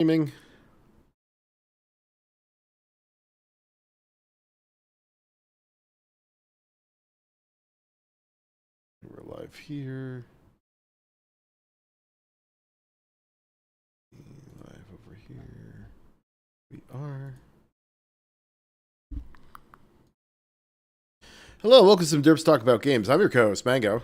Gaming. We're live here. Live over here. We are. Hello, welcome to some Derps Talk About Games. I'm your co-host, Mango.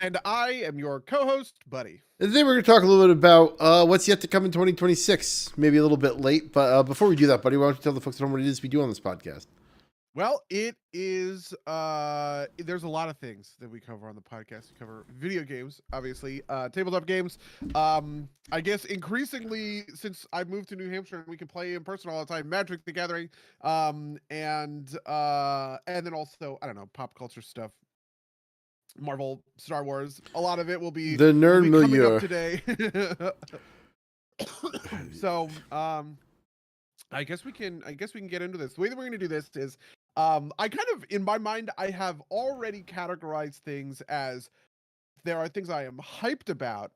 And I am your co-host, Buddy. And today we're going to talk a little bit about what's yet to come in 2026. Maybe a little bit late, but before we do that, Buddy, why don't you tell the folks at home what it is we do on this podcast? Well, it is there's a lot of things that we cover on the podcast. We cover video games, obviously, tabletop games. I guess increasingly since I moved to New Hampshire and we can play in person all the time, Magic the Gathering, and then also, I don't know, pop culture stuff. Marvel, Star Wars, a lot of it will be The nerd coming up milieu. today. So, I guess we can get into this. The way that we're going to do this is I kind of, in my mind, I have already categorized things as there are things I am hyped about,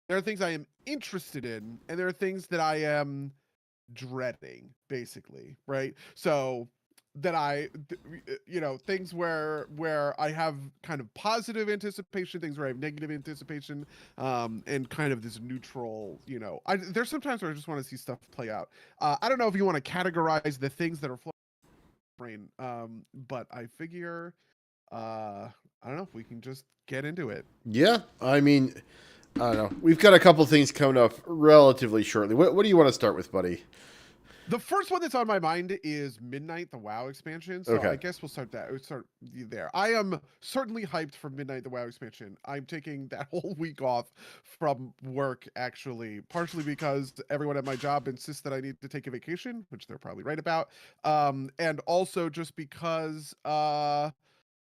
there are things I am interested in, and there are things that I am dreading, basically, right? So that things where I have kind of positive anticipation, things where I have negative anticipation, and kind of this neutral, there's sometimes where I just want to see stuff play out. I don't know if you want to categorize the things that are flowing in my brain, but I figure, I don't know if we can just get into it. Yeah, I mean, I don't know. We've got a couple things coming up relatively shortly. What do you want to start with, Buddy? The first one that's on my mind is Midnight, the WoW expansion. So Okay. I guess we'll start there. I am certainly hyped for Midnight, the WoW expansion. I'm taking that whole week off from work, actually, partially because everyone at my job insists that I need to take a vacation, which they're probably right about. And also just because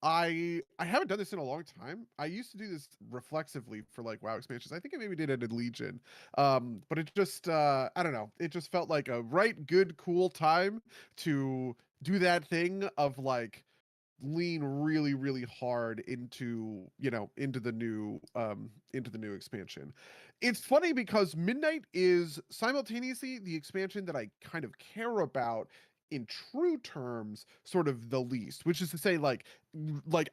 I haven't done this in a long time. I used to do this reflexively for like WoW expansions. I think I maybe did it in Legion. But it just I don't know. It just felt like a right good cool time to do that thing of like lean really really hard into, into the new expansion. It's funny because Midnight is simultaneously the expansion that I kind of care about in true terms, sort of the least, which is to say like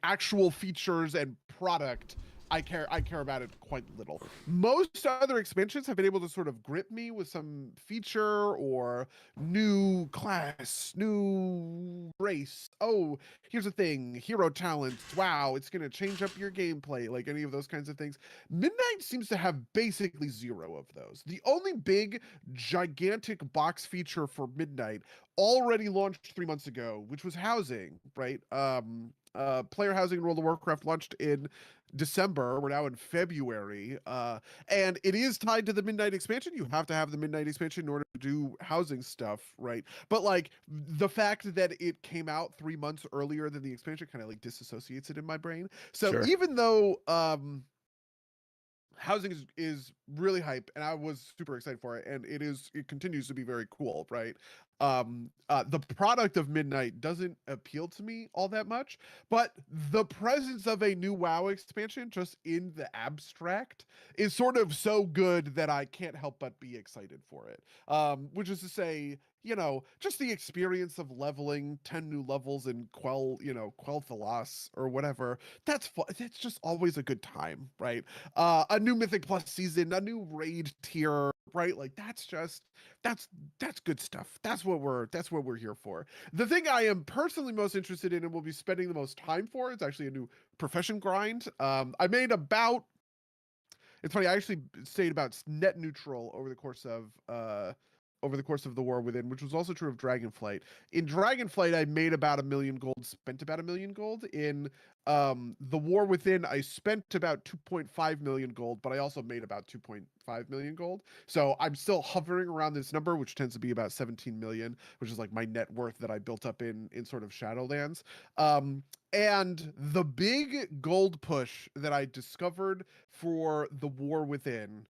actual features and product. I care about it quite little. Most other expansions have been able to sort of grip me with some feature or new class, new race. Oh, here's a thing, hero talents. Wow, it's gonna change up your gameplay, like any of those kinds of things. Midnight seems to have basically zero of those. The only big, gigantic box feature for Midnight already launched 3 months ago, which was housing, right? Player housing in World of Warcraft launched in December. We're now in February, and it is tied to the Midnight expansion. You have to have the Midnight expansion in order to do housing stuff, right? But like the fact that it came out 3 months earlier than the expansion kind of like disassociates it in my brain. So Sure. even though housing is really hype and I was super excited for it, and it continues to be very cool, right? The product of Midnight doesn't appeal to me all that much, but the presence of a new WoW expansion just in the abstract is sort of so good that I can't help but be excited for it. Which is to say, just the experience of leveling 10 new levels in Quell Thalas or whatever. That's fun. It's just always a good time, right? A new Mythic Plus season, a new raid tier, right? Like that's that's good stuff. That's what we're here for. The thing I am personally most interested in and will be spending the most time for is actually a new profession grind. I made about It's funny, I actually stayed about net neutral over the course of the War Within, which was also true of Dragonflight. In Dragonflight, I made about 1,000,000 gold, spent about 1,000,000 gold. In the War Within, I spent about 2.5 million gold, but I also made about 2.5 million gold. So I'm still hovering around this number, which tends to be about 17 million, which is like my net worth that I built up in sort of Shadowlands. And the big gold push that I discovered for the War Within,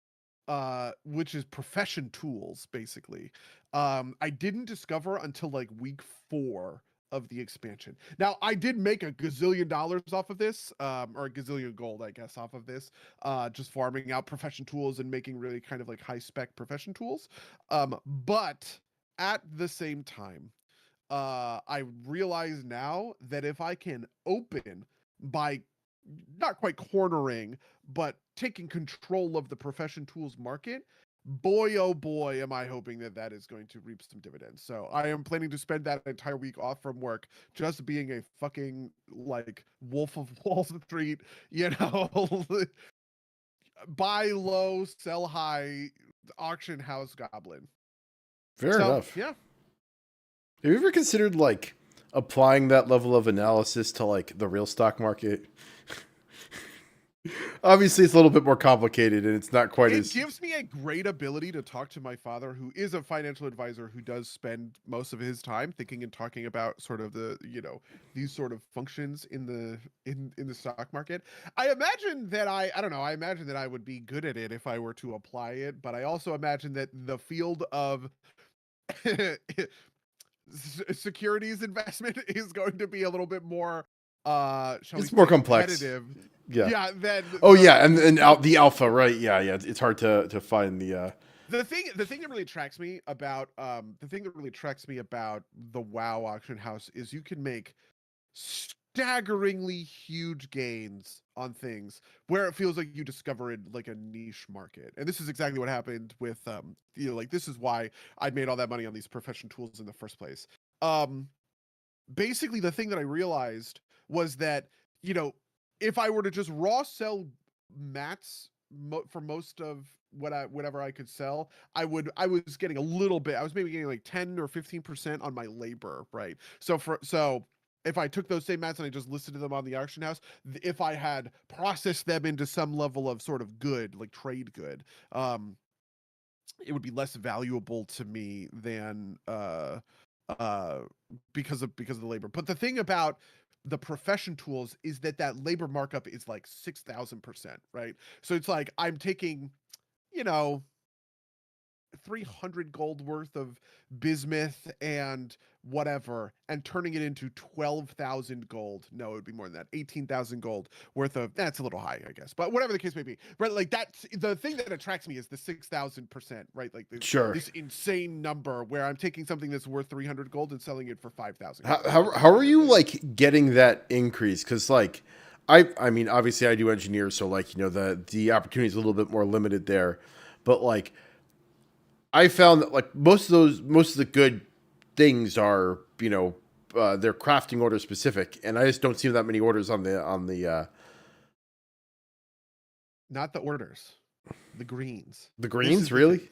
which is profession tools, basically. I didn't discover until like week 4 of the expansion. Now, I did make a gazillion dollars off of this, or a gazillion gold, I guess, off of this, just farming out profession tools and making really kind of like high spec profession tools. But at the same time, I realize now that if I can open by not quite cornering, but taking control of the profession tools market, boy, oh boy, am I hoping that that is going to reap some dividends. So I am planning to spend that entire week off from work, just being a fucking like Wolf of Wall Street, you know, buy low, sell high, auction house goblin. Fair enough. Yeah. Have you ever considered like applying that level of analysis to like the real stock market? Obviously, it's a little bit more complicated, and it's not quite It as. gives me a great ability to talk to my father, who is a financial advisor who does spend most of his time thinking and talking about sort of the, you know, these sort of functions in the stock market. I imagine that I don't know, I imagine that I would be good at it if I were to apply it, but I also imagine that the field of securities investment is going to be a little bit more It's more complex. Yeah. Yeah, then Oh yeah, and the alpha, right? Yeah, yeah. It's hard to find the. The thing that really attracts me about the WoW auction house is you can make staggeringly huge gains on things where it feels like you discovered like a niche market. And this is exactly what happened with you know, like this is why I made all that money on these profession tools in the first place. Basically the thing that I realized was that, you know, if I were to just raw sell mats for most of whatever I could sell, I was getting a little bit. I was maybe getting like 10 or 15% on my labor, right? So if I took those same mats and I just listed them on the auction house, if I had processed them into some level of sort of good, like trade good, it would be less valuable to me than because of the labor. But the thing about the profession tools is that labor markup is like 6,000%, right? So it's like I'm taking, you know, 300 gold worth of bismuth and whatever and turning it into 12,000 gold. No, it would be more than that. 18,000 gold worth of, that's a little high, I guess, but whatever the case may be, right? Like that's the thing that attracts me is the 6,000%, right? Like this insane number where I'm taking something that's worth 300 gold and selling it for 5,000. How are you like getting that increase? Because like I mean obviously I do engineer, so like, you know, the opportunity is a little bit more limited there, but like I found that like most of the good things are, you know, they're crafting order specific, and I just don't see that many orders on the not the orders, the greens. The greens, really?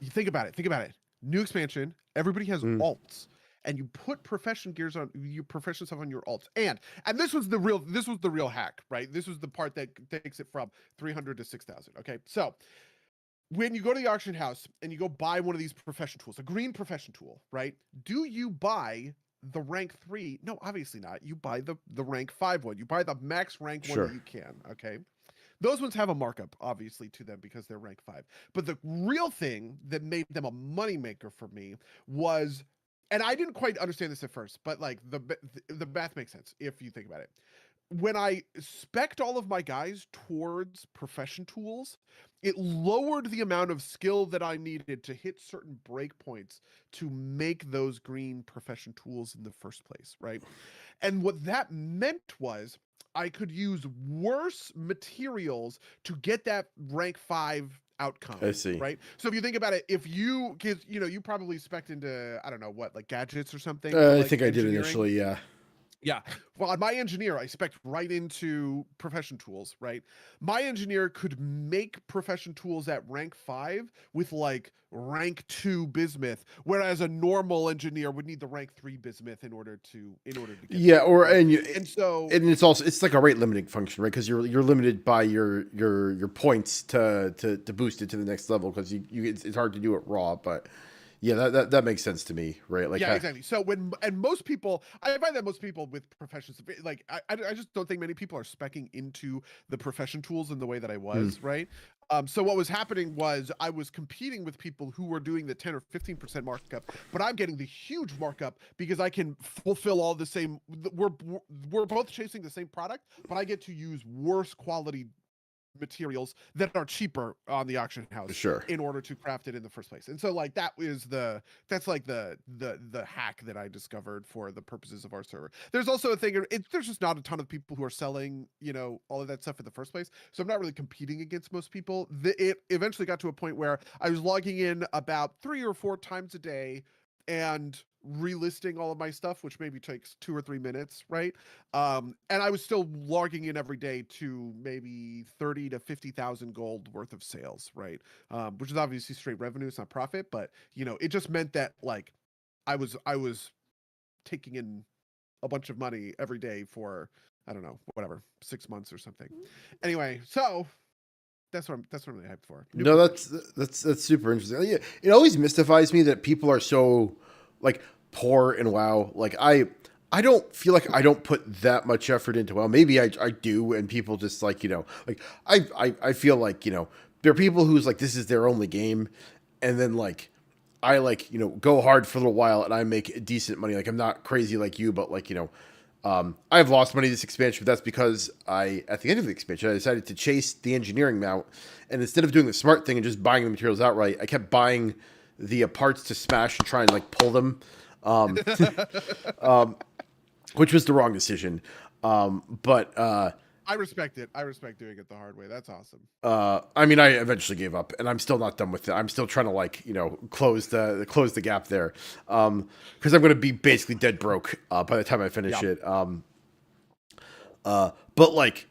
You think about it. New expansion, everybody has alts. And you put profession gears on your profession stuff on your alts. And this was the real hack, right? This was the part that takes it from 300 to 6,000. Okay. So when you go to the auction house and you go buy one of these profession tools, a green profession tool, right? Do you buy the rank 3? No, obviously not. You buy the rank 5 one. You buy the max rank one that you can, okay? Those ones have a markup, obviously, to them because they're rank 5. But the real thing that made them a moneymaker for me was, and I didn't quite understand this at first, but like the math makes sense if you think about it. When I spec'd all of my guys towards profession tools, it lowered the amount of skill that I needed to hit certain breakpoints to make those green profession tools in the first place, right? And what that meant was I could use worse materials to get that rank 5 outcome. I see. Right? So if you think about it, if you, because, you know, you probably spec'd into, I don't know, what, like gadgets or something? I think I did initially, yeah. Yeah. Well, my engineer, I spec'd right into profession tools, right? My engineer could make profession tools at rank 5 with like rank 2 bismuth, whereas a normal engineer would need the rank 3 bismuth in order to get yeah, or right? and it's also it's like a rate limiting function, right? Because you're limited by your points to boost it to the next level, because it's hard to do it raw, but yeah, that makes sense to me, right? Like, yeah, exactly. So most people, I find that most people with professions, like I just don't think many people are specking into the profession tools in the way that I was, right? So what was happening was I was competing with people who were doing the 10 or 15% markup, but I'm getting the huge markup because I can fulfill all the same. We're both chasing the same product, but I get to use worse quality materials that are cheaper on the auction house Sure. in order to craft it in the first place. And so like that's like the hack that I discovered for the purposes of our server. There's also a thing, there's just not a ton of people who are selling, all of that stuff in the first place. So I'm not really competing against most people. It eventually got to a point where I was logging in about 3 or 4 times a day and relisting all of my stuff, which maybe takes 2 or 3 minutes, right? And I was still logging in every day to maybe 30 to 50,000 gold worth of sales, right? Which is obviously straight revenue, it's not profit, but it just meant that like I was taking in a bunch of money every day for, I don't know, whatever, 6 months or something. Anyway, so that's what I'm really hyped for. New No, progression. that's super interesting. Yeah, it always mystifies me that people are so like poor in WoW. Like I don't feel like I don't put that much effort into WoW. Maybe I do, and people just like like I feel like there are people who's like this is their only game, and then like I like go hard for a little while and I make decent money. Like I'm not crazy like you, but like I've lost money this expansion, but that's because at the end of the expansion, I decided to chase the engineering mount, and instead of doing the smart thing and just buying the materials outright, I kept buying the parts to smash and try and like pull them, which was the wrong decision. But I respect it. I respect doing it the hard way. That's awesome. I mean, I eventually gave up, and I'm still not done with it. I'm still trying to like close the gap there, because I'm going to be basically dead broke by the time I finish Yeah. it. But like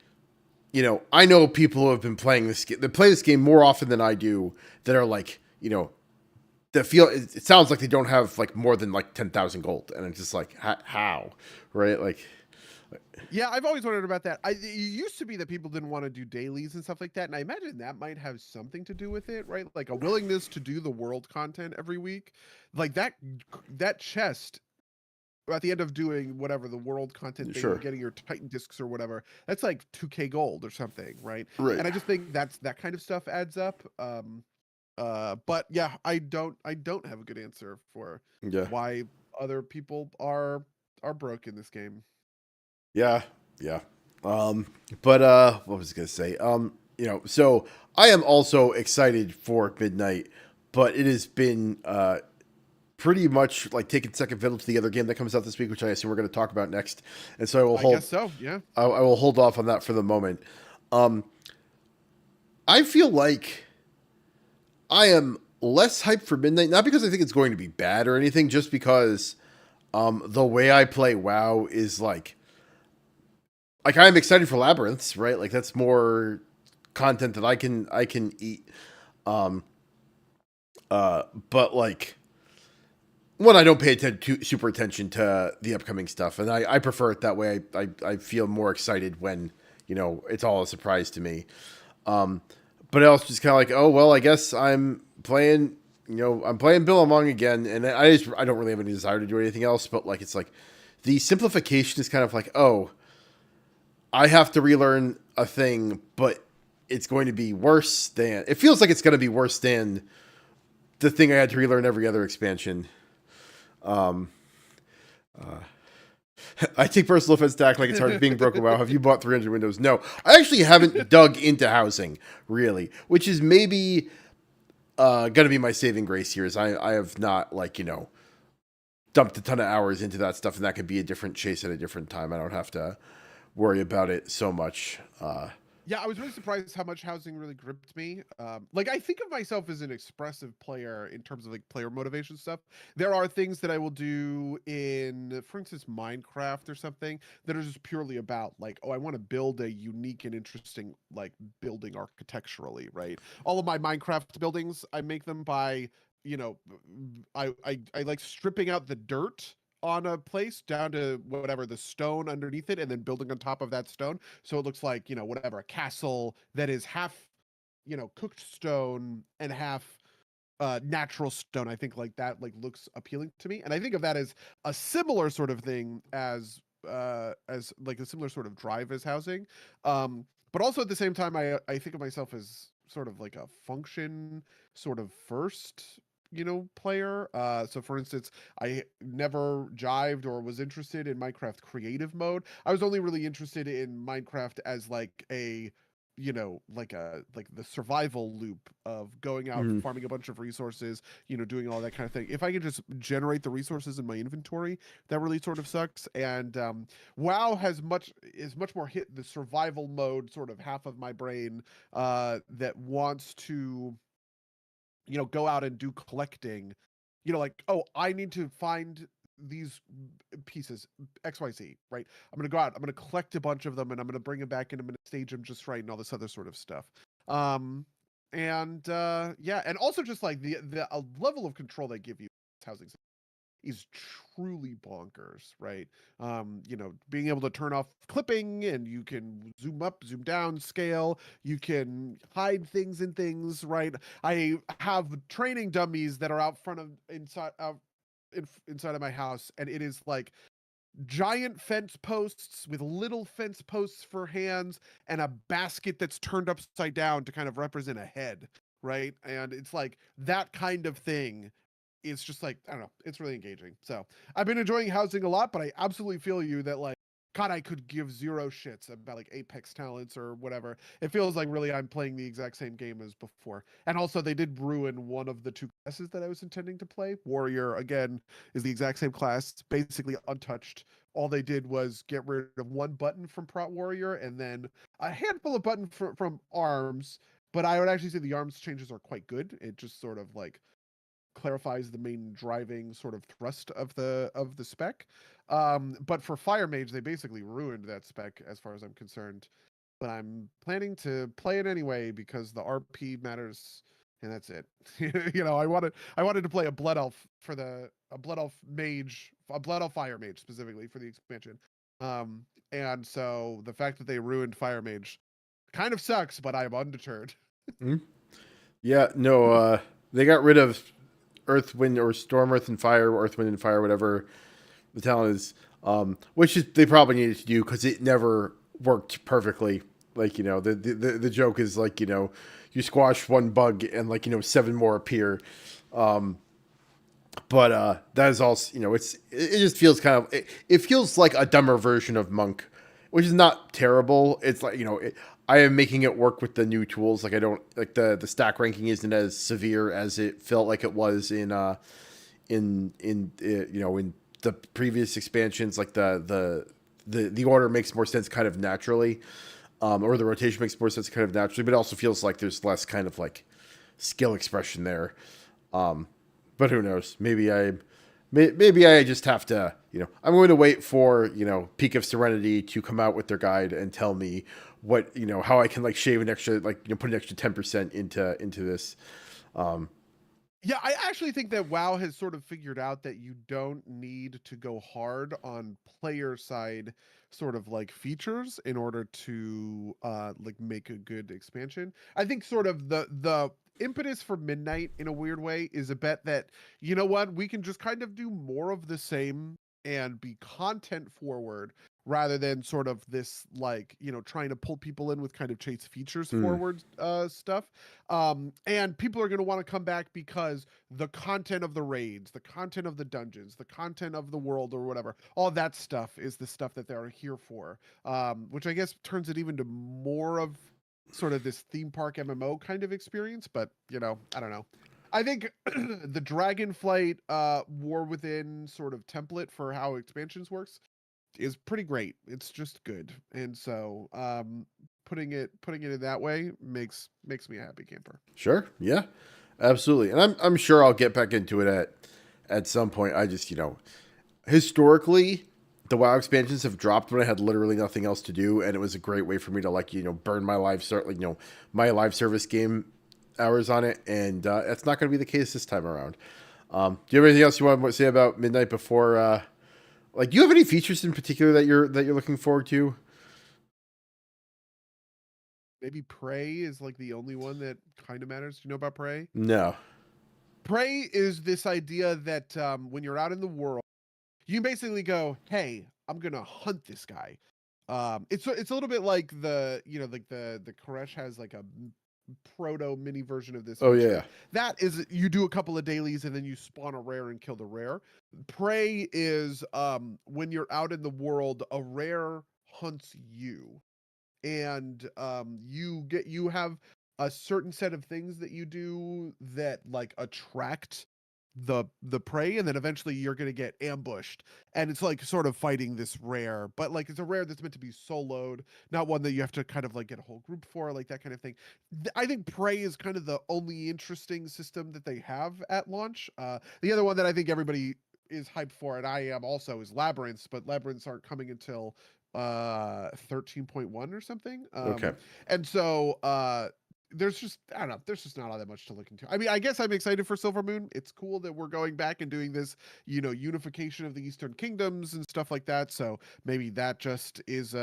I know people who have been playing this game. They play this game more often than I do. That are like that feel. It sounds like they don't have like more than like 10,000 gold, and it's just like how, right? Like Yeah, I've always wondered about that. It used to be that people didn't want to do dailies and stuff like that, and I imagine that might have something to do with it, right? Like a willingness to do the world content every week, like that chest at the end of doing whatever the world content thing and sure, getting your Titan discs or whatever, that's like 2K gold or something, right? right, And I just think that kind of stuff adds up. But yeah, I don't have a good answer for yeah, why other people are broke in this game. yeah, yeah. But what was I gonna say? So I am also excited for Midnight, but it has been pretty much like taking second fiddle to the other game that comes out this week, which I assume we're going to talk about next. And so I guess so. Yeah. I will hold off on that for the moment. Um, I feel like I am less hyped for Midnight, not because I think it's going to be bad or anything, just because the way I play WoW is like I'm excited for Labyrinths, right? Like that's more content that I can eat. Um, but like one, I don't pay super attention to the upcoming stuff, and I prefer it that way. I feel more excited when it's all a surprise to me. Um, but I also just kind of like, oh well, I guess I'm playing. I'm playing Bill Among again, and I don't really have any desire to do anything else. But like, it's like the simplification is kind of like, oh, I have to relearn a thing, but it's going to be worse than. It feels like it's going to be worse than the thing I had to relearn every other expansion. Um, I take personal offense to act like it's hard being broken. Wow, have you bought 300 windows? No, I actually haven't dug into housing really, which is maybe going to be my saving grace here. Is I have not like dumped a ton of hours into that stuff, and that could be a different chase at a different time. I don't have to worry about it so much. Yeah, I was really surprised how much housing really gripped me. Like I think of myself as an expressive player in terms of like player motivation stuff. There are things that I will do in, for instance, Minecraft or something that are just purely about like, oh, I want to build a unique and interesting like building architecturally, right? All of my Minecraft buildings, I make them by, you know, I like stripping out the dirt on a place down to whatever the stone underneath it and then building on top of that stone so it looks like whatever, a castle that is half cooked stone and half natural stone. I think like that like looks appealing to me, and I think of that as a similar sort of thing as like a similar sort of drive as housing. But also at the same time I think of myself as sort of like a function sort of first, player. So for instance, I never jived or was interested in Minecraft creative mode. I was only really interested in Minecraft as like a like the survival loop of going out, Mhm. farming a bunch of resources, doing all that kind of thing. If I could just generate the resources in my inventory, that really sort of sucks. And WoW is much more hit the survival mode sort of half of my brain that wants to go out and do collecting, like, oh, I need to find these pieces XYZ, right? I'm gonna go out, I'm gonna collect a bunch of them, and I'm gonna bring them back, and I'm gonna stage them just right, and all this other sort of stuff. um and yeah, and also just like the level of control they give you housing is truly bonkers, right? Being able to turn off clipping, and you can zoom up, zoom down, scale, you can hide things in things, right? I have training dummies that are out front of inside of my house, and it is like giant fence posts with little fence posts for hands and a basket that's turned upside down to kind of represent a head, right? And it's like that kind of thing. It's just like, I don't know, it's really engaging. So I've been enjoying housing a lot, but I absolutely feel you that, like, God, I could give zero shits about like Apex talents or whatever. It feels like really I'm playing the exact same game as before. And also they did ruin one of the two classes that I was intending to play. Warrior, again, is the exact same class, basically untouched. All they did was get rid of one button from Prot Warrior and then a handful of buttons from Arms. But I would actually say the Arms changes are quite good. It just sort of like clarifies the main driving sort of thrust of the spec. But for Fire Mage, they basically ruined that spec as far as I'm concerned. But I'm planning to play it anyway because the RP matters, and that's it. I wanted to play a Blood Elf for a Blood Elf Mage, a Blood Elf Fire Mage specifically for the expansion. And so the fact that they ruined Fire Mage kind of sucks, but I'm undeterred. Mhm. Yeah, no, they got rid of Earth, Wind, or Storm, Earth, and Fire, Earth, Wind, and Fire, whatever the talent is, which is they probably needed to do because it never worked perfectly. Like, the joke is like, you squash one bug and like, seven more appear. But that is also, it just feels kind of it feels like a dumber version of Monk, which is not terrible. It's like, I am making it work with the new tools. Like, I don't like the stack ranking isn't as severe as it felt like it was in the previous expansions. Like the order makes more sense kind of naturally, or the rotation makes more sense kind of naturally. But it also feels like there's less kind of like skill expression there. But who knows? Maybe I just have to, I'm going to wait for, Peak of Serenity to come out with their guide and tell me what, how I can like shave an extra, like, put an extra 10% into this. Yeah, I actually think that WoW has sort of figured out that you don't need to go hard on player side sort of like features in order to like make a good expansion. I think sort of the impetus for Midnight in a weird way is a bet that, you know what, we can just kind of do more of the same and be content forward rather than sort of this like, trying to pull people in with kind of chase features Mm. forward stuff. And people are going to want to come back because the content of the raids, the content of the dungeons, the content of the world or whatever, all that stuff is the stuff that they're here for. Which I guess turns it even to more of sort of this theme park MMO kind of experience. But, I don't know. I think the Dragonflight War Within sort of template for how expansions works is pretty great. It's just good. And so putting it in that way makes me a happy camper. Sure. Yeah, absolutely. And I'm sure I'll get back into it at some point. I just, historically, the WoW expansions have dropped when I had literally nothing else to do, and it was a great way for me to like, burn my my live service game hours on it, and that's not going to be the case this time around. Do you have anything else you want to say about Midnight before? Like, do you have any features in particular that you're looking forward to? Maybe Prey is like the only one that kind of matters. Do you know about Prey? No. Prey is this idea that when you're out in the world, you can basically go, "Hey, I'm gonna hunt this guy." It's a little bit like the like the Koresh has like a proto mini version of this Oh yeah. feature. That is, you do a couple of dailies and then you spawn a rare and kill the rare. Prey is when you're out in the world, a rare hunts you, and you have a certain set of things that you do that like attract the prey, and then eventually you're going to get ambushed, and it's like sort of fighting this rare, but like it's a rare that's meant to be soloed, not one that you have to kind of like get a whole group for, like that kind of thing. I think prey is kind of the only interesting system that they have at launch. The other one that I think everybody is hyped for, and I am also, is labyrinths, but labyrinths aren't coming until 13.1 or something. Okay. And so there's just, I don't know, there's just not all that much to look into. I mean, I guess I'm excited for Silver Moon. It's cool that we're going back and doing this, unification of the Eastern Kingdoms and stuff like that. So maybe that just is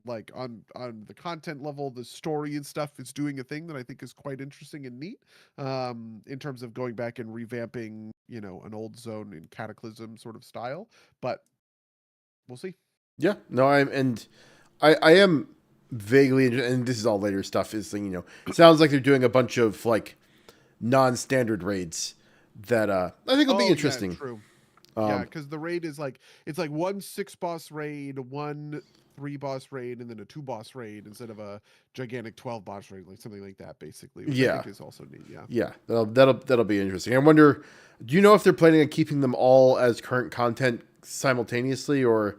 like on the content level, the story and stuff is doing a thing that I think is quite interesting and neat. In terms of going back and revamping, an old zone in Cataclysm sort of style. But we'll see. Yeah. No, I am vaguely, and this is all later stuff. Is it sounds like they're doing a bunch of like non-standard raids that I think will be interesting. Yeah, true. Yeah, because the raid is like, it's like one 6-boss raid, one 3-boss raid, and then a 2-boss raid instead of a gigantic 12-boss raid, like something like that, basically. Which I think is also neat. Yeah. Yeah, that'll be interesting. I wonder, do you know if they're planning on keeping them all as current content simultaneously, or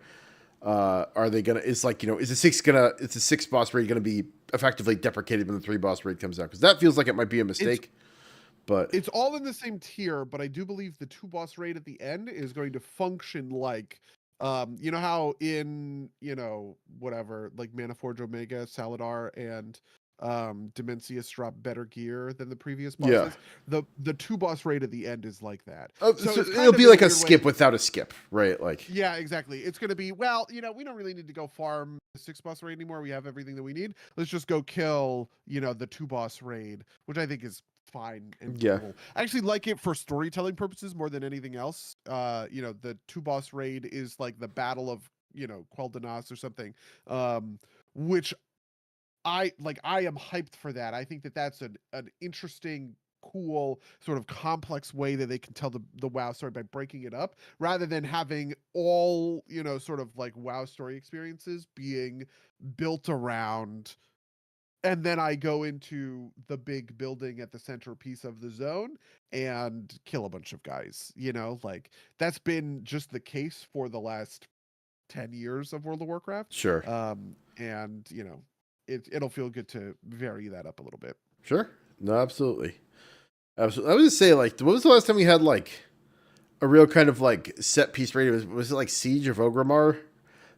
are they gonna? Is like is the 6 boss raid gonna be effectively deprecated when the 3 boss raid comes out? Because that feels like it might be a mistake. But it's all in the same tier, but I do believe the 2-boss raid at the end is going to function like, you know how in, whatever, like Maniforge Omega, Saladar, and Dimensius drop better gear than the previous bosses. The 2-boss raid at the end is like that. So it'll be like a skip without a skip, right? Like, yeah, exactly. It's going to be, well, we don't really need to go farm the 6-boss raid anymore. We have everything that we need. Let's just go kill, the 2-boss raid, which I think is fine and cool. I actually like it for storytelling purposes more than anything else. The 2-boss raid is like the battle of, Quel'Danas or something, which I am hyped for that. I think that that's an interesting, cool, sort of complex way that they can tell the WoW story by breaking it up, rather than having all, sort of like WoW story experiences being built around, and then I go into the big building at the centerpiece of the zone and kill a bunch of guys. Like that's been just the case for the last 10 years of World of Warcraft. Sure. And it'll feel good to vary that up a little bit. Sure. No, absolutely. Absolutely. I was gonna say, like, when was the last time we had like a real kind of like set piece raid? Was it like Siege of Orgrimmar?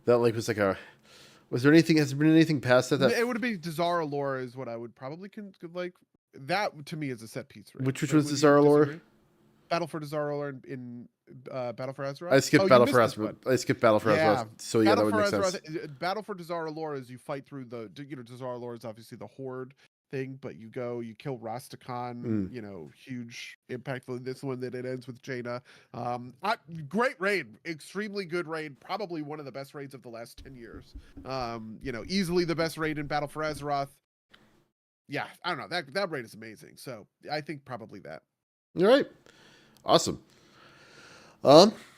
That like was like a. Was there anything? Has there been anything past that? It would have been Dazara Lore is what I would probably like. That to me is a set piece raid. Which was Dazara Lore? Battle for Dazara Lore in Battle for Azeroth. I skipped Battle for Azeroth. I skipped Battle for Azeroth. So yeah, that would make sense. Battle for Dazara Lore is you fight through the, Dazara Lore is obviously the horde thing, but you kill Rastakhan, huge impactful. This one that it ends with Jaina. Great raid, extremely good raid, probably one of the best raids of the last 10 years. Easily the best raid in Battle for Azeroth. Yeah, I don't know, that raid is amazing. So I think probably that. All right, awesome.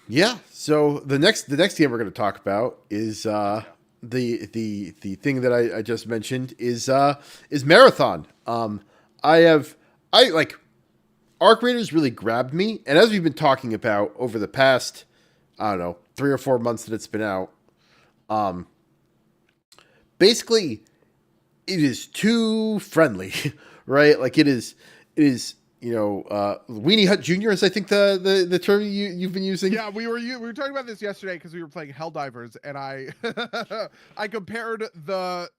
Yeah. So the next game we're going to talk about is the thing that I just mentioned is Marathon. I like Arc Raiders really grabbed me, and as we've been talking about over the past, I don't know, 3 or 4 months that it's been out, basically it is too friendly, right? Like it is. Weenie Hut Jr. is I think the term you've been using. Yeah, we were talking about this yesterday because we were playing Helldivers, and I I compared the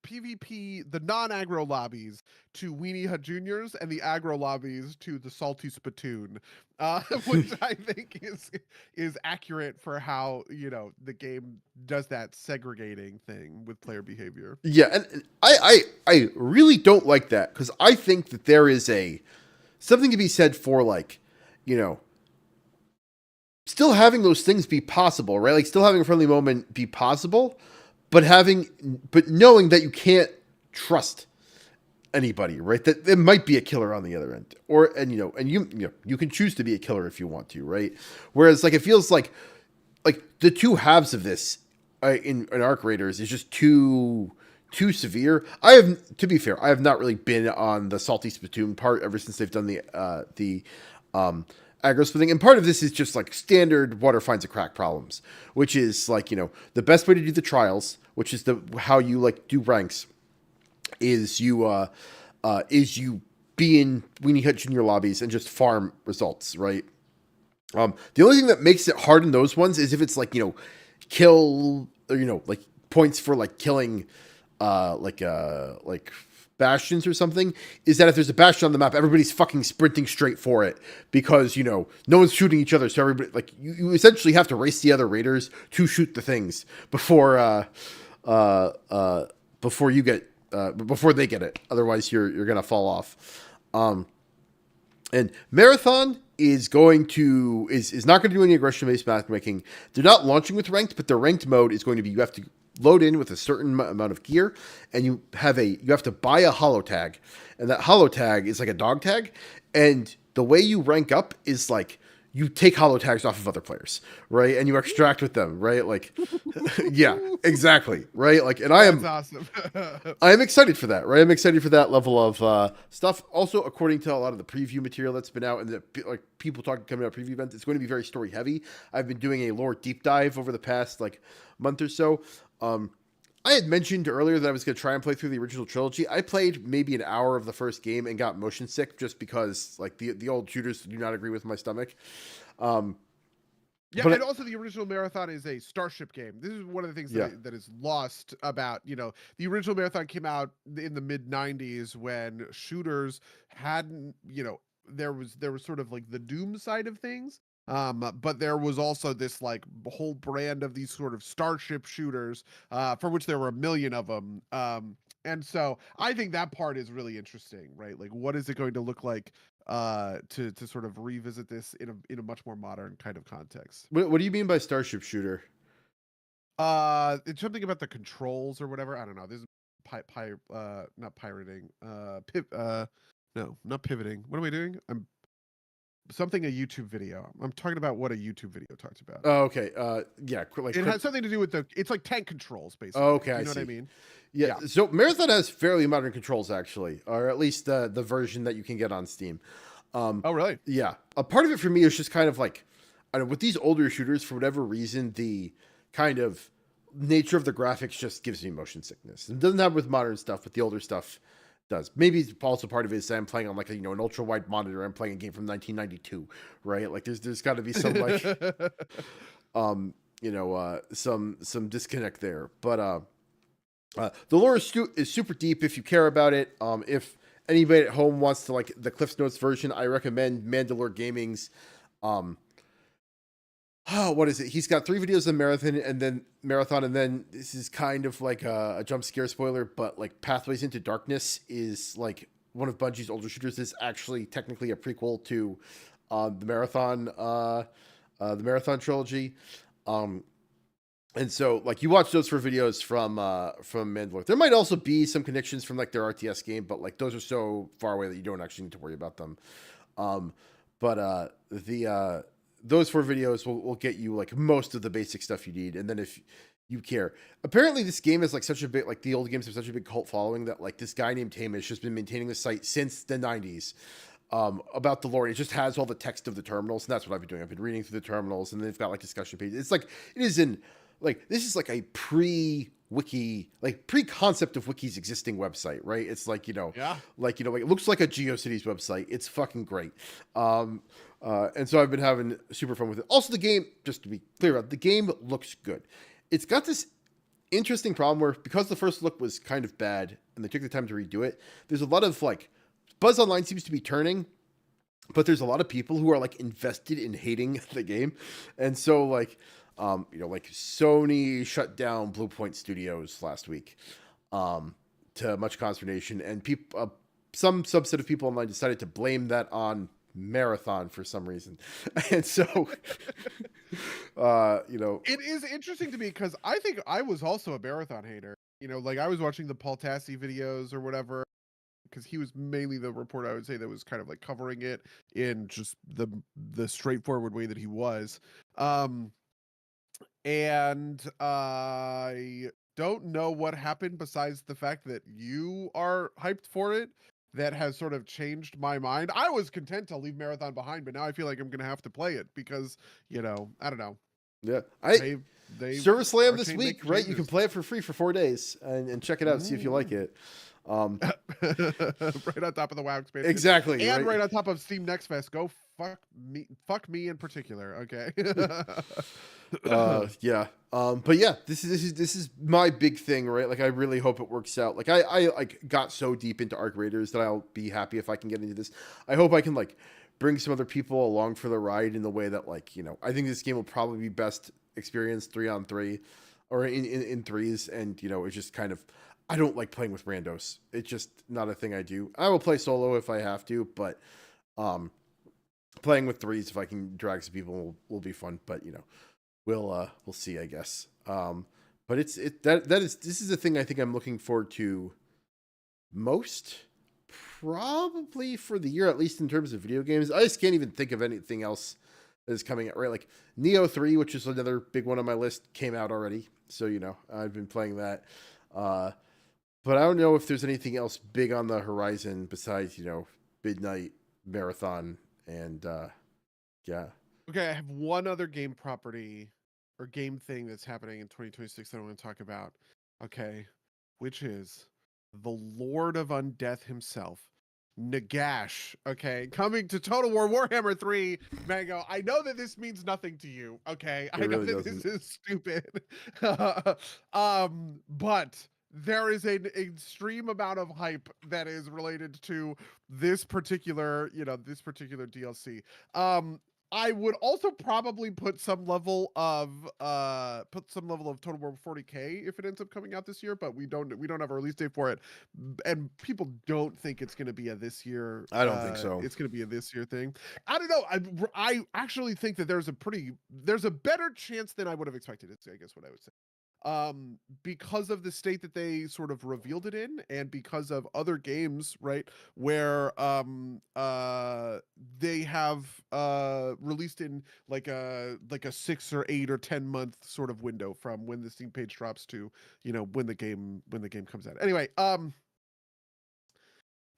PvP, the non-aggro lobbies to Weenie Hut Juniors, and the aggro lobbies to the Salty Spittoon, which I think is accurate for how the game does that segregating thing with player behavior. Yeah, and I really don't like that, because I think that there is something to be said for like, still having those things be possible, right? Like still having a friendly moment be possible, but knowing that you can't trust anybody, right? That there might be a killer on the other end, or and you can choose to be a killer if you want to, right? Whereas like it feels like the two halves of this in Arc Raiders is just too severe. I have, to be fair, I have not really been on the salty spittoon part ever since they've done the aggro splitting, and part of this is just like standard water finds a crack problems, which is like the best way to do the trials, which is the how you like do ranks, is you be in Weenie Hut Junior lobbies and just farm results, right? The only thing that makes it hard in those ones is if it's like kill or like points for like killing like bastions or something, is that if there's a bastion on the map, everybody's fucking sprinting straight for it because no one's shooting each other, so everybody like you essentially have to race the other raiders to shoot the things before you get before they get it, otherwise you're gonna fall off. And Marathon is not going to do any aggression based matchmaking. They're not launching with ranked, but their ranked mode is going to be you have to load in with a certain amount of gear, and you have to buy a holo tag, and that holo tag is like a dog tag, and the way you rank up is like you take holo tags off of other players, right? And you extract with them, right? Like, yeah, exactly, right? Like, and That's awesome. I am excited for that, right? I'm excited for that level of stuff. Also, according to a lot of the preview material that's been out and like people talking coming out preview events, it's going to be very story heavy. I've been doing a lore deep dive over the past like month or so. I had mentioned earlier that I was going to try and play through the original trilogy. I played maybe an hour of the first game and got motion sick just because like the old shooters do not agree with my stomach. Yeah, and also the original Marathon is a Starship game. This is one of the things that is lost about, the original Marathon came out in the mid 90s when shooters hadn't, there was sort of like the Doom side of things. But there was also this like whole brand of these sort of Starship shooters, for which there were a million of them. And so I think that part is really interesting, right? Like, what is it going to look like to sort of revisit this in a much more modern kind of context? What do you mean by Starship Shooter? It's something about the controls or whatever. I don't know. This is not pirating. No, not pivoting. What am I doing? I'm something a YouTube video. I'm talking about what a YouTube video talks about. Oh, okay. Yeah. Like it has something to do with it's like tank controls, basically. Oh, okay. You know what I mean? Yeah. So Marathon has fairly modern controls, actually, or at least the version that you can get on Steam. Oh, really? Yeah. A part of it for me is just kind of like, I don't know, with these older shooters, for whatever reason, the kind of nature of the graphics just gives me motion sickness. It doesn't happen with modern stuff, but the older stuff does. Maybe it's also part of it is that I'm playing on like an ultra wide monitor. I'm playing a game from 1992, right? Like there's got to be some like some disconnect there. But the lore is super deep if you care about it. If anybody at home wants to like the Cliff Notes version, I recommend Mandalore Gaming's what is it? He's got 3 videos of Marathon, and then this is kind of like a jump scare spoiler, but like Pathways into Darkness is like one of Bungie's older shooters. Is actually technically a prequel to the Marathon trilogy. And so like you watch those for videos from Mandalore. There might also be some connections from like their RTS game, but like those are so far away that you don't actually need to worry about them. But those 4 videos will get you like most of the basic stuff you need. And then if you care, apparently this game is like such a big, like the old games have such a big cult following that like this guy named Hamish has been maintaining the site since the 90s about the lore. It just has all the text of the terminals. And that's what I've been doing. I've been reading through the terminals, and they've got like discussion pages. It's like, it is in like, this is like a pre-wiki, like pre-concept of Wiki's existing website, right? It's like, like it looks like a GeoCities website. It's fucking great. And so I've been having super fun with it. Also, the game, just to be clear about, the game looks good. It's got this interesting problem where, because the first look was kind of bad and they took the time to redo it, there's a lot of like buzz online seems to be turning, but there's a lot of people who are like invested in hating the game. And so like, like Sony shut down Blue Point Studios last week, to much consternation, and people, some subset of people online decided to blame that on Marathon for some reason. And so it is interesting to me because I think I was also a Marathon hater. Like I was watching the Paul Tassi videos or whatever, because he was mainly the reporter, I would say, that was kind of like covering it in just the straightforward way that he was. And I don't know what happened besides the fact that you are hyped for it. That has sort of changed my mind. I was content to leave Marathon behind, but now I feel like I'm gonna have to play it because, I don't know. Yeah, They Service Slam are this week, making right? You can changes. play it for free for 4 days and check it out, see if you like it. Right on top of the WoW expansion, Exactly, and right? right on top of Steam Next Fest. Go fuck me in particular. Okay. Yeah. But yeah, this is my big thing, right? Like I really hope it works out. Like I like got so deep into Arc Raiders that I'll be happy if I can get into this. I hope I can like bring some other people along for the ride in the way that like, I think this game will probably be best experienced 3-on-3 or in threes. And it's just kind of, I don't like playing with randos. It's just not a thing I do. I will play solo if I have to, but playing with threes if I can drag some people will be fun. But we'll see, I guess. But this is the thing I think I'm looking forward to most, probably for the year, at least in terms of video games. I just can't even think of anything else that is coming out, right? Like Neo 3, which is another big one on my list, came out already. So, I've been playing that. But I don't know if there's anything else big on the horizon besides, Midnight Marathon and yeah. Okay, I have one other game property or game thing that's happening in 2026 that I want to talk about. Okay, which is the Lord of Undeath himself, Nagash. Okay, coming to Total War Warhammer 3. Mango, I know that this means nothing to you. Okay, It I know really that this doesn't. is stupid. But there is an extreme amount of hype that is related to this particular, this particular DLC. I would also probably put some level of Total War 40K if it ends up coming out this year, but we don't have a release date for it, and people don't think it's going to be a this year. I don't think so. It's going to be a this year thing. I don't know. I actually think that there's a better chance than I would have expected. It's, I guess, what I would say, because of the state that they sort of revealed it in, and because of other games, right, where they have released in like a 6 or 8 or 10 month sort of window from when the Steam page drops to when the game comes out. Anyway,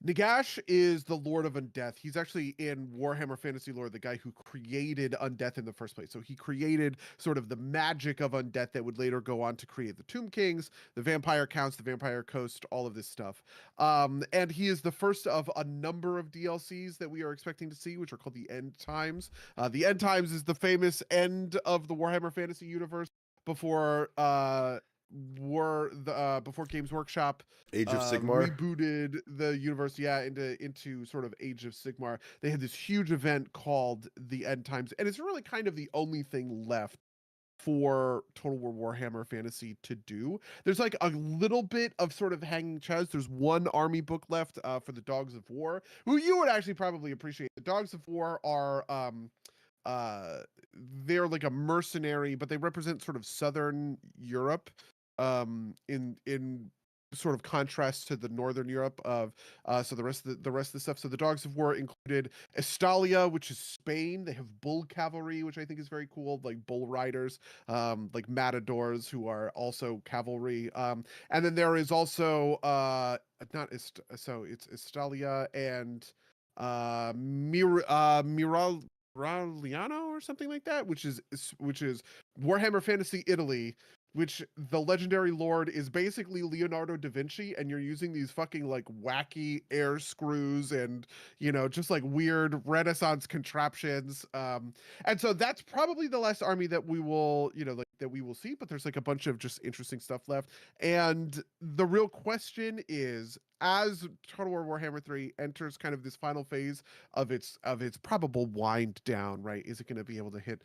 Nagash is the Lord of Undeath. He's actually in Warhammer Fantasy lore the guy who created Undeath in the first place. So he created sort of the magic of Undeath that would later go on to create the Tomb Kings, the Vampire Counts, the Vampire Coast, all of this stuff. And he is the first of a number of DLCs that we are expecting to see, which are called the End Times. The End Times is the famous end of the Warhammer Fantasy universe before before Games Workshop Age of Sigmar. rebooted the universe, into sort of Age of Sigmar. They had this huge event called the End Times, and it's really kind of the only thing left for Total War Warhammer Fantasy to do. There's like a little bit of sort of hanging chest. There's one army book left for the Dogs of War, who you would actually probably appreciate. The Dogs of War are they're like a mercenary, but they represent sort of Southern Europe, in sort of contrast to the Northern Europe of so the rest of the stuff. So the Dogs of War included Estalia, which is Spain. They have bull cavalry, which I think is very cool, like bull riders, like matadors, who are also cavalry. And then there is also not so it's Estalia and Raliano or something like that, which is Warhammer Fantasy Italy, which the legendary lord is basically Leonardo da Vinci, and you're using these fucking like wacky air screws and just like weird Renaissance contraptions. And so that's probably the last army that we will that we will see, but there's like a bunch of just interesting stuff left. And the real question is, as Total War Warhammer 3 enters kind of this final phase of its probable wind down, right? Is it going to be able to hit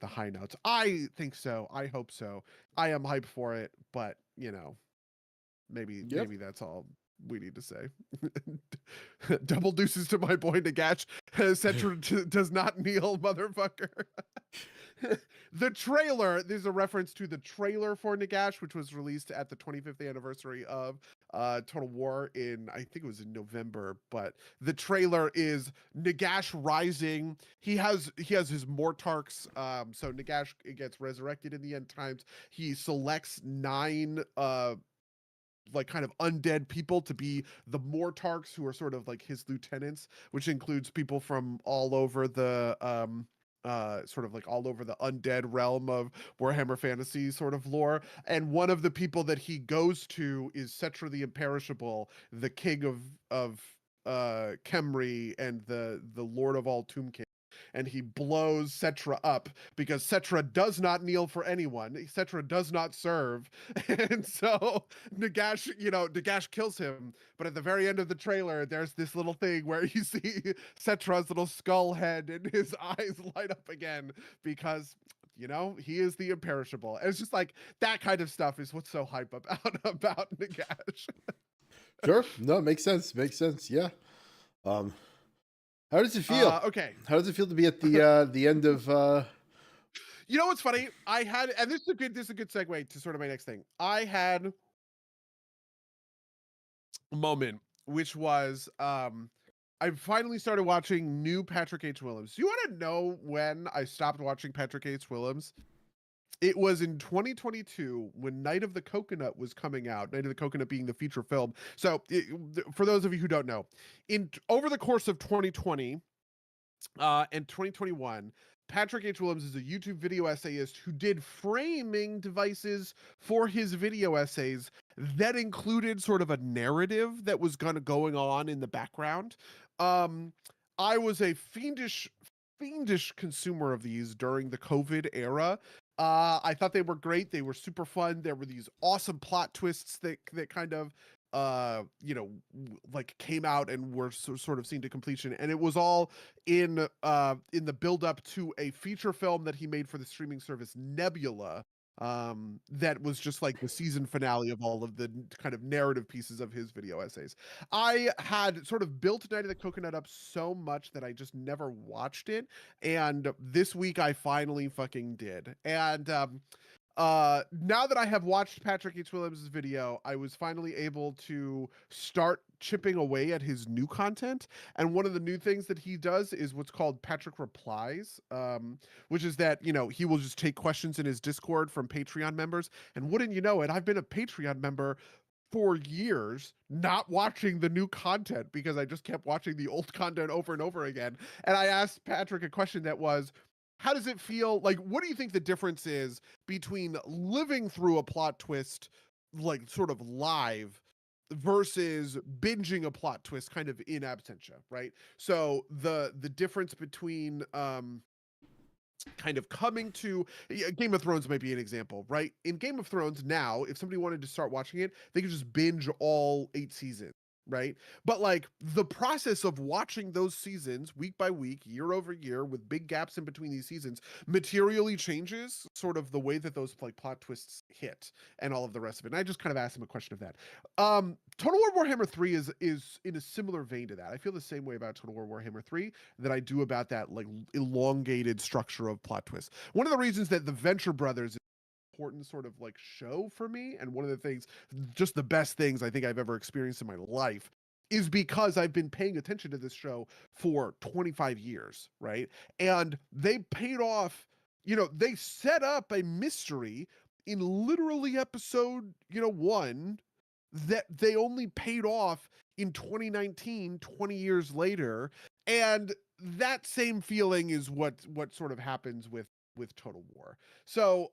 the high notes? I think so. I hope so. I am hyped for it, but maybe Yep. that's all we need to say. Double deuces to my boy Nagash. Cetra does not kneel, motherfucker. The trailer, there's a reference to the trailer for Nagash, which was released at the 25th anniversary of Total War in, I think it was in November, but the trailer is Nagash rising. He has his Mortarks. So Nagash gets resurrected in the end times. He selects 9 like kind of undead people to be the Mortarks, who are sort of like his lieutenants, which includes people from all over the sort of like all over the undead realm of Warhammer Fantasy sort of lore. And one of the people that he goes to is Setra the Imperishable, the king of Kemri and the Lord of all Tomb King. And he blows Setra up because Setra does not kneel for anyone. Setra does not serve. And so Nagash, Nagash kills him. But at the very end of the trailer, there's this little thing where you see Setra's little skull head and his eyes light up again because he is the imperishable. And it's just like that kind of stuff is what's so hype about Nagash. Sure. No, it makes sense. Makes sense. Yeah. How does it feel? Okay. How does it feel to be at the end of You know what's funny? I had, and this is a good segue to sort of my next thing. I had a moment which was I finally started watching new Patrick H. Willems. Do you want to know when I stopped watching Patrick H. Willems? It was in 2022 when Night of the Coconut was coming out. Night of the Coconut being the feature film. So, for those of you who don't know, over the course of 2020 and 2021, Patrick H. Willems is a YouTube video essayist who did framing devices for his video essays that included sort of a narrative that was kind of going on in the background. I was a fiendish consumer of these during the COVID era. I thought they were great. They were super fun. There were these awesome plot twists that kind of like came out and were sort of seen to completion, and it was all in the build up to a feature film that he made for the streaming service Nebula, that was just like the season finale of all of the kind of narrative pieces of his video essays. I had sort of built Night of the Coconut up so much that I just never watched it, and this week I finally fucking did. And now that I have watched Patrick H. Willems' video, I was finally able to start chipping away at his new content. And one of the new things that he does is what's called Patrick Replies, which is that, he will just take questions in his Discord from Patreon members. And wouldn't you know it, I've been a Patreon member for years, not watching the new content because I just kept watching the old content over and over again. And I asked Patrick a question that was, how does it feel? Like, what do you think the difference is between living through a plot twist, like sort of live, versus binging a plot twist kind of in absentia, right? So the difference between kind of coming to Game of Thrones might be an example, right? In Game of Thrones now, if somebody wanted to start watching it, they could just binge all 8 seasons, right? But like the process of watching those seasons week by week, year over year, with big gaps in between these seasons, materially changes sort of the way that those like plot twists hit and all of the rest of it. And I just kind of asked him a question of that. Total War Warhammer 3 is in a similar vein to that. I feel the same way about Total War Warhammer 3 that I do about that like elongated structure of plot twists. One of the reasons that the Venture Brothers important sort of like show for me, and one of the things, just the best things I think I've ever experienced in my life, is because I've been paying attention to this show for 25 years, right? And they paid off, they set up a mystery in literally episode, 1, that they only paid off in 2019, 20 years later. And that same feeling is what sort of happens with Total War. So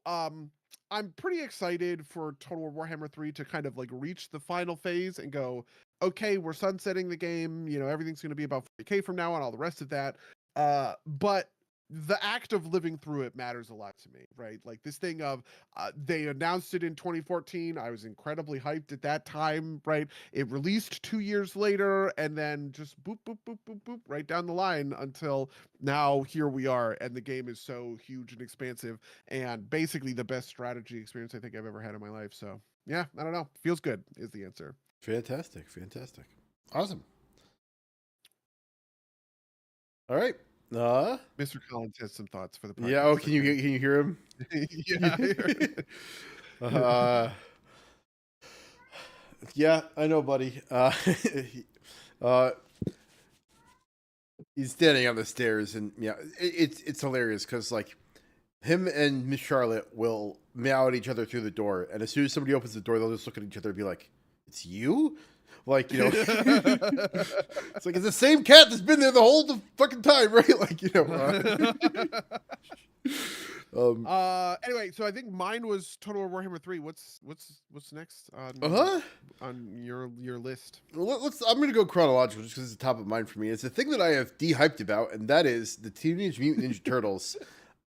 I'm pretty excited for Total War Warhammer 3 to kind of like reach the final phase and go, okay, we're sunsetting the game, everything's going to be about 40K from now on, all the rest of that. But the act of living through it matters a lot to me, right? Like this thing of they announced it in 2014. I was incredibly hyped at that time, right? It released 2 years later, and then just boop, boop, boop, boop, boop, right down the line until now here we are, and the game is so huge and expansive, and basically the best strategy experience I think I've ever had in my life. So yeah, I don't know. Feels good is the answer. Fantastic. Awesome. All right. Mr. Collins has some thoughts for the podcast. Yeah. Oh, can you hear him? Yeah. Yeah, I know, buddy. Uh, he's standing on the stairs, and yeah, it's hilarious because like him and Miss Charlotte will meow at each other through the door, and as soon as somebody opens the door, they'll just look at each other and be like, "It's you." Like, it's like it's the same cat that's been there the whole fucking time, right? Like, Anyway, so I think mine was Total War Warhammer 3. What's next huh. on your list? Well, I'm gonna go chronological just because it's the top of mind for me. It's the thing that I have de-hyped about, and that is the Teenage Mutant Ninja Turtles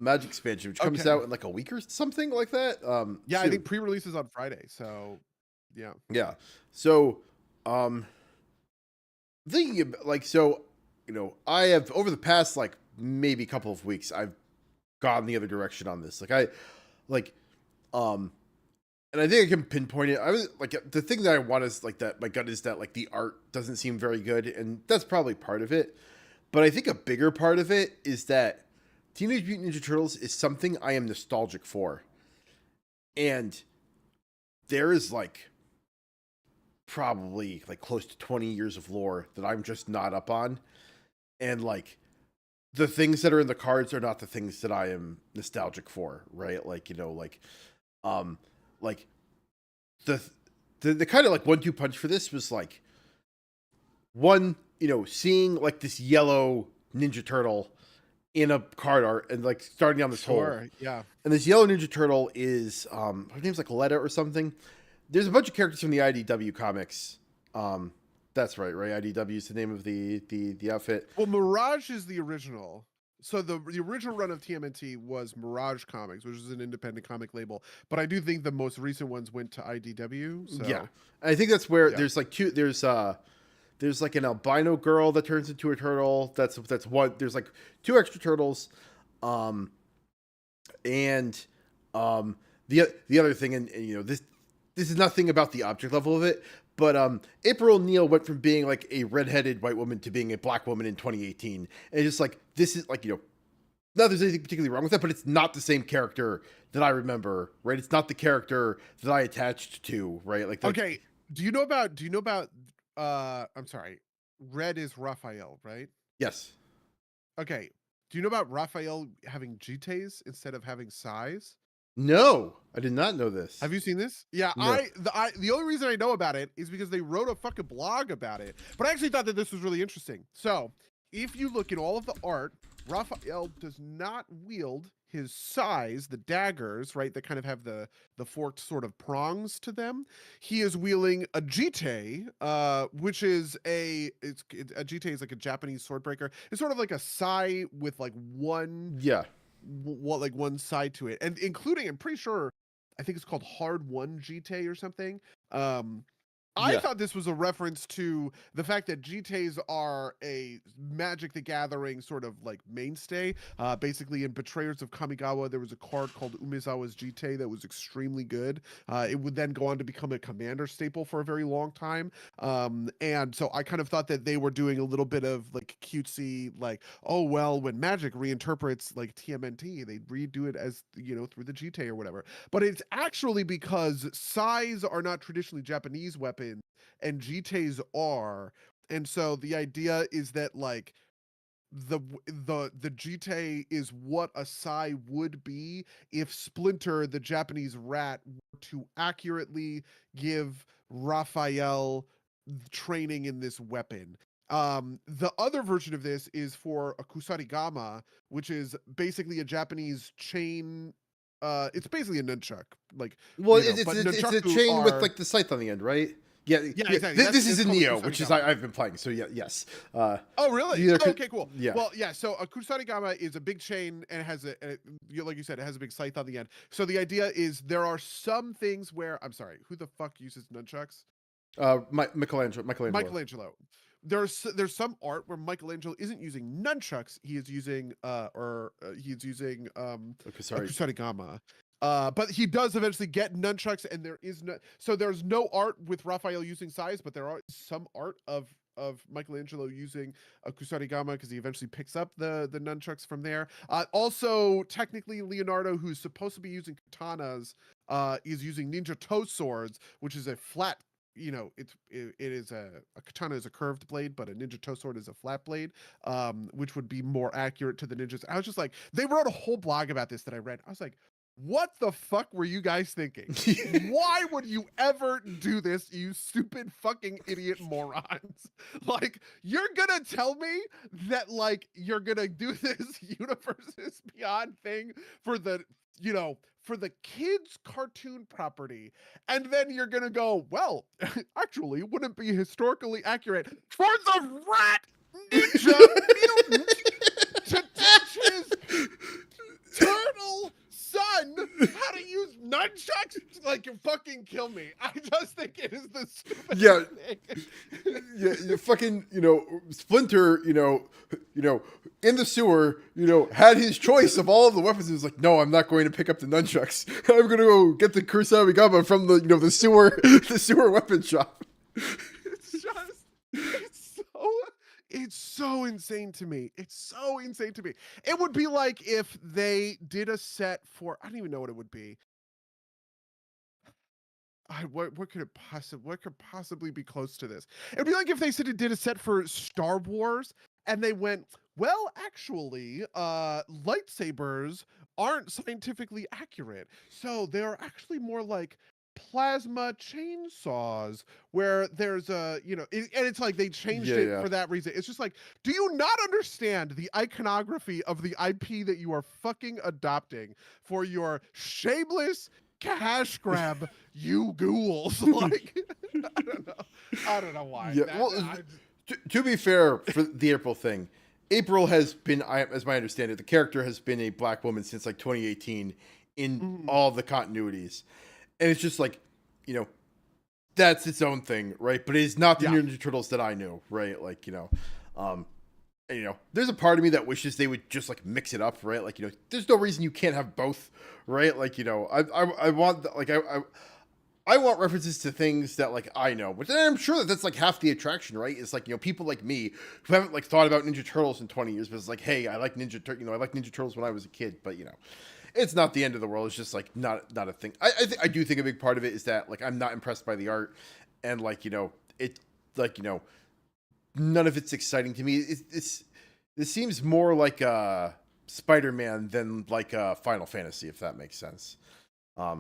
Magic expansion, which comes Okay. out in like a week or something like that. Yeah, I soon. think pre-release is on Friday, so yeah. Yeah. So, thinking about, like, so, I have over the past like maybe couple of weeks, I've gone the other direction on this. Like, um, and I think I can pinpoint it. I was like, the thing that I want is like that. My gut is that like the art doesn't seem very good, and that's probably part of it. But I think a bigger part of it is that Teenage Mutant Ninja Turtles is something I am nostalgic for, and there is like probably like close to 20 years of lore that I'm just not up on. And like the things that are in the cards are not the things that I am nostalgic for, right? Like, um like the the kind of like 1-2 punch for this was like one, seeing like this yellow Ninja Turtle in a card art and like starting down this hole. Yeah. And this yellow Ninja Turtle is her name's like Letta or something. There's a bunch of characters from the IDW comics. That's right. IDW is the name of the outfit. Well, Mirage is the original. So the original run of TMNT was Mirage Comics, which is an independent comic label. But I do think the most recent ones went to IDW. So. Yeah, I think that's where Yeah. there's like two. There's like an albino girl that turns into a turtle. That's one. There's like two extra turtles, and the other thing, and this is nothing about the object level of it, but April O'Neil went from being like a redheaded white woman to being a black woman in 2018, and it's just like this is like not there's anything particularly wrong with that, but it's not the same character that I remember, right? It's not the character that I attached to, right? Like okay, do you know about I'm sorry, Red is Raphael, right? Yes. Okay, do you know about Raphael having GTAs instead of having size? No, I did not know this. Have you seen this? Yeah, No. the only reason I know about it is because they wrote a fucking blog about it. But I actually thought that this was really interesting. So, if you look at all of the art, Raphael does not wield his size, the daggers, right, that kind of have the forked sort of prongs to them. He is wielding a jite, which is a jite is like a Japanese sword breaker. It's sort of like a sai with like one one side to it, and including, I'm pretty sure, I think it's called Hard One Jite or something. I thought this was a reference to the fact that GTAs are a Magic the Gathering sort of like mainstay. Basically, in Betrayers of Kamigawa, there was a card called Umezawa's GT that was extremely good. It would then go on to become a commander staple for a very long time. And so I kind of thought that they were doing a little bit of like cutesy, like, oh, well, when Magic reinterprets like TMNT, they redo it as, through the GT or whatever. But it's actually because sais are not traditionally Japanese weapons and GTAs are. And so the idea is that like the GT is what a sai would be if Splinter, the Japanese rat, were to accurately give Raphael training in this weapon. The other version of this is for a kusarigama, which is basically a Japanese chain. It's basically a nunchuck, like, Well, but it's a nunchaku chain with are. like the scythe on the end, right? Yeah, Yeah, exactly. This is It's in called a Neo, which is kusarigama. I've been playing. So yeah, yes. Oh, really? Either Oh, okay, cool. yeah. Well, yeah. So a kusarigama is a big chain and it has like you said, it has a big scythe on the end. So the idea is there are some things where, I'm sorry, who the fuck uses nunchucks? Michelangelo. There's some art where Michelangelo isn't using nunchucks; he is using a kusarigama. But he does eventually get nunchucks, and there's no art with Raphael using sais, but there are some art of Michelangelo using a kusarigama because he eventually picks up the nunchucks from there. Also, technically, Leonardo, who's supposed to be using katanas, is using ninja toe swords, which is a flat it is a katana is a curved blade, but a ninja toe sword is a flat blade, which would be more accurate to the ninjas. I was just like, they wrote a whole blog about this that I read. I was like, what the fuck were you guys thinking? Why would you ever do this, you stupid fucking idiot morons? Like, you're gonna tell me that like you're gonna do this universes beyond thing for the for the kids cartoon property, and then you're gonna go, well, actually it wouldn't be historically accurate for the rat ninja mutant to teach his turtle son how to use nunchucks. Like, you fucking kill me. I just think it is the stupidest Yeah. thing. Yeah, you fucking, Splinter, in the sewer, had his choice of all of the weapons. He was like, no, I'm not going to pick up the nunchucks. I'm going to go get the Kurosawa Gama from the sewer, the sewer weapon shop. It's so insane to me. It's so insane to me. It would be like if they did a set for, I don't even know what it would be. What could possibly be close to this? It'd be like if they said it did a set for Star Wars and they went, well, actually, lightsabers aren't scientifically accurate. So they're actually more like plasma chainsaws where there's and it's like they changed it Yeah. for that reason. It's just like, do you not understand the iconography of the IP that you are fucking adopting for your shameless cash grab, you ghouls? Like, I don't know why. Yeah. To be fair, for the April thing, April has been, as my understanding, the character has been a black woman since like 2018 in all the continuities. And it's just like, that's its own thing, right? But it is not the Ninja Turtles that I knew, right? Like, there's a part of me that wishes they would just like mix it up, right? Like, there's no reason you can't have both, right? Like, I want I want references to things that like I know, but I'm sure that's like half the attraction, right? It's like, people like me who haven't like thought about Ninja Turtles in 20 years, but it's like, hey, I like I like Ninja Turtles when I was a kid, but it's not the end of the world. It's just like not a thing. I do think a big part of it is that like I'm not impressed by the art, and like it like none of it's exciting to me. It seems more like Spider-Man than like Final Fantasy, if that makes sense.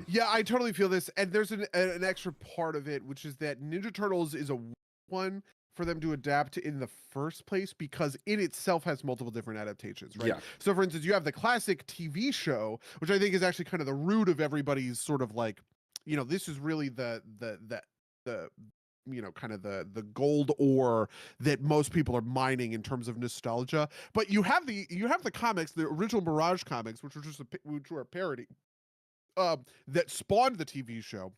Yeah, I totally feel this, and there's an extra part of it, which is that Ninja Turtles is a one for them to adapt in the first place because it itself has multiple different adaptations, right? Yeah. So, for instance, you have the classic TV show, which I think is actually kind of the root of everybody's sort of like, this is really the kind of the gold ore that most people are mining in terms of nostalgia. But you have the comics, the original Mirage comics, which were a parody that spawned the TV show.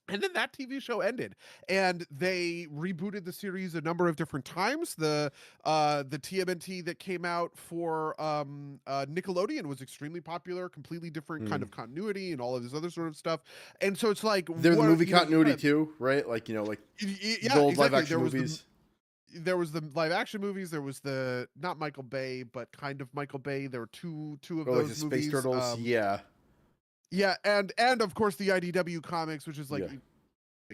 And then that TV show ended, and they rebooted the series a number of different times. The TMNT that came out for Nickelodeon was extremely popular, completely different kind of continuity and all of this other sort of stuff. And so it's like, There's the movie continuity too, right? Like the old live action movies. There was the live action movies. There was the not Michael Bay, but kind of Michael Bay. There were two of those like the movies. Space Turtles, yeah. Yeah, and of course the IDW comics, which is like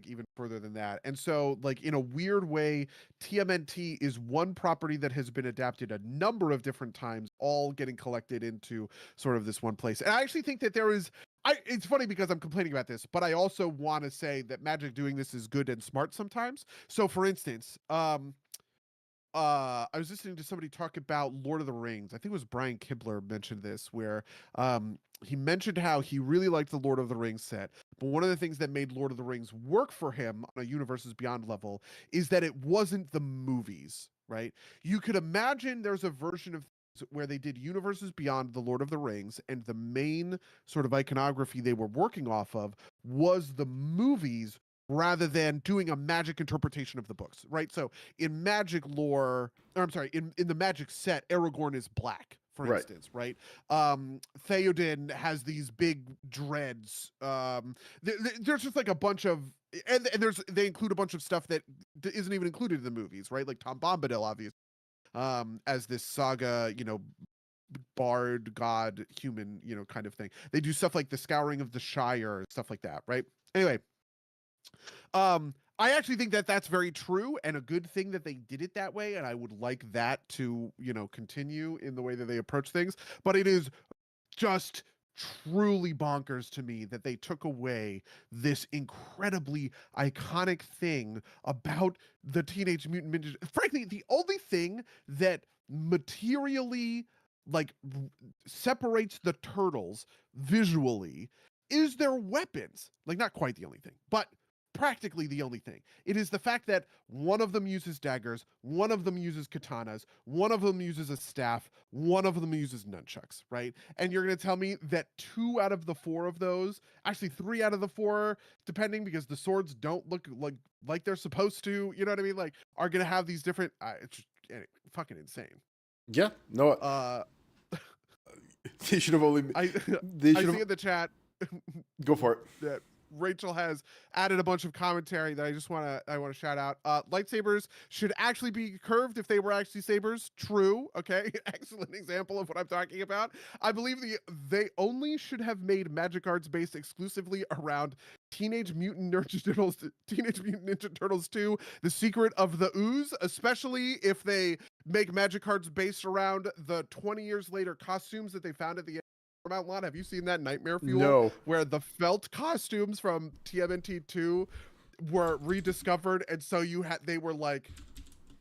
even further than that. And so, like, in a weird way, TMNT is one property that has been adapted a number of different times, all getting collected into sort of this one place. And I actually think that it's funny because I'm complaining about this, but I also want to say that Magic doing this is good and smart sometimes. So, for instance, I was listening to somebody talk about Lord of the Rings. I think it was Brian Kibler mentioned this, where he mentioned how he really liked the Lord of the Rings set, but one of the things that made Lord of the Rings work for him on a Universes Beyond level is that it wasn't the movies, right? You could imagine there's a version of where they did Universes Beyond the Lord of the Rings, and the main sort of iconography they were working off of was the movies rather than doing a magic interpretation of the books, right? So in magic lore, or I'm sorry, in the magic set, Aragorn is black, for instance, right? Theoden has these big dreads. There's just like a bunch of, and they include a bunch of stuff that isn't even included in the movies, right? Like Tom Bombadil, obviously, as this saga, bard, god, human, kind of thing. They do stuff like the Scouring of the Shire, stuff like that, right? Anyway, I actually think that that's very true and a good thing that they did it that way. And I would like that to, continue in the way that they approach things. But it is just truly bonkers to me that they took away this incredibly iconic thing about the Teenage Mutant Ninja. Frankly, the only thing that materially like separates the turtles visually is their weapons. Like, not quite the only thing, but practically the only thing. It is the fact that one of them uses daggers, one of them uses katanas, one of them uses a staff, one of them uses nunchucks, right? And you're going to tell me that 2 out of the 4 of those, actually 3 out of the 4, depending, because the swords don't look like they're supposed to, you know what I mean? Like, are going to have these different it's just, fucking insane. Yeah, no, they should have only. I They I should see have. in the chat Go for it. that Rachel has added a bunch of commentary that I want to shout out. Lightsabers should actually be curved if they were actually sabers. True. Okay. Excellent example of what I'm talking about. I believe they only should have made magic arts based exclusively around Teenage Mutant Ninja Turtles 2, The Secret of the Ooze, especially if they make magic cards based around the 20 years later costumes that they found at the Mount Lot. Have you seen that Nightmare Fuel? No. Where the felt costumes from TMNT 2 were rediscovered, and so they were like,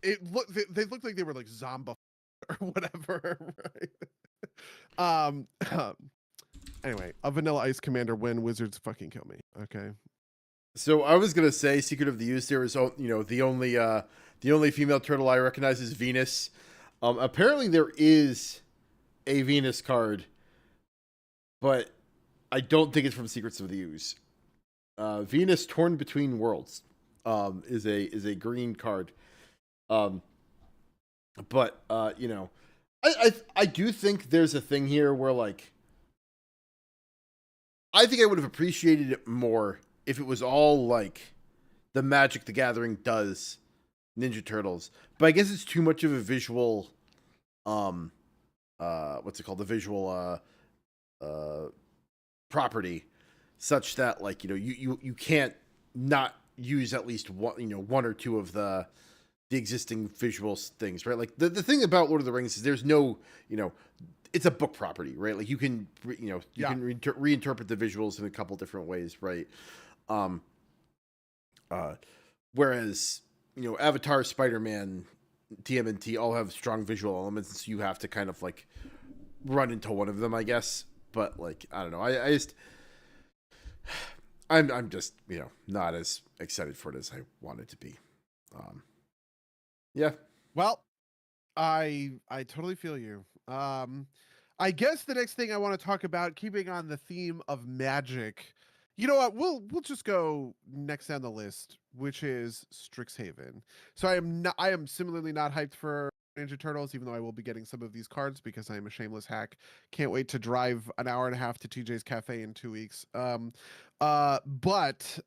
they looked like they were like zombie or whatever, right? Anyway, a Vanilla Ice Commander win. Wizards fucking kill me. Okay. So I was gonna say, Secret of the Ooze. There is, the only female turtle I recognize is Venus. Apparently there is a Venus card, but I don't think it's from Secrets of the Ooze. Venus Torn Between Worlds is a green card. But I do think there's a thing here where, like, I think I would have appreciated it more if it was all like the Magic the Gathering does Ninja Turtles. But I guess it's too much of a visual what's it called? The visual property, such that, like, you can't not use at least one or two of the existing visual things, right? Like, the thing about Lord of the Rings is there's no, it's a book property, right? Like, you can can reinterpret the visuals in a couple different ways, right? Whereas Avatar, Spider-Man, TMNT all have strong visual elements, and so you have to kind of like run into one of them, I guess. But, like, I don't know. I'm just not as excited for it as I wanted to be. Yeah. Well, I totally feel you. I guess the next thing I want to talk about, keeping on the theme of magic, you know what? We'll just go next on the list, which is Strixhaven. So I am similarly not hyped for Ninja Turtles, even though I will be getting some of these cards because I am a shameless hack. Can't wait to drive an hour and a half to TJ's Cafe in 2 weeks. But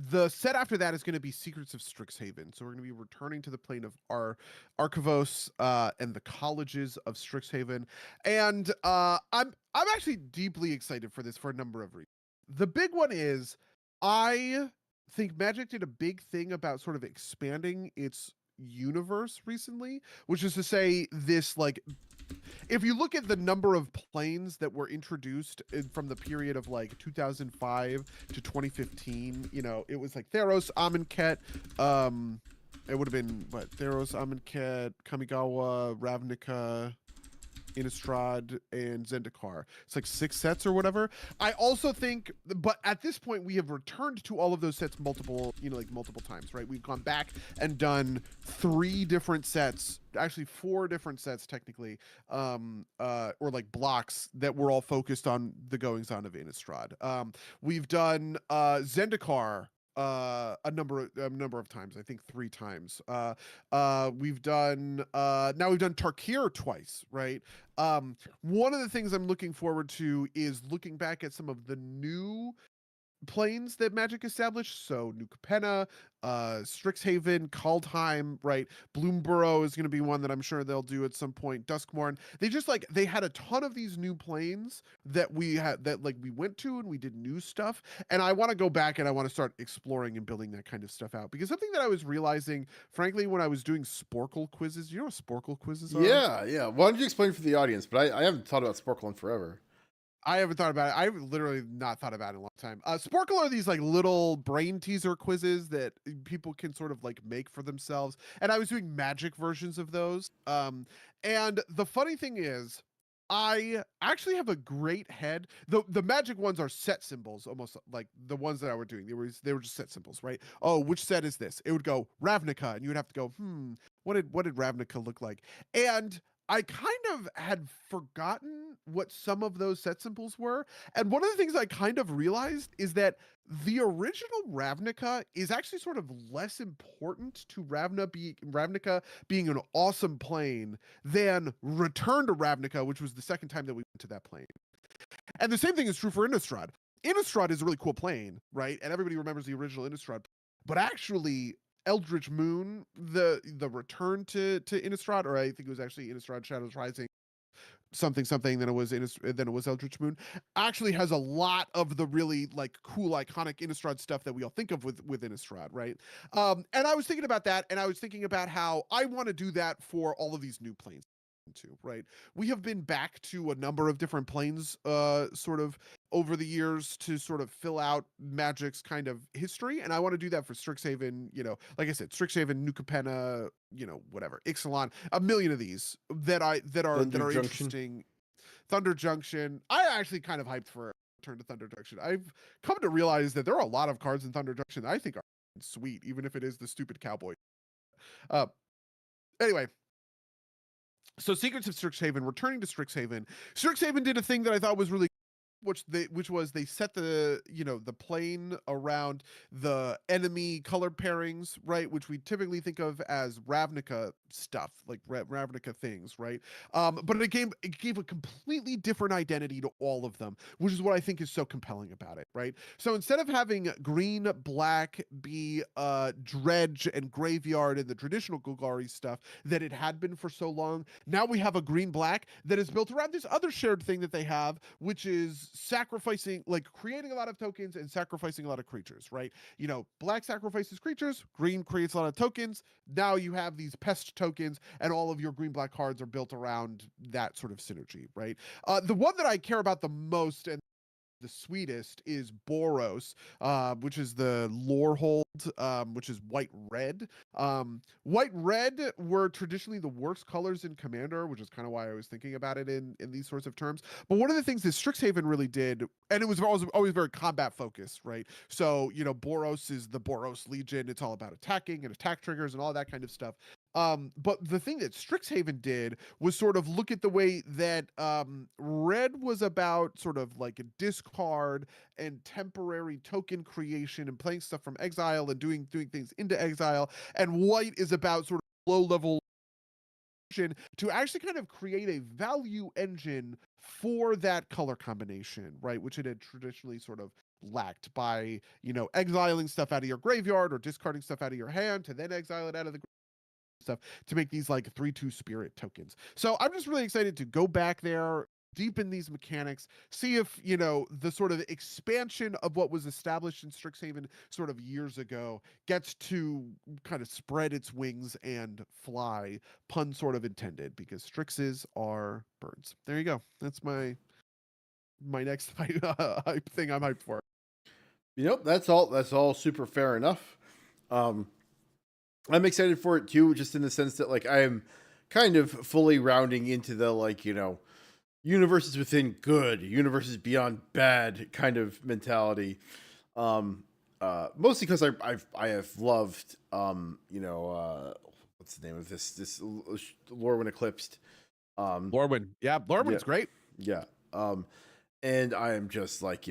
the set after that is going to be Secrets of Strixhaven. So we're going to be returning to the plane of our Archivos and the colleges of Strixhaven. And I'm actually deeply excited for this for a number of reasons. The big one is I think Magic did a big thing about sort of expanding its universe recently, which is to say, this, like, if you look at the number of planes that were introduced from the period of like 2005 to 2015, it was like Theros, Amonkhet, it would have been Theros, Amonkhet, Kamigawa, Ravnica, Innistrad, and Zendikar. It's like 6 sets or whatever. I also think, but at this point, we have returned to all of those sets multiple times, right? We've gone back and done 3 different sets, actually 4 different sets technically, or like blocks that were all focused on the goings on of Innistrad. We've done Zendikar a number of times. I think 3 times. We've done Tarkir twice, right? One of the things I'm looking forward to is looking back at some of the new planes that Magic established. So New Capenna, Strixhaven, Kaldheim, right? Bloomborough is going to be one that I'm sure they'll do at some point. Duskmorn. They just like they had a ton of these new planes that we had that like we went to and we did new stuff. And I want to go back and I want to start exploring and building that kind of stuff out because something that I was realizing, frankly, when I was doing Sporkle quizzes. You know what Sporkle quizzes are? Yeah, yeah. Why don't you explain for the audience? But I haven't thought about Sporkle in forever. I haven't thought about it. I've literally not thought about it in a long time. Sporkle are these like little brain teaser quizzes that people can sort of like make for themselves. And I was doing magic versions of those. And the funny thing is, I actually have a great head. The magic ones are set symbols, almost like the ones that I were doing. They were just set symbols, right? Oh, which set is this? It would go Ravnica, and you would have to go, what did Ravnica look like? And I kind of had forgotten what some of those set symbols were. And one of the things I kind of realized is that the original Ravnica is actually sort of less important to Ravnica being an awesome plane than Return to Ravnica, which was the second time that we went to that plane. And the same thing is true for Innistrad. Innistrad is a really cool plane, right? And everybody remembers the original Innistrad. But actually, Eldritch Moon, the return to Innistrad, or I think it was actually Innistrad Shadows Rising, something than it was Eldritch Moon, actually has a lot of the really like cool iconic Innistrad stuff that we all think of with Innistrad, right? And I was thinking about that, and I was thinking about how I want to do that for all of these new planes too, right? We have been back to a number of different planes sort of over the years to sort of fill out Magic's kind of history, and I want to do that for Strixhaven, like I said, Strixhaven, New Capenna, whatever, Ixalan, a million of these that Thunder are Junction. interesting. Thunder Junction. I actually kind of hyped for a return to Thunder Junction. I've come to realize that there are a lot of cards in Thunder Junction that I think are sweet, even if it is the stupid cowboy. Uh anyway, so Secrets of Strixhaven, returning to Strixhaven. Strixhaven did a thing that I thought was really, which was they set the plane around the enemy color pairings, right, which we typically think of as Ravnica stuff, like Ravnica things, right? But it gave a completely different identity to all of them, which is what I think is so compelling about it, right? So instead of having green, black be dredge and graveyard and the traditional Golgari stuff that it had been for so long, now we have a green black that is built around this other shared thing that they have, which is sacrificing, like creating a lot of tokens and sacrificing a lot of creatures, right? Black sacrifices creatures, green creates a lot of tokens. Now you have these pest tokens, and all of your green black cards are built around that sort of synergy, right? The one that I care about the most and the sweetest is Boros, which is the Lorehold, which is white red. White red were traditionally the worst colors in Commander, which is kind of why I was thinking about it in these sorts of terms. But one of the things that Strixhaven really did, and it was always very combat focused, right? So Boros is the Boros Legion. It's all about attacking and attack triggers and all that kind of stuff. But the thing that Strixhaven did was sort of look at the way that red was about sort of like a discard and temporary token creation and playing stuff from exile and doing things into exile, and white is about sort of low level to actually kind of create a value engine for that color combination, right? Which it had traditionally sort of lacked by, exiling stuff out of your graveyard or discarding stuff out of your hand to then exile it out of the stuff to make these like 3/2 spirit tokens. So I'm just really excited to go back there, deepen these mechanics, see if, the sort of expansion of what was established in Strixhaven sort of years ago gets to kind of spread its wings and fly, pun sort of intended, because Strixes are birds. There you go. That's my next hype thing I'm hyped for. That's all. That's all super fair enough. Um, I'm excited for it too, just in the sense that like I am kind of fully rounding into the universes within good, universes beyond bad kind of mentality. Mostly because I have loved what's the name of this Lorwyn Eclipsed. Lorwyn. Yeah, Yeah, Lorwyn's great. yeah. And I am just like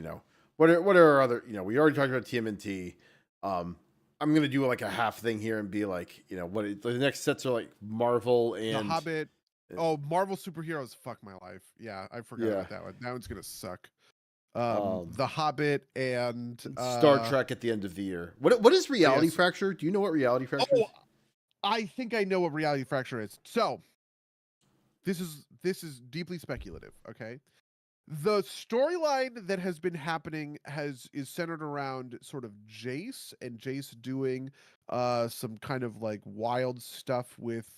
what are our other we already talked about TMNT. I'm gonna do like a half thing here and be like the next sets are like Marvel The and Hobbit. Oh, Marvel superheroes, fuck my life. Yeah, I forgot yeah. about that one. That one's gonna suck. Um, The Hobbit and Star Trek at the end of the year. What is Reality yes. Fracture? Do you know what Reality Fracture Oh, is? I think I know what Reality Fracture is. So this is deeply speculative. Okay, the storyline that has been happening is centered around sort of Jace and Jace doing some kind of like wild stuff with,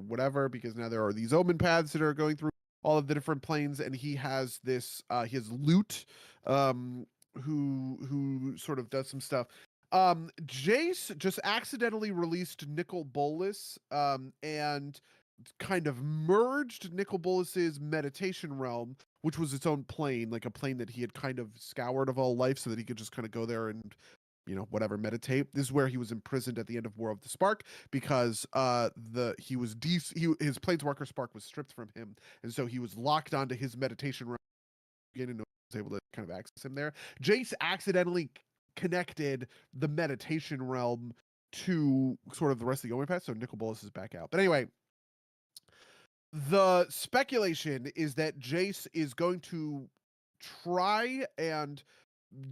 whatever, because now there are these omen paths that are going through all of the different planes, and he has this his loot um who sort of does some stuff. Jace just accidentally released Nicol Bolas and kind of merged Nicol Bolas's meditation realm, which was its own plane, like a plane that he had kind of scoured of all life so that he could just kind of go there and, whatever, meditate. This is where he was imprisoned at the end of War of the Spark, because his planeswalker spark was stripped from him, and so he was locked onto his meditation realm again, and no one was able to kind of access him there. Jace accidentally connected the meditation realm to sort of the rest of the Omen Path, so Nicol Bolas is back out. But anyway, the speculation is that Jace is going to try and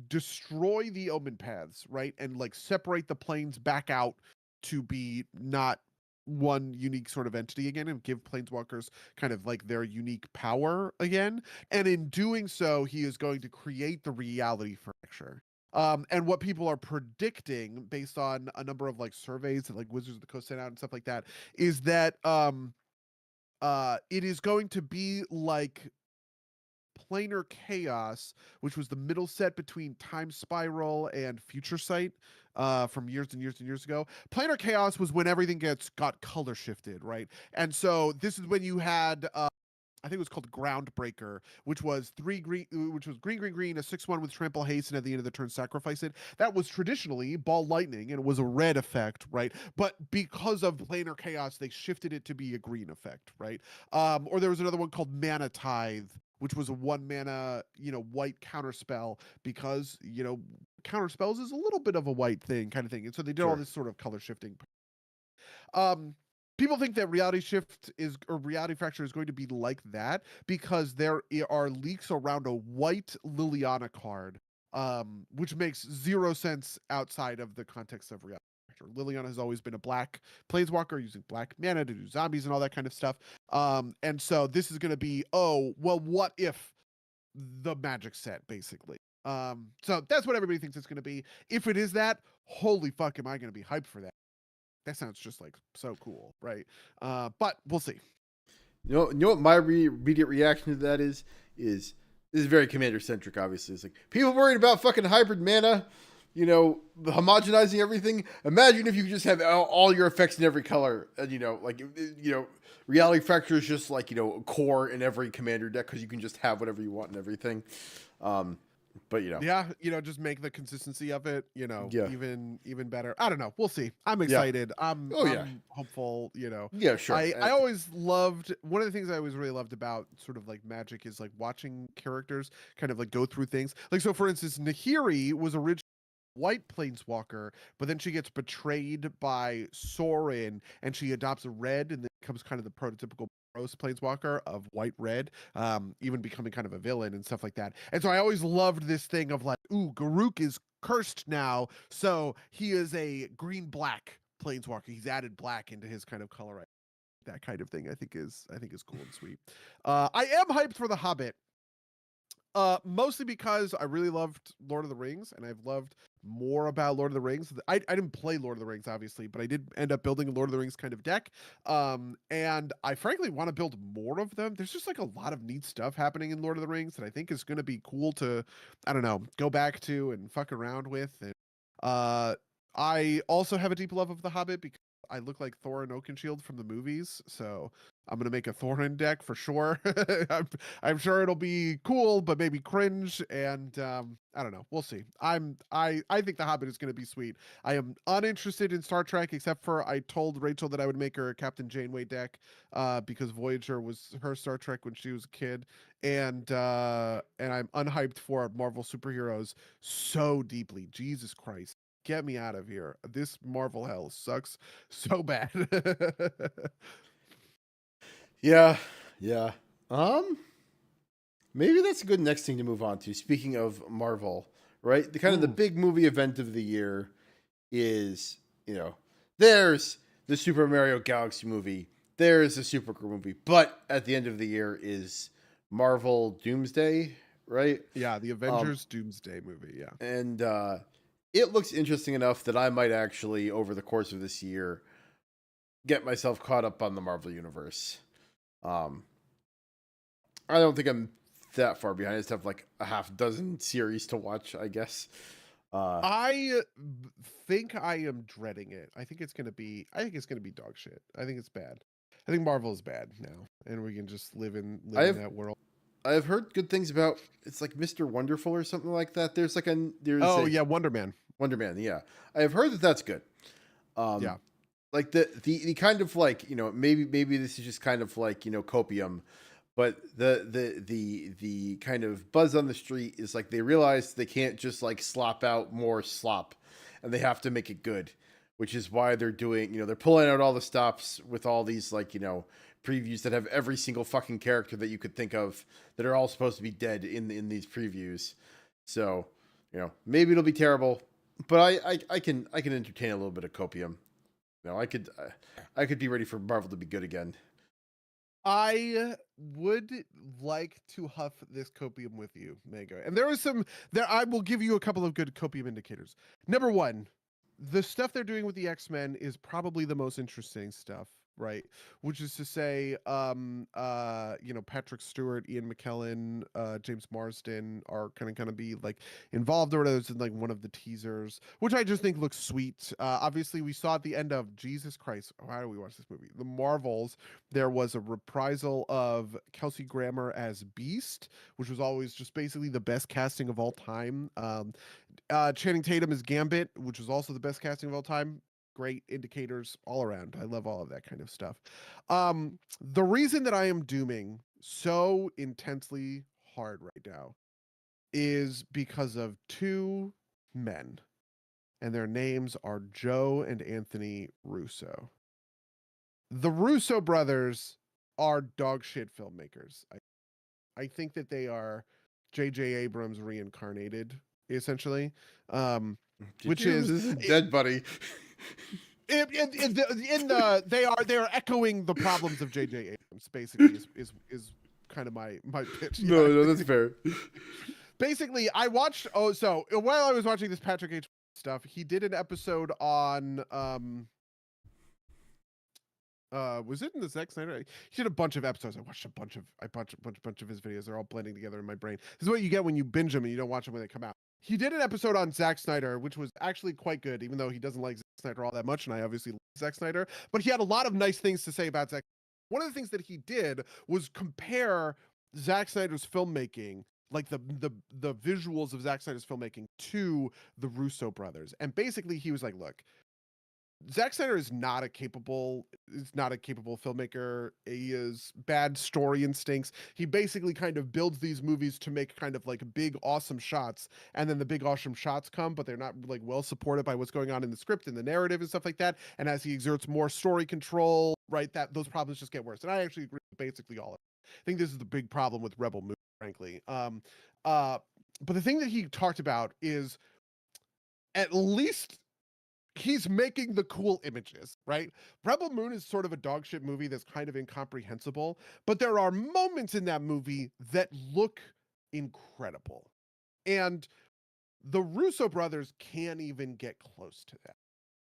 destroy the omen paths, right? And like separate the planes back out to be not one unique sort of entity again, and give planeswalkers kind of like their unique power again. And in doing so, he is going to create the reality fracture. And what people are predicting based on a number of like surveys that like Wizards of the Coast sent out and stuff like that is that it is going to be like Planar Chaos, which was the middle set between Time Spiral and Future Sight from years and years and years ago. Planar Chaos was when everything got color shifted, right? And so this is when you had I think it was called Groundbreaker, which was green, green, green, a 6/1 with trample haste, and at the end of the turn sacrifice it. That was traditionally ball lightning, and it was a red effect, right? But because of planar chaos, they shifted it to be a green effect, right? Or there was another one called Mana Tithe, which was a 1 mana, white counterspell, because counterspells is a little bit of a white thing kind of thing, and so they did all Sure. this sort of color shifting. Um, People think that reality fracture is going to be like that because there are leaks around a white Liliana card, which makes zero sense outside of the context of reality fracture. Liliana has always been a black planeswalker using black mana to do zombies and all that kind of stuff. And so this is going to be, oh well, what if the magic set basically. So that's what everybody thinks it's going to be. If it is that, holy fuck, am I going to be hyped for that? That sounds just like so cool, right? But we'll see. You know what my immediate reaction to that is this is very commander centric. Obviously, it's like people worried about fucking hybrid mana, the homogenizing everything. Imagine if you could just have all your effects in every color, and reality fracture is just like a core in every commander deck because you can just have whatever you want and everything. Um, but Yeah, just make the consistency of it, yeah, even better. I don't know. We'll see. I'm yeah, excited. I'm oh yeah, I'm hopeful. yeah, sure, I always loved, one of the things I always really loved about sort of like Magic is like watching characters kind of like go through things. Like, so for instance, Nahiri was originally white planeswalker, but then she gets betrayed by Sorin and she adopts a red and then becomes kind of the prototypical Rose planeswalker of white red, even becoming kind of a villain and stuff like that. And so I always loved this thing of like, ooh, Garuk is cursed now, so he is a green black planeswalker. He's added black into his kind of color. That kind of thing I think is cool and sweet. I am hyped for The Hobbit. Mostly because I really loved Lord of the Rings, and I've loved more about Lord of the Rings. I didn't play Lord of the Rings, obviously, but I did end up building a Lord of the Rings kind of deck. And I frankly want to build more of them. There's just like a lot of neat stuff happening in Lord of the Rings that I think is going to be cool to, I don't know, go back to and fuck around with. And uh, I also have a deep love of The Hobbit because I look like Thorin Oakenshield from the movies, so I'm gonna make a Thorin deck for sure. I'm sure it'll be cool, but maybe cringe. And I don't know. We'll see. I think The Hobbit is gonna be sweet. I am uninterested in Star Trek, except for I told Rachel that I would make her a Captain Janeway deck, because Voyager was her Star Trek when she was a kid, and I'm unhyped for Marvel superheroes so deeply. Jesus Christ. Get me out of here. This Marvel hell sucks so bad. yeah, yeah. Um, Maybe that's a good next thing to move on to. Speaking of Marvel, right? The kind of the Ooh, big movie event of the year is, you know, there's the Super Mario Galaxy movie, there's the Supergirl movie, but at the end of the year is Marvel Doomsday, right? yeah, the Um, Avengers Doomsday movie. Yeah. and it looks interesting enough that I might actually, over the course of this year, get myself caught up on the Marvel universe. Um, I don't think I'm that far behind. I just have like a half dozen series to watch, I guess. Uh, Think I am dreading it. I think it's gonna be. I think it's gonna be dog shit. I think it's bad. I think Marvel is bad now, and we can just I live in have that world. I've heard good things about. It's like Mr. Wonderful or something like that. There's Oh a yeah, Wonder Man. Wonder Man. Yeah, I have heard that that's good. Yeah. Like the kind of like, maybe this is just kind of like, copium, but the kind of buzz on the street is like they realize they can't just like slop out more slop, and they have to make it good, which is why they're doing, they're pulling out all the stops with all these like, previews that have every single fucking character that you could think of that are all supposed to be dead in these previews. So, maybe it'll be terrible, but I can entertain a little bit of copium. I could be ready for Marvel to be good again. I would like to huff this copium with you, Mango. And there I will give you a couple of good copium indicators. Number one, the stuff they're doing with the X-Men is probably the most interesting stuff, right? Which is to say, Patrick Stewart, Ian McKellen, James Marsden are gonna be like involved or whatever. It's in like one of the teasers, which I just think looks sweet. Obviously we saw at the end of Jesus Christ, why do we watch this movie? The Marvels, there was a reprisal of Kelsey Grammer as Beast, which was always just basically the best casting of all time. Channing Tatum as Gambit, which was also the best casting of all time. Great indicators all around. I love all of that kind of stuff. The reason that I am dooming so intensely hard right now is because of two men, and their names are Joe and Anthony Russo. The Russo brothers are dog shit filmmakers. I think that they are J.J. Abrams reincarnated, essentially. Um, which This is is dead, buddy. they are echoing the problems of J.J. Abrams. Basically, is kind of my pitch. Yeah. No, that's fair. Basically, I watched. Oh, so while I was watching this Patrick H. stuff, he did an episode on was it in the Zack Snyder? He did a bunch of episodes. I watched a bunch of his videos. They're all blending together in my brain. This is what you get when you binge them and you don't watch them when they come out. He did an episode on Zack Snyder, which was actually quite good, even though he doesn't like Zack Snyder all that much, and I obviously like Zack Snyder. But he had a lot of nice things to say about Zack. One of the things that he did was compare Zack Snyder's filmmaking, like the visuals of Zack Snyder's filmmaking, to the Russo brothers. And basically, he was like, "Look, Zack Snyder is not a capable filmmaker. He is bad story instincts. He basically kind of builds these movies to make kind of like big awesome shots, and then the big awesome shots come, but they're not like well supported by what's going on in the script and the narrative and stuff like that. And as he exerts more story control, right, that those problems just get worse. And I actually agree with basically all of it. I think this is the big problem with Rebel Moon, frankly. But the thing that he talked about is at least he's making the cool images, right? Rebel Moon is sort of a dogshit movie that's kind of incomprehensible, but there are moments in that movie that look incredible. And the Russo brothers can't even get close to that.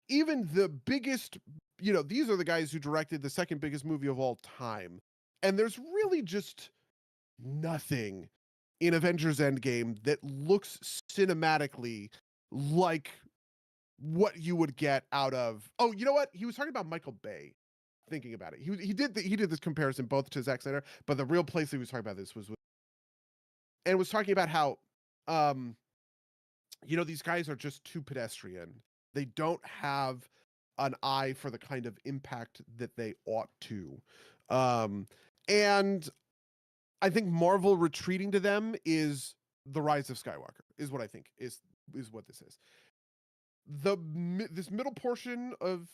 Even the biggest, these are the guys who directed the second biggest movie of all time. And there's really just nothing in Avengers Endgame that looks cinematically like what you would get out of. Oh, you know what? He was talking about Michael Bay. Thinking about it, he did this comparison both to Zack Snyder, but the real place he was talking about this was and was talking about how um these guys are just too pedestrian. They don't have an eye for the kind of impact that they ought to. And I think Marvel retreating to them is the rise of Skywalker, is what I think is what this is. This middle portion of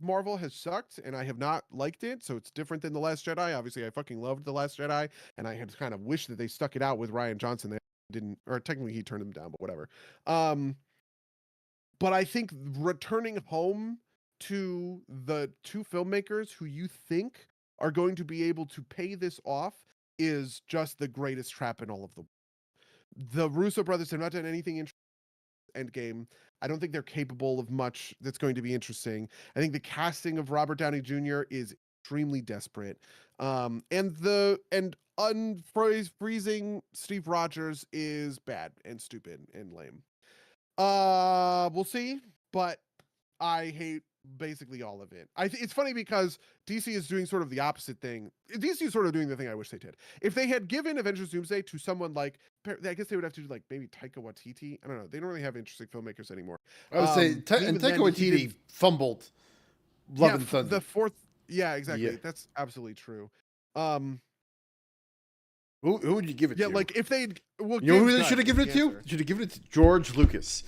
Marvel has sucked, and I have not liked it. So it's different than The Last Jedi. Obviously, I fucking loved The Last Jedi, and I had kind of wished that they stuck it out with Ryan Johnson. They didn't, or technically he turned them down, but whatever. But I think returning home to the two filmmakers who you think are going to be able to pay this off is just the greatest trap in all of them. The Russo brothers have not done anything interesting in Endgame. I don't think they're capable of much that's going to be interesting. I think the casting of Robert Downey Jr. is extremely desperate. And unfreezing Steve Rogers is bad and stupid and lame. We'll see, but I hate basically all of it. It's funny because DC is doing sort of the opposite thing. DC is sort of doing the thing I wish they did. If they had given Avengers Doomsday to someone like, I guess they would have to do like maybe Taika Waititi. I don't know. They don't really have interesting filmmakers anymore. I would say, and Taika Waititi fumbled Love and Thunder. The fourth, yeah, exactly. Yeah. That's absolutely true. Who would you give it to? Yeah, like if they'd... Well, you know who they should have given it to? Should have given it to George Lucas.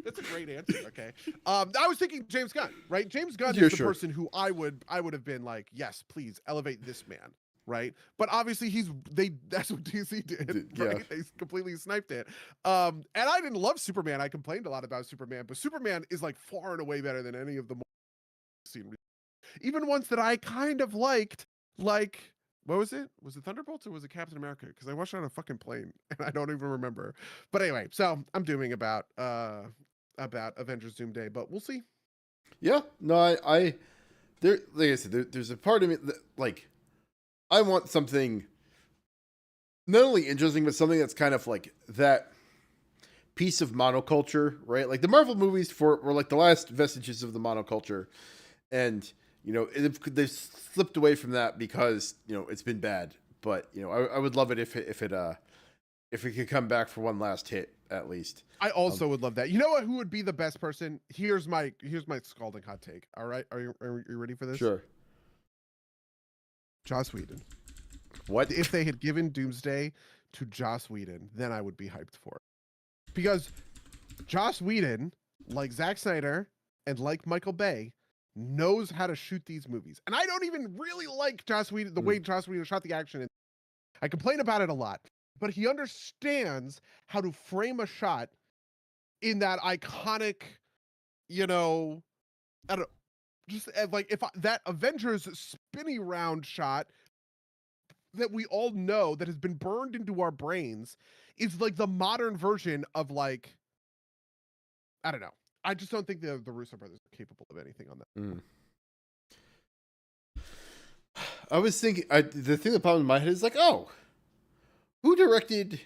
That's a great answer. Okay. I was thinking James Gunn, right? James Gunn is the person who I would have been like, yes, please elevate this man, right? But obviously that's what DC did, right? Yeah. They completely sniped it. And I didn't love Superman. I complained a lot about Superman, but Superman is like far and away better than any of the seen. Even ones that I kind of liked, like, what was it? Was it Thunderbolts or was it Captain America? Because I watched it on a fucking plane and I don't even remember. But anyway, so I'm doing about Avengers Doomsday, but we'll see. Yeah, no, I there, like I said, there's a part of me that, like, I want something not only interesting, but something that's kind of like that piece of monoculture, right? Like the Marvel movies were like the last vestiges of the monoculture, and you know they've slipped away from that because you know it's been bad. But you know I would love it if it could come back for one last hit at least. I also would love that. You know what? Who would be the best person? Here's my scalding hot take. All right, are you ready for this? Sure. Joss Whedon. What if they had given Doomsday to Joss Whedon? Then I would be hyped for it, because Joss Whedon, like Zack Snyder and like Michael Bay, knows how to shoot these movies. And I don't even really like Joss Whedon, the way Joss Whedon shot the action. I complain about it a lot, but he understands how to frame a shot in that iconic, you know, I don't just like that Avengers spinny round shot that we all know that has been burned into our brains is like the modern version of, like, I don't know. I just don't think the Russo brothers are capable of anything on that. I was thinking, the thing that popped in my head is like, oh, who directed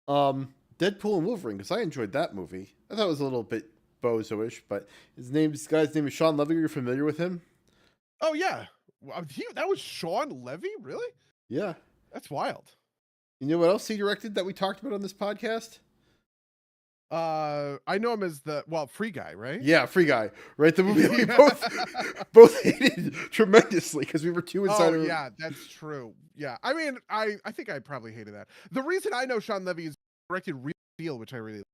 Deadpool and Wolverine? Because I enjoyed that movie. I thought it was a little bit bozo-ish, but this guy's name is Sean Levy. You're familiar with him? Oh, yeah. That was Sean Levy? Really? Yeah. That's wild. You know what else he directed that we talked about on this podcast? I know him as Free Guy, right? Yeah, Free Guy, right? The movie we both hated tremendously because we were too inside. Oh, yeah, that's true. Yeah, I mean, I think I probably hated that. The reason I know Sean Levy is directed Real Steel, which I really liked,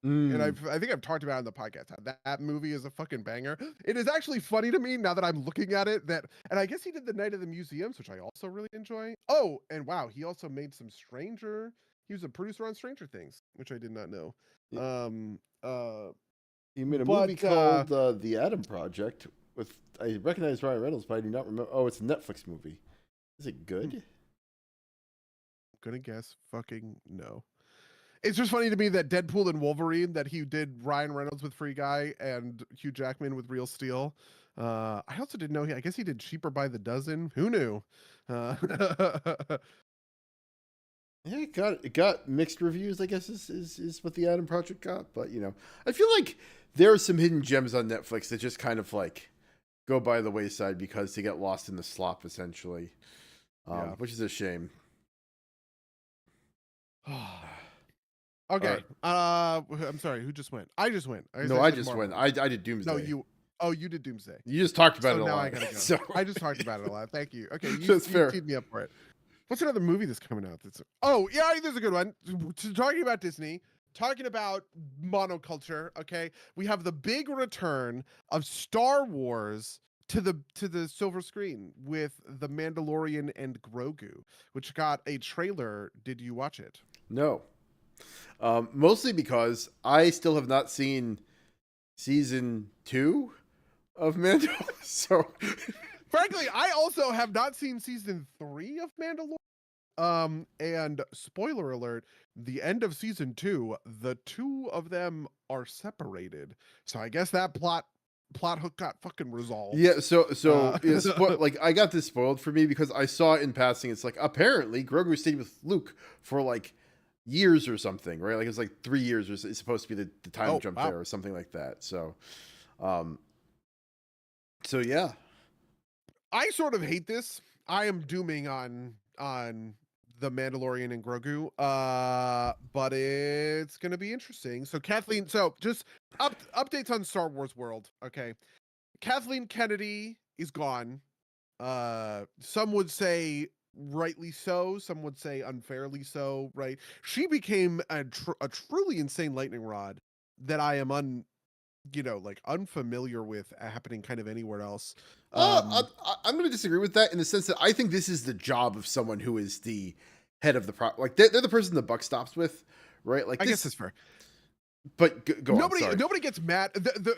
and I think I've talked about it in the podcast. That movie is a fucking banger. It is actually funny to me now that I'm looking at it and I guess he did The Night of the Museums, which I also really enjoy. Oh, and wow, he also made some He was a producer on Stranger Things, which I did not know. He made a movie called The Adam Project with, I recognize Ryan Reynolds, but I do not remember. Oh, it's a Netflix movie. Is it good? I'm gonna guess fucking no. It's just funny to me that Deadpool and Wolverine, that he did Ryan Reynolds with Free Guy and Hugh Jackman with Real Steel. I also didn't know I guess he did Cheaper by the Dozen. Who knew? Yeah, it got mixed reviews, I guess is what the Adam Project got. But, you know, I feel like there are some hidden gems on Netflix that just kind of like go by the wayside because they get lost in the slop, essentially, which is a shame. Okay. I'm sorry. Who just went? I just went. I just went. I did Doomsday. No, you did Doomsday. You just talked about it a lot. I gotta go. So I just talked about it a lot. Thank you. Okay, that's fair. You teed me up for it. What's another movie that's coming out? There's a good one. Talking about Disney, talking about monoculture, okay, we have the big return of Star Wars to the silver screen with The Mandalorian and Grogu, which got a trailer. Did you watch it? No. Mostly because I still have not seen season 2 of Mando. So Frankly, I also have not seen season 3 of Mandalorian. And spoiler alert, the end of season 2, the two of them are separated. So I guess that plot hook got fucking resolved. yeah, so yeah, Uh, like I got this spoiled for me because I saw it in passing. It's like apparently Grogu stayed with Luke for like years or something, right? Like it's like 3 years or it's supposed to be the time oh, jump wow. there or something like that. Um, so yeah, I sort of hate this. I am dooming on the Mandalorian and Grogu. But it's gonna be interesting. So Kathleen, so just updates on Star Wars world. Okay. Kathleen Kennedy is gone. Some would say rightly so, some would say unfairly so, right? She became a truly insane lightning rod that I am like unfamiliar with happening kind of anywhere else. I, Um, I'm going to disagree with that in the sense that I think this is the job of someone who is the head of the like they're the person the buck stops with, right? Like I guess this, that's fair. but go on. Nobody Sorry. nobody gets mad.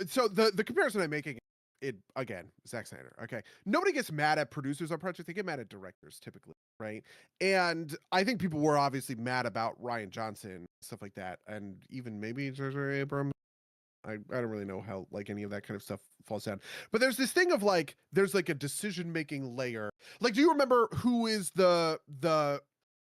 So the comparison I'm making, it again, Zack Snyder. Okay, nobody gets mad at producers on projects. They get mad at directors typically, right? And I think people were obviously mad about Ryan Johnson, stuff like that, and even maybe J.J. Abrams. I don't really know how like any of that kind of stuff falls down. But there's this thing of like there's like a decision making layer. Like, do you remember who is the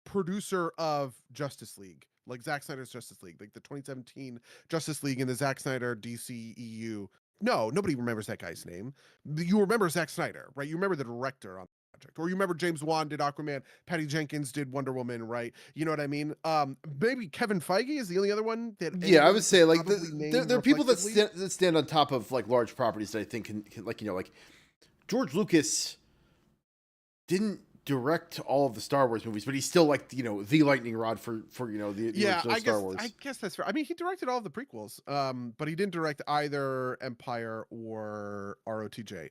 producer of Justice League? Like Zack Snyder's Justice League, like the 2017 Justice League in the Zack Snyder DCEU. No, nobody remembers that guy's name. You remember Zack Snyder, right? You remember the director on the project. Or you remember James Wan did Aquaman, Patty Jenkins did Wonder Woman, right? You know what I mean? Maybe Kevin Feige is the only other one that Yeah, I anybody would could say like probably name there are people reflexively. that stand on top of like large properties that I think can like like George Lucas didn't direct all of the Star Wars movies, but he's still like the lightning rod for the Yeah, original Star Wars. I guess that's fair. I mean, he directed all of the prequels, but he didn't direct either Empire or ROTJ.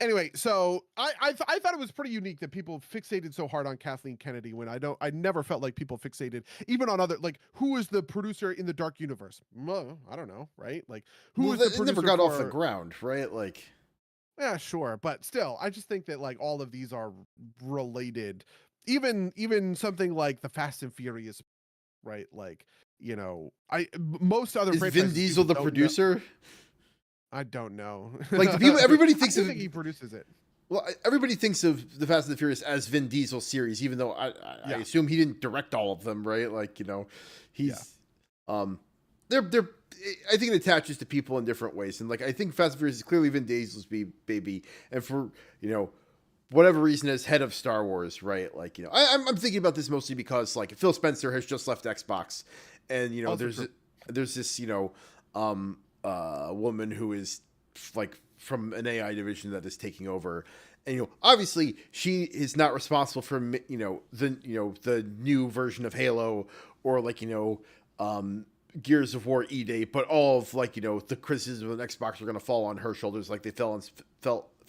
Anyway, so I thought it was pretty unique that people fixated so hard on Kathleen Kennedy when I never felt like people fixated even on other, like, who is the producer in the Dark Universe? Well, I don't know, right? Like, who Well, is the it never producer got off the for? ground, right? Like, Yeah, sure, but still, I just think that like all of these are related. Even something like the Fast and Furious, right? Like, most other is Vin franchises Diesel people the don't know. producer? I don't know. Like the people, everybody I thinks do of think he produces it. well, everybody thinks of the Fast and the Furious as Vin Diesel series, even though I Yeah, assume he didn't direct all of them, right? Like yeah, he's they're I think it attaches to people in different ways, and like I think Fast and Furious is clearly Vin Diesel's baby, and for whatever reason as head of Star Wars, right? Like I'm thinking about this mostly because like Phil Spencer has just left Xbox, and also true. there's this woman who is like from an AI division that is taking over, and obviously she is not responsible for the new version of Halo or like Gears of War E-Date, but all of like the criticism of Xbox are going to fall on her shoulders, like they fell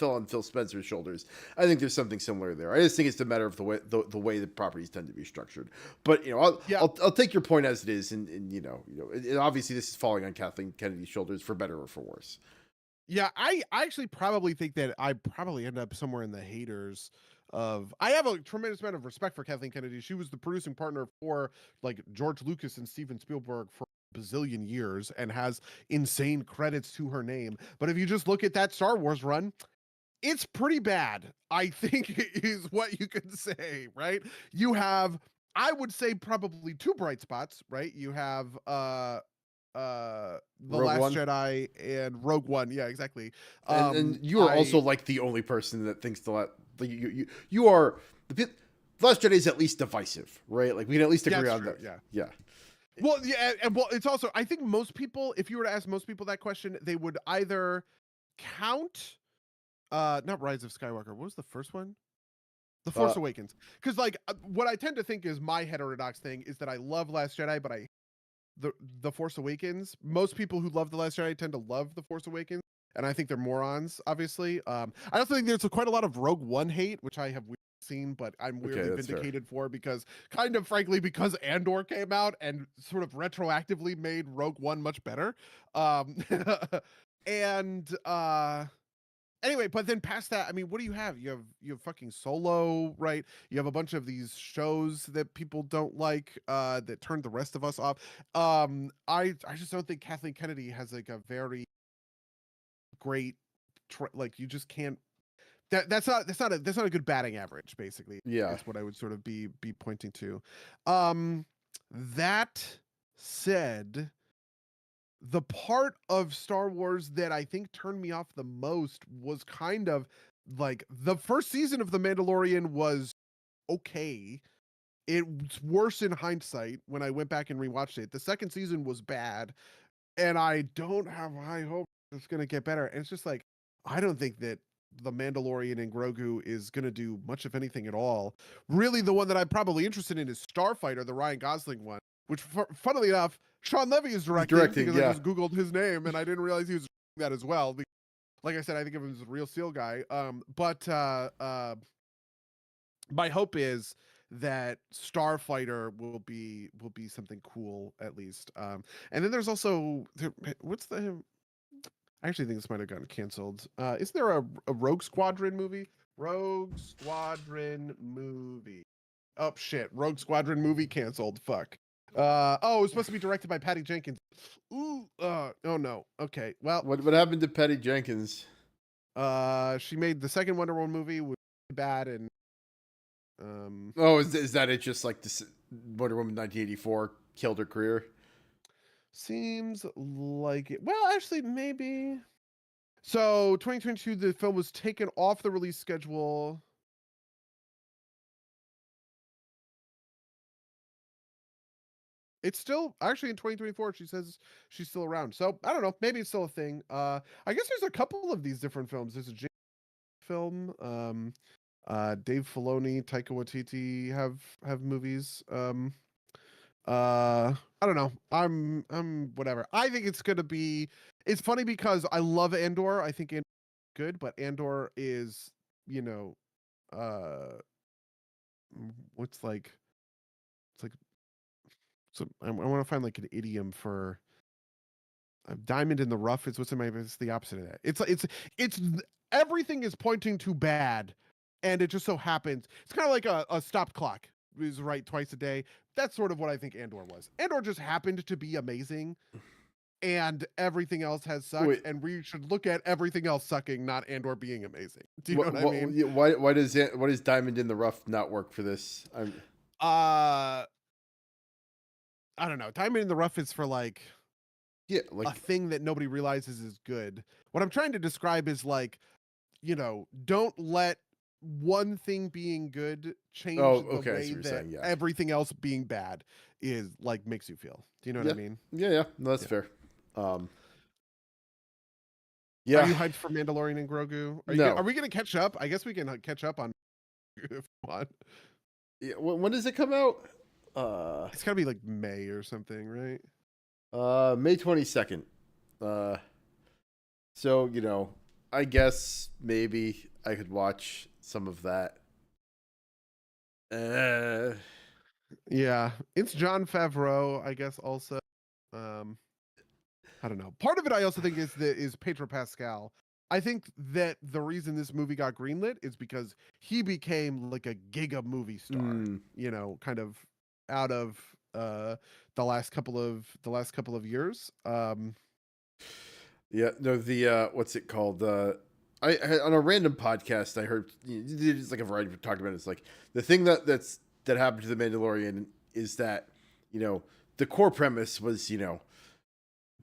on Phil Spencer's shoulders. I think there's something similar there. I just think it's a matter of the way the properties tend to be structured. But Yeah, I'll take your point as it is, and obviously this is falling on Kathleen Kennedy's shoulders for better or for worse. yeah. I actually probably think that I probably end up somewhere in the haters of. I have a tremendous amount of respect for Kathleen Kennedy. She was the producing partner for like George Lucas and Steven Spielberg for bazillion years and has insane credits to her name. But if you just look at that Star Wars run, it's pretty bad, I think, is what you can say, right? You have, I would say, probably two bright spots, right? You have The Rogue Last One, Jedi and Rogue One. Yeah, exactly. and you are also I like the only person that thinks you are the Last Jedi is at least divisive, right? Like we can at least agree That's on true. that. Yeah. Yeah. Well, yeah, and well, it's also, I think most people, if you were to ask most people that question, they would either count not Rise of Skywalker. What was the first one? The Uh, Force Awakens. Because like what I tend to think is my heterodox thing is that I love Last Jedi, but I the the Force Awakens. Most people who love the Last Jedi tend to love the Force Awakens, and I think they're morons. Obviously, I also think there's quite a lot of Rogue One hate, which I have seen, but I'm Okay, weirdly that's fair. vindicated for because, kind of frankly, because Andor came out and sort of retroactively made Rogue One much better. Um, and anyway, but then past that, I mean, what do you have? You have fucking Solo, right? You have a bunch of these shows that people don't like, that turned the rest of us off. I just don't think Kathleen Kennedy has like a very great, like you just can't. That's not a good batting average. Basically, Yeah. is what I would sort of be pointing to. That said, the part of Star Wars that I think turned me off the most was kind of like the first season of The Mandalorian was okay. It's worse in hindsight when I went back and rewatched it. The second season was bad, and I don't have high hope it's going to get better. And it's just like, I don't think that The Mandalorian and Grogu is going to do much of anything at all. Really, the one that I'm probably interested in is Starfighter, the Ryan Gosling one, which, funnily enough, Sean Levy is He's directing directing, because I yeah. just Googled his name and I didn't realize he was doing that as well. Like I said, I think of him as a real SEAL guy. But my hope is that Starfighter will be something cool at least. And then there's also what's the I actually think this might have gotten canceled. Isn't there a Rogue Squadron movie? Rogue Squadron movie. Oh shit! Rogue Squadron movie canceled. Fuck. Oh, it was supposed to be directed by Patty Jenkins. Ooh. Oh no. Okay. Well. What happened to Patty Jenkins? She made the second Wonder Woman movie, was bad, and Oh, is that it? Just like this Wonder Woman 1984 killed her career. seems like it. Well, actually, maybe. So 2022, the film was taken off the release schedule. It's still actually in 2024. She says she's still around. So I don't know. Maybe it's still a thing. I guess there's a couple of these different films. There's a James film. Dave Filoni, Taika Waititi have movies. I don't know. I'm whatever. I think it's gonna be. It's funny because I love Andor. I think Andor is good, but Andor is, you know, uh, what's like. It's like so. I want to find like an idiom for a diamond in the rough. Is what's in my. It's the opposite of that. It's everything is pointing to bad, and it just so happens it's kind of like a stop clock. Is right twice a day. That's sort of what I think Andor was. Andor just happened to be amazing, and everything else has sucked. Wait, And we should look at everything else sucking, not Andor being amazing. Do you know what I mean? why does Diamond in the Rough not work for this? Uh, I don't know. Diamond in the rough is for like Yeah, a like thing that nobody realizes is good. What I'm trying to describe is like, don't let one thing being good oh, change the okay, I see way what you're that saying. Yeah, everything else being bad is like makes you feel. Do you know what I yeah, mean? yeah. No, that's Yeah. fair. Um, Are yeah, you hyped for Mandalorian and Grogu? Are no. we gonna catch up? I guess we can catch up on if you want. Yeah, when does it come out? It's gotta be like May or something, right? May 22nd. Uh, so I guess maybe I could watch some of that. Uh, Yeah. It's John Favreau, I guess also. Um I don't know. Part of it I also think is Pedro Pascal. I think that the reason this movie got greenlit is because he became like a giga movie star, mm, kind of out of the last couple of years. yeah, no, the what's it called? I on a random podcast I heard it's like a variety of talking about it. It's like the thing that happened to the Mandalorian is that the core premise was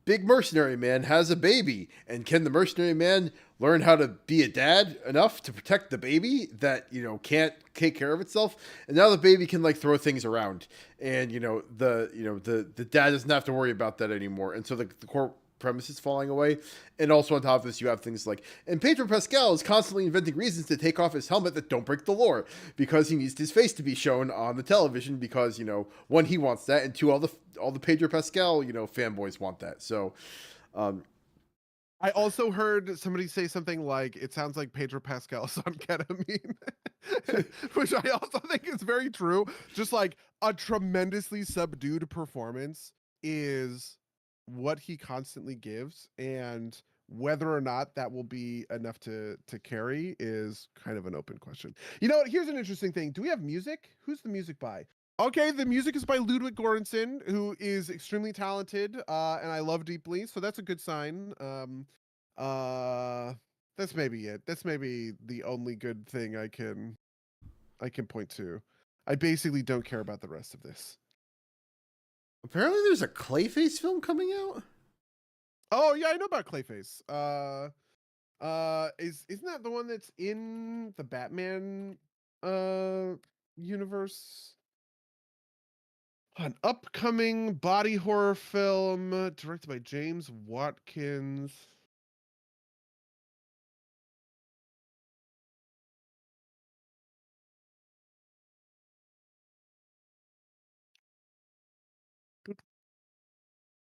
big mercenary man has a baby, and can the mercenary man learn how to be a dad enough to protect the baby that can't take care of itself, and now the baby can like throw things around, and the dad doesn't have to worry about that anymore, and so the core premises falling away. And also on top of this, you have things like, and Pedro Pascal is constantly inventing reasons to take off his helmet that don't break the lore, because he needs his face to be shown on the television, because, you know, one, he wants that, and two, all the Pedro Pascal, you know, fanboys want that. So I also heard somebody say something like, it sounds like Pedro Pascal's on ketamine, which I also think is very true. Just like a tremendously subdued performance is what he constantly gives, and whether or not that will be enough to carry is kind of an open question. You know what? Here's an interesting thing. Do we have music? Who's the music by? Okay, the music is by Ludwig Göransson, who is extremely talented, and I love deeply. So that's a good sign. Uh, that's maybe it. That's maybe the only good thing I can point to. I basically don't care about the rest of this. apparently there's a Clayface film coming out. Oh yeah, I know about Clayface. Isn't that the one that's in the Batman universe? An upcoming body horror film directed by James Watkins.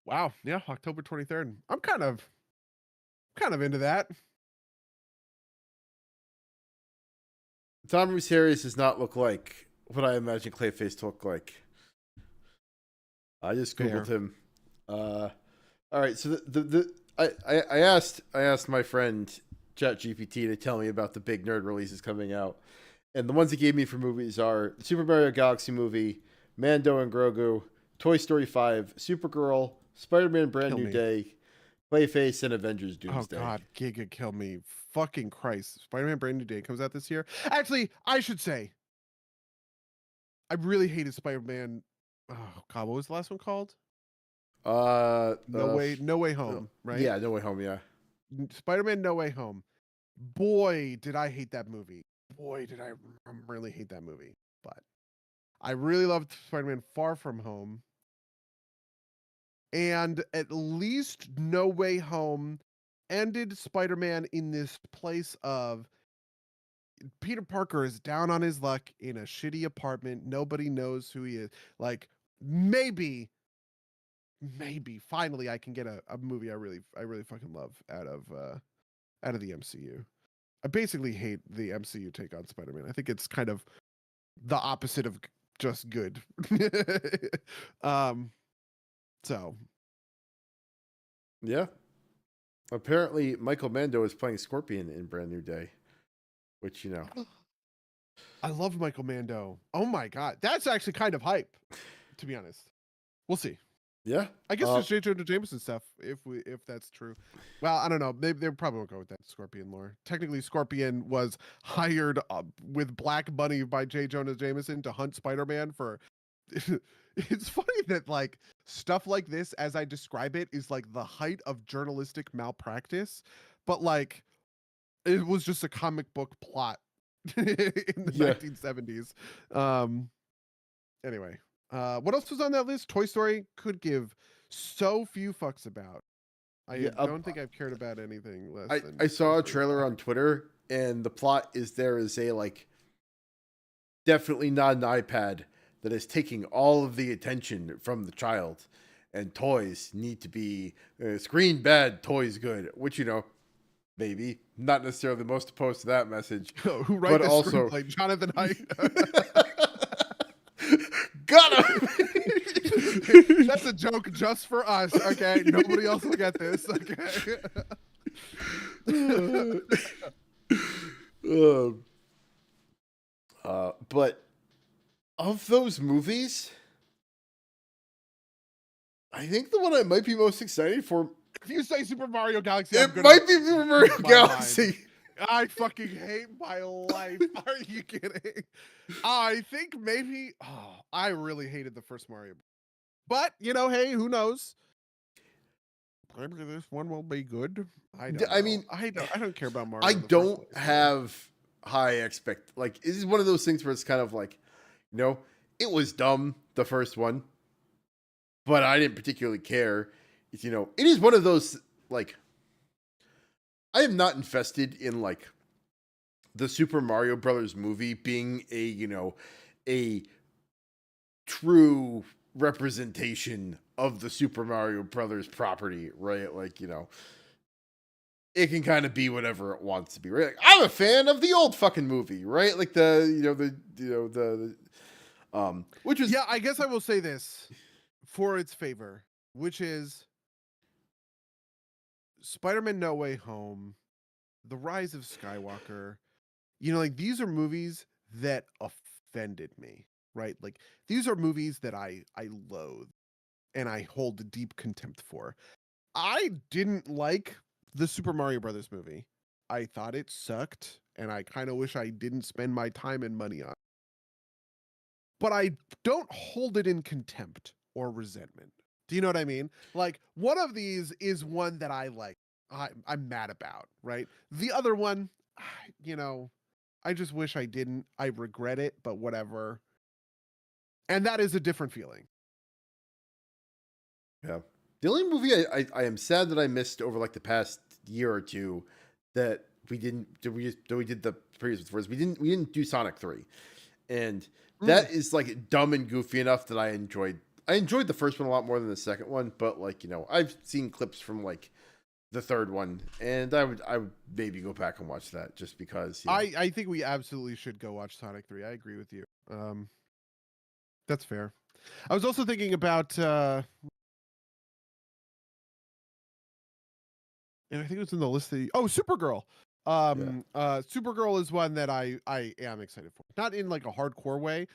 Wow, yeah, October 23rd. I'm kind of into that. Tom Series does not look like what I imagine Clayface to look like. I just googled Fair. him. All right, so I asked my friend ChatGPT to tell me about the big nerd releases coming out, and the ones he gave me for movies are the Super Mario Galaxy movie, Mando and Grogu, Toy Story 5, Supergirl, Spider-Man Brand Kill New me. Day, Clayface, and Avengers Oh Doomsday. God, Giga kill me. Fucking Christ. Spider-Man Brand New Day comes out this year. Actually, I should say, I really hated Spider-Man. Oh God, what was the last one called? No Way Home, right? Yeah, No Way Home. Yeah, Spider-Man No Way Home. Boy, did I hate that movie. Boy, did I really hate that movie. But I really loved Spider-Man Far From Home. And at least No Way Home ended Spider-Man in this place of Peter Parker is down on his luck in a shitty apartment. Nobody knows who he is. Like maybe finally I can get a movie I really fucking love out of the MCU. I basically hate the MCU take on Spider-Man. I think it's kind of the opposite of just good. um so yeah. Apparently, Michael Mando is playing Scorpion in Brand New Day, which, you know. I love Michael Mando. Oh my god. That's actually kind of hype, to be honest. We'll see. Yeah. I guess there's J. Jonah Jameson stuff if that's true. Well, I don't know. They probably won't go with that Scorpion lore. Technically, Scorpion was hired with Black Bunny by J. Jonah Jameson to hunt Spider-Man for. It's funny that like stuff like this, as I describe it, is like the height of journalistic malpractice, but like it was just a comic book plot in the 1970s. Anyway, what else was on that list? Toy Story could give so few fucks about. I don't think I've cared about anything less than I saw a Toy Story trailer 5. on Twitter, and the plot is there is a, like, definitely not an iPad that is taking all of the attention from the child, and toys need to be screen bad, toys good, which, you know, maybe not necessarily the most opposed to that message. Who wrote but the also screenplay? Jonathan Haidt. got him. That's a joke just for us, okay? Nobody else will get this, okay? But of those movies, I think the one I might be most excited for, If you say Super Mario Galaxy, it might be Super Mario Galaxy. I fucking hate my life. Are you kidding? I think maybe. Oh, I really hated the first Mario, but you know, hey, who knows? Maybe this one will be good. I don't. I mean, I don't care about Mario. I in the don't first place, have high expect. Like, this is one of those things where it's kind of like, you know, it was dumb the first one, but I didn't particularly care. it is one of those, like, I am not invested in like the Super Mario Brothers movie being a true representation of the Super Mario Brothers property, right? Like, it can kind of be whatever it wants to be, right? Like, I'm a fan of the old fucking movie, right? Like which was Yeah, I guess I will say this for its favor, which is Spider-Man No Way Home, The Rise of Skywalker. Like these are movies that offended me, right? Like these are movies that I loathe and I hold deep contempt for. I didn't like the Super Mario Brothers movie. I thought it sucked and I kind of wish I didn't spend my time and money on it. But I don't hold it in contempt or resentment. Do you know what I mean? Like one of these is one that I like. I'm mad about, right? The other one, you know, I just wish I didn't. I regret it, but whatever. And that is a different feeling. Yeah. The only movie I am sad that I missed over like the past year or two that we didn't we did the previous first we didn't do Sonic 3. And Mm. that is like dumb and goofy enough that I enjoyed the first one a lot more than the second one, but like, I've seen clips from like the third one, and I would maybe go back and watch that just because, I think we absolutely should go watch Sonic 3. I agree with you. That's fair. I was also thinking about and I think it was in the list Supergirl. yeah. Supergirl is one that I am excited for. Not in like a hardcore way.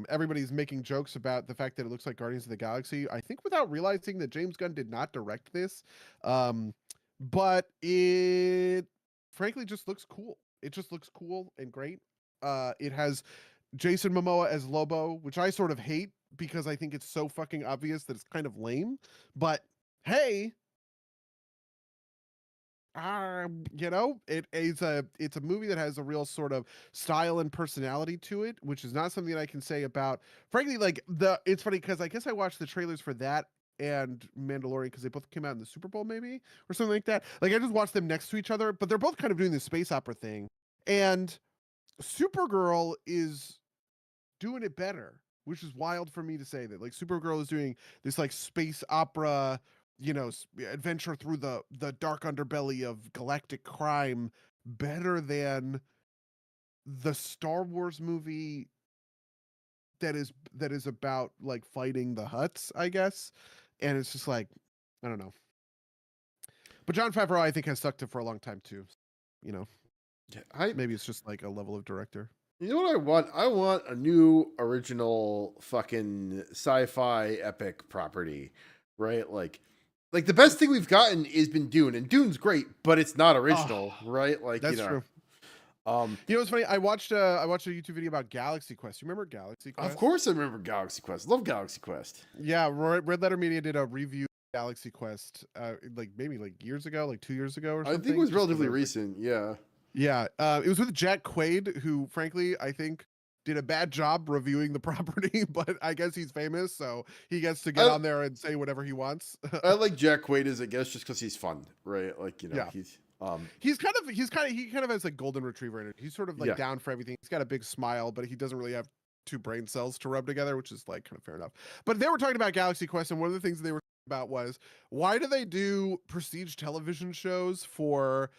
Everybody's making jokes about the fact that it looks like Guardians of the Galaxy. I think without realizing that James Gunn did not direct this. But it frankly just looks cool. It just looks cool and great. It has Jason Momoa as Lobo, which I sort of hate because I think it's so fucking obvious that it's kind of lame. But hey, it's a movie that has a real sort of style and personality to it, which is not something that I can say about. Frankly, like it's funny because I guess I watched the trailers for that and Mandalorian because they both came out in the Super Bowl, maybe or something like that. Like I just watched them next to each other, but they're both kind of doing this space opera thing, and Supergirl is doing it better, which is wild for me to say that. Like Supergirl is doing this like space opera, adventure through the dark underbelly of galactic crime better than the Star Wars movie that is about like fighting the Hutts, I guess. And it's just like, I don't know. But Jon Favreau, I think, has sucked it for a long time too. You know, Yeah, I maybe it's just like a level of director. You know what I want? I want a new original fucking sci-fi epic property, right? Like the best thing we've gotten has been Dune, and Dune's great, but it's not Oh, original, right? Like, that's true. um, What's funny? I watched a YouTube video about Galaxy Quest. You remember Galaxy of Quest? course I remember Galaxy Quest. Love Galaxy Quest. Yeah, Red Letter Media did a review of Galaxy Quest, like maybe like years ago, like 2 years ago or I think it something. was Just because I relatively was like, recent. Yeah. yeah, it was with Jack Quaid, who frankly I think did a bad job reviewing the property, but I guess he's famous, so he gets to get I on there and say whatever he wants. I like Jack Quaid as I guess just because he's fun, right? Like, Yeah. he's He kind of has like golden retriever energy. He's sort of like yeah. down for everything. He's got a big smile, but he doesn't really have two brain cells to rub together, which is like kind of fair enough. But they were talking about Galaxy Quest, and one of the things they were about was why do they do prestige television shows for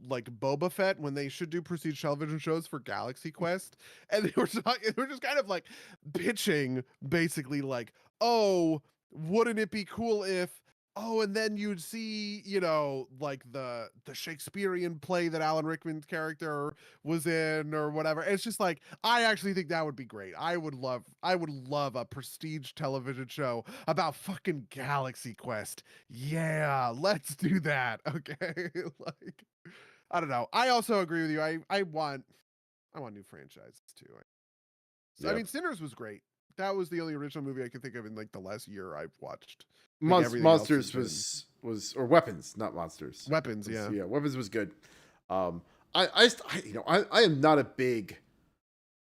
like Boba Fett when they should do prestige television shows for Galaxy Quest? And they were just kind of like pitching basically like, oh, wouldn't it be cool if and then you'd see, like the Shakespearean play that Alan Rickman's character was in or whatever. It's just like I actually think that would be great. I would love a prestige television show about fucking Galaxy Quest. Yeah, let's do that. Okay. Like I don't know. I also agree with you. I want new franchises too. So, I Yeah. mean Sinners was great. That was the only original movie I could think of in like the last year I've watched. I think everything else has Monsters been was or Weapons, not Monsters. weapons, yeah. Yeah, Weapons was good. I am not a big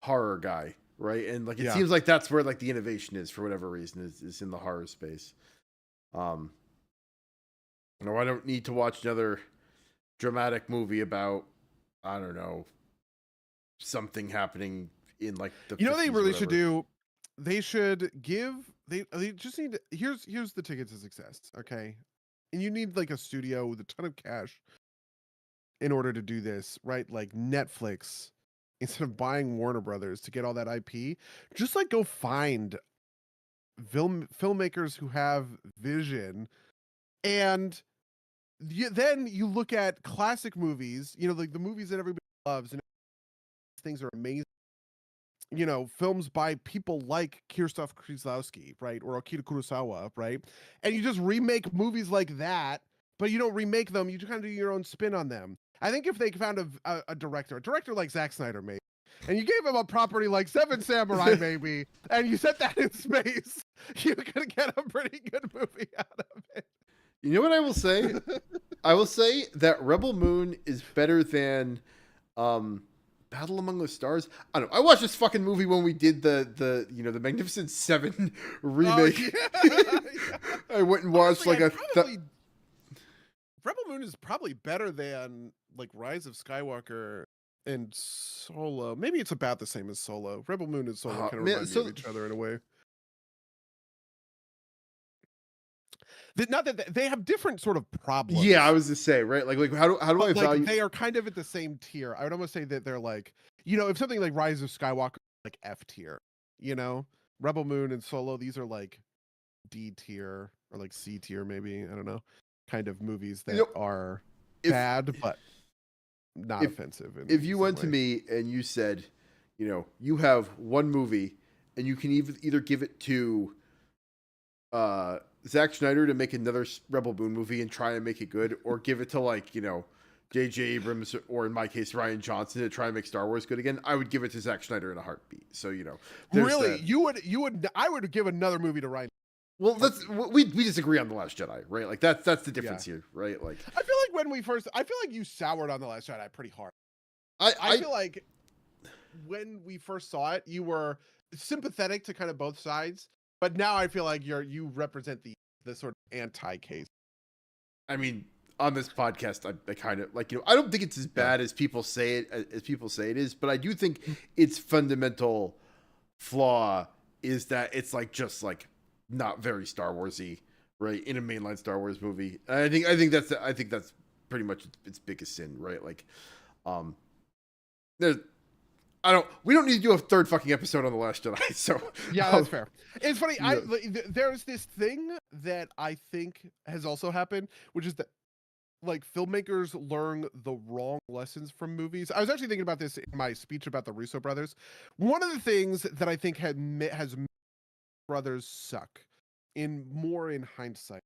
horror guy, right? And like it Yeah. seems like that's where like the innovation is for whatever reason is in the horror space. No, I don't need to watch another dramatic movie about, I don't know, something happening in like the You know what they 50s or really should whatever. do? They should give they just need to, here's the ticket to success, okay? And you need like a studio with a ton of cash in order to do this, right? Like Netflix, instead of buying Warner Brothers to get all that IP, just like go find filmmakers who have vision, and then you look at classic movies, like the movies that everybody loves, and things are amazing. Films by people like Krzysztof Kieslowski, right, or Akira Kurosawa, right, and you just remake movies like that, but you don't remake them. You just kind of do your own spin on them. I think if they found a director like Zack Snyder, maybe, and you gave him a property like Seven Samurai, maybe, and you set that in space, you could get a pretty good movie out of it. You know what I will say? I will say that Rebel Moon is better than um Battle Among the Stars. I don't know. I watched this fucking movie when we did the Magnificent Seven Oh remake. yeah, yeah. I went and watched Honestly, like I'd probably Rebel Moon is probably better than like Rise of Skywalker and Solo. Maybe it's about the same as Solo. Rebel Moon and Solo kind of man. remind me of So each other in a way. Not that they have different sort of yeah, I problems, was to say right. Like how do I but like value? they are kind of at the same tier. I would almost say that they're like, if something like Rise of Skywalker like F tier, you know, Rebel Moon and Solo, these are like D tier or like C tier, maybe. I don't know, kind of movies You that know, are if bad but not if offensive if in you some went to way. me and you said, you have one movie and you can either give it to Zack Snyder to make another Rebel Moon movie and try and make it good, or give it to like J.J. Abrams or in my case Ryan Johnson to try and make Star Wars good again, I would give it to Zack Schneider in a heartbeat. So there's Really, that. I would give another movie to Ryan Well, that's heartbeat. we disagree on the Last Jedi, right? Like that's the Yeah, difference here, right? Like I feel like I feel like you soured on the Last Jedi pretty hard. I I I feel like when we first saw it, you were sympathetic to kind of both sides, but now I feel like you represent the sort of anti case. I mean, on this podcast, I kind of like I don't think it's as Yeah. bad as people say it is, but I do think its fundamental flaw is that it's like just like not very Star Warsy, right? In a mainline Star Wars movie, and I think that's pretty much its biggest sin, right? Like, um, there's we don't need to do a third fucking episode on the Last Jedi, so Yeah, that's fair. It's funny. you know, There's this thing that I think has also happened, which is that like filmmakers learn the wrong lessons from movies. I was actually thinking about this in my speech about the Russo brothers. One of the things that I think has made brothers suck in hindsight,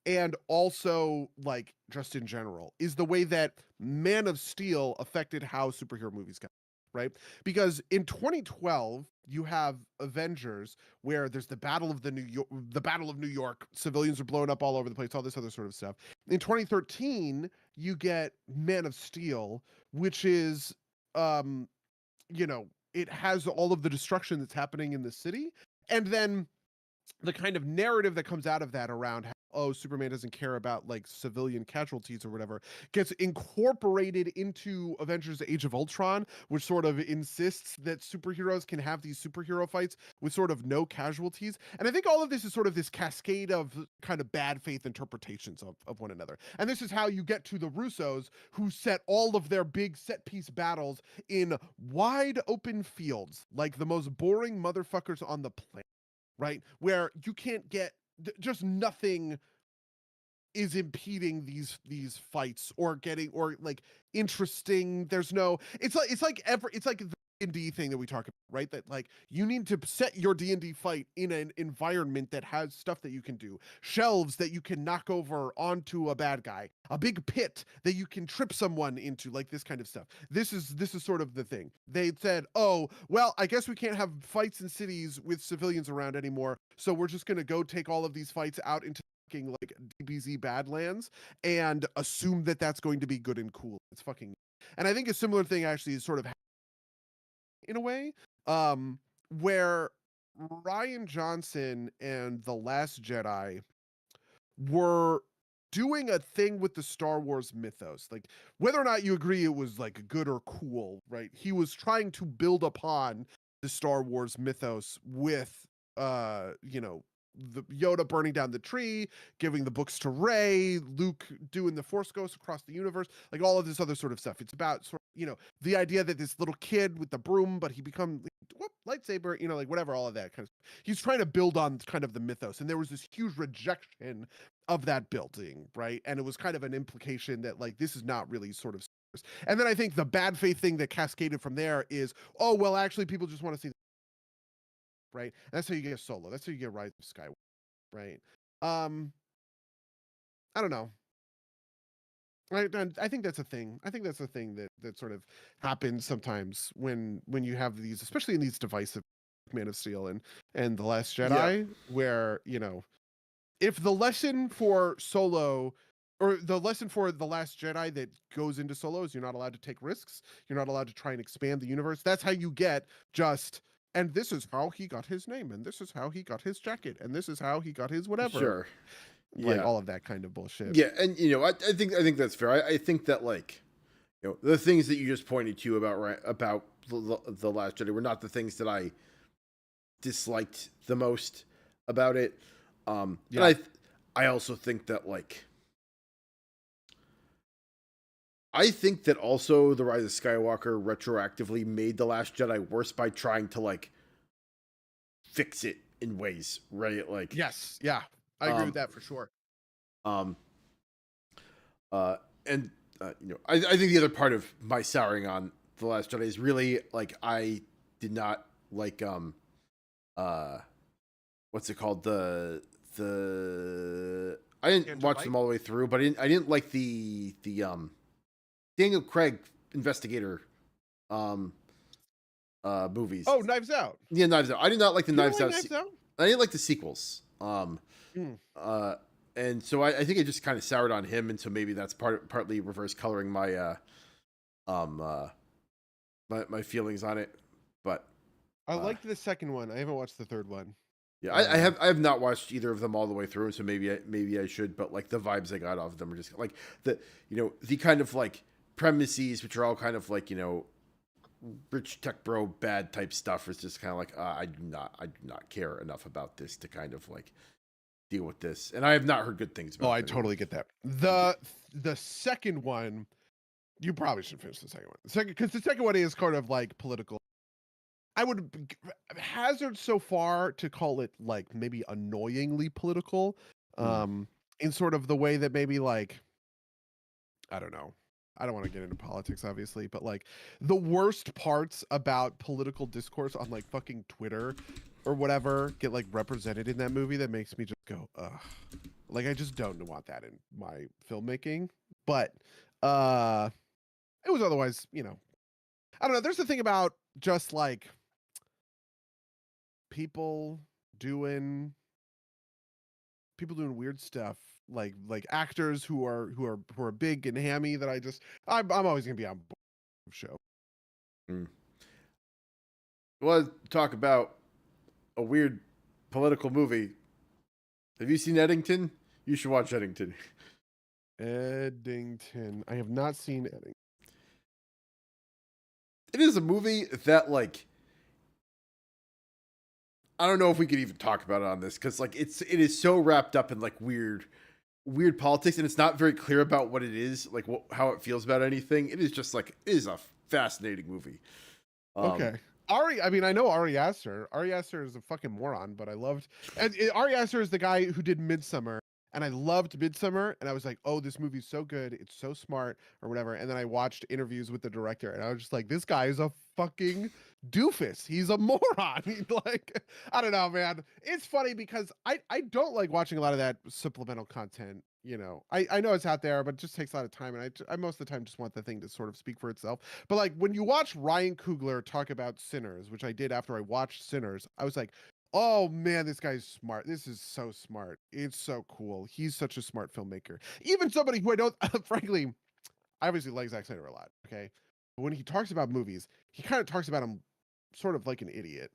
and also like just in general, is the way that Man of Steel affected how superhero movies got, right? Because in 2012 you have Avengers, where there's the Battle of New York, civilians are blowing up all over the place, all this other sort of stuff. In 2013 you get Man of Steel, which is it has all of the destruction that's happening in the city, and then the kind of narrative that comes out of that around how, oh, Superman doesn't care about like civilian casualties or whatever gets incorporated into Avengers Age of Ultron, which sort of insists that superheroes can have these superhero fights with sort of no casualties. And I think all of this is sort of this cascade of kind of bad faith interpretations of one another. And this is how you get to the Russos, who set all of their big set piece battles in wide open fields, like the most boring motherfuckers on the planet, right? Where you can't get just nothing is impeding these fights or getting or like interesting. There's no. It's like the D&D thing that we talk about, right? That like you need to set your D&D fight in an environment that has stuff that you can do, shelves that you can knock over onto a bad guy, a big pit that you can trip someone into, like this kind of stuff. This is sort of the thing. They said, "Oh, well, I guess we can't have fights in cities with civilians around anymore, so we're just going to go take all of these fights out into like DBZ Badlands and assume that that's going to be good and cool." It's fucking. And I think a similar thing actually is sort of in a way, where Ryan Johnson and The Last Jedi were doing a thing with the Star Wars mythos. Like, whether or not you agree it was like good or cool, right? He was trying to build upon the Star Wars mythos with you know, the Yoda burning down the tree, giving the books to Rey, Luke doing the Force Ghost across the universe, like all of this other sort of stuff. It's about sort of, you know, the idea that this little kid with the broom, but he becomes whoop, lightsaber, you know, like whatever, all of that kind of stuff. He's trying to build on kind of the mythos, and there was this huge rejection of that building, right? And it was kind of an implication that like this is not really sort of. And then I think the bad faith thing that cascaded from there is, oh well, actually people just want to see, right? That's how you get Solo. That's how you get Rise of Skywalker, right? Um, I don't know. I think that's a thing. I think that's a thing that sort of happens sometimes when you have these, especially in these divisive Man of Steel and The Last Yeah, Jedi, where you know, if the lesson for Solo or the lesson for The Last Jedi that goes into Solo is you're not allowed to take risks, you're not allowed to try and expand the universe. That's how you get just, and this is how he got his name, and this is how he got his jacket, and this is how he got his whatever, sure. like Yeah, all of that kind of bullshit. yeah, and you know, I think that's fair. I think that like, you know, the things that you just pointed to about about the Last Jedi were not the things that I disliked the most about it. And Yeah. I also think that like I think that also the Rise of Skywalker retroactively made the Last Jedi worse by trying to like fix it in ways, right? Like, Yes. Yeah. I agree with um, that for sure. um, and you know, I think the other part of my souring on the Last Jedi is really like I did not like uh what's it called, the I didn't Tangent watch Bite. them all the way through, but I didn't like the Daniel Craig investigator um movies. Oh, Knives Out. Yeah, Knives Out. I did not like the You don't Knives like Out. Knives Out? I didn't like the sequels. Mm. Uh, and so I think it just kind of soured on him, and so maybe that's partly reverse coloring my um uh my feelings on it. But I uh, liked the second one. I haven't watched the third one. yeah, Um, I have not watched either of them all the way through, so maybe I should. But like the vibes I got off of them are just like the, you know, the kind of like premises, which are all kind of like, you know, rich tech bro bad type stuff, is just kind of like I do not care enough about this to kind of like deal with this, and I have not heard good things oh, about I it anyway. totally get that. The second one, you probably should finish the second one. The second, because the second one is kind of like political. I would hazard so far to call it like maybe annoyingly political, Hmm. in sort of the way that maybe like, I don't know. I don't want to get into politics, obviously, but like the worst parts about political discourse on like fucking Twitter or whatever get like represented in that movie that makes me just go, ugh. Like I just don't want that in my filmmaking. But uh it was otherwise, you know. I don't know. There's the thing about just like people doing people doing weird stuff, like actors who are big and hammy, that I'm always gonna be on board with the show. Hmm. Well, talk about a weird political movie. Have you seen Eddington? You should watch Eddington. Eddington. I have not seen Eddington. It is a movie that like I don't know if we could even talk about it on this because like it is so wrapped up in like weird politics, and it's not very clear about what it is, like how it feels about anything. It is just like it is a fascinating movie. Um, Okay. Ari, I mean, I know Ari Aster. Ari Aster is a fucking moron, but I loved, and Ari Aster is the guy who did Midsummer, and I loved Midsummer, and I was like, oh, this movie's so good, it's so smart, or whatever. And then I watched interviews with the director, and I was just like, this guy is a fucking doofus. He's a moron. Like, I don't know, man. It's funny because I don't like watching a lot of that supplemental content. You know, I know it's out there, but it just takes a lot of time, and I most of the time just want the thing to sort of speak for itself. But like when you watch Ryan Coogler talk about Sinners, which I did after I watched Sinners, I was like, oh man, this guy's smart. This is so smart. It's so cool. He's such a smart filmmaker. Even somebody who I don't, frankly, I obviously like Zack Snyder a lot. Okay. But when he talks about movies, he kind of talks about them sort of like an idiot.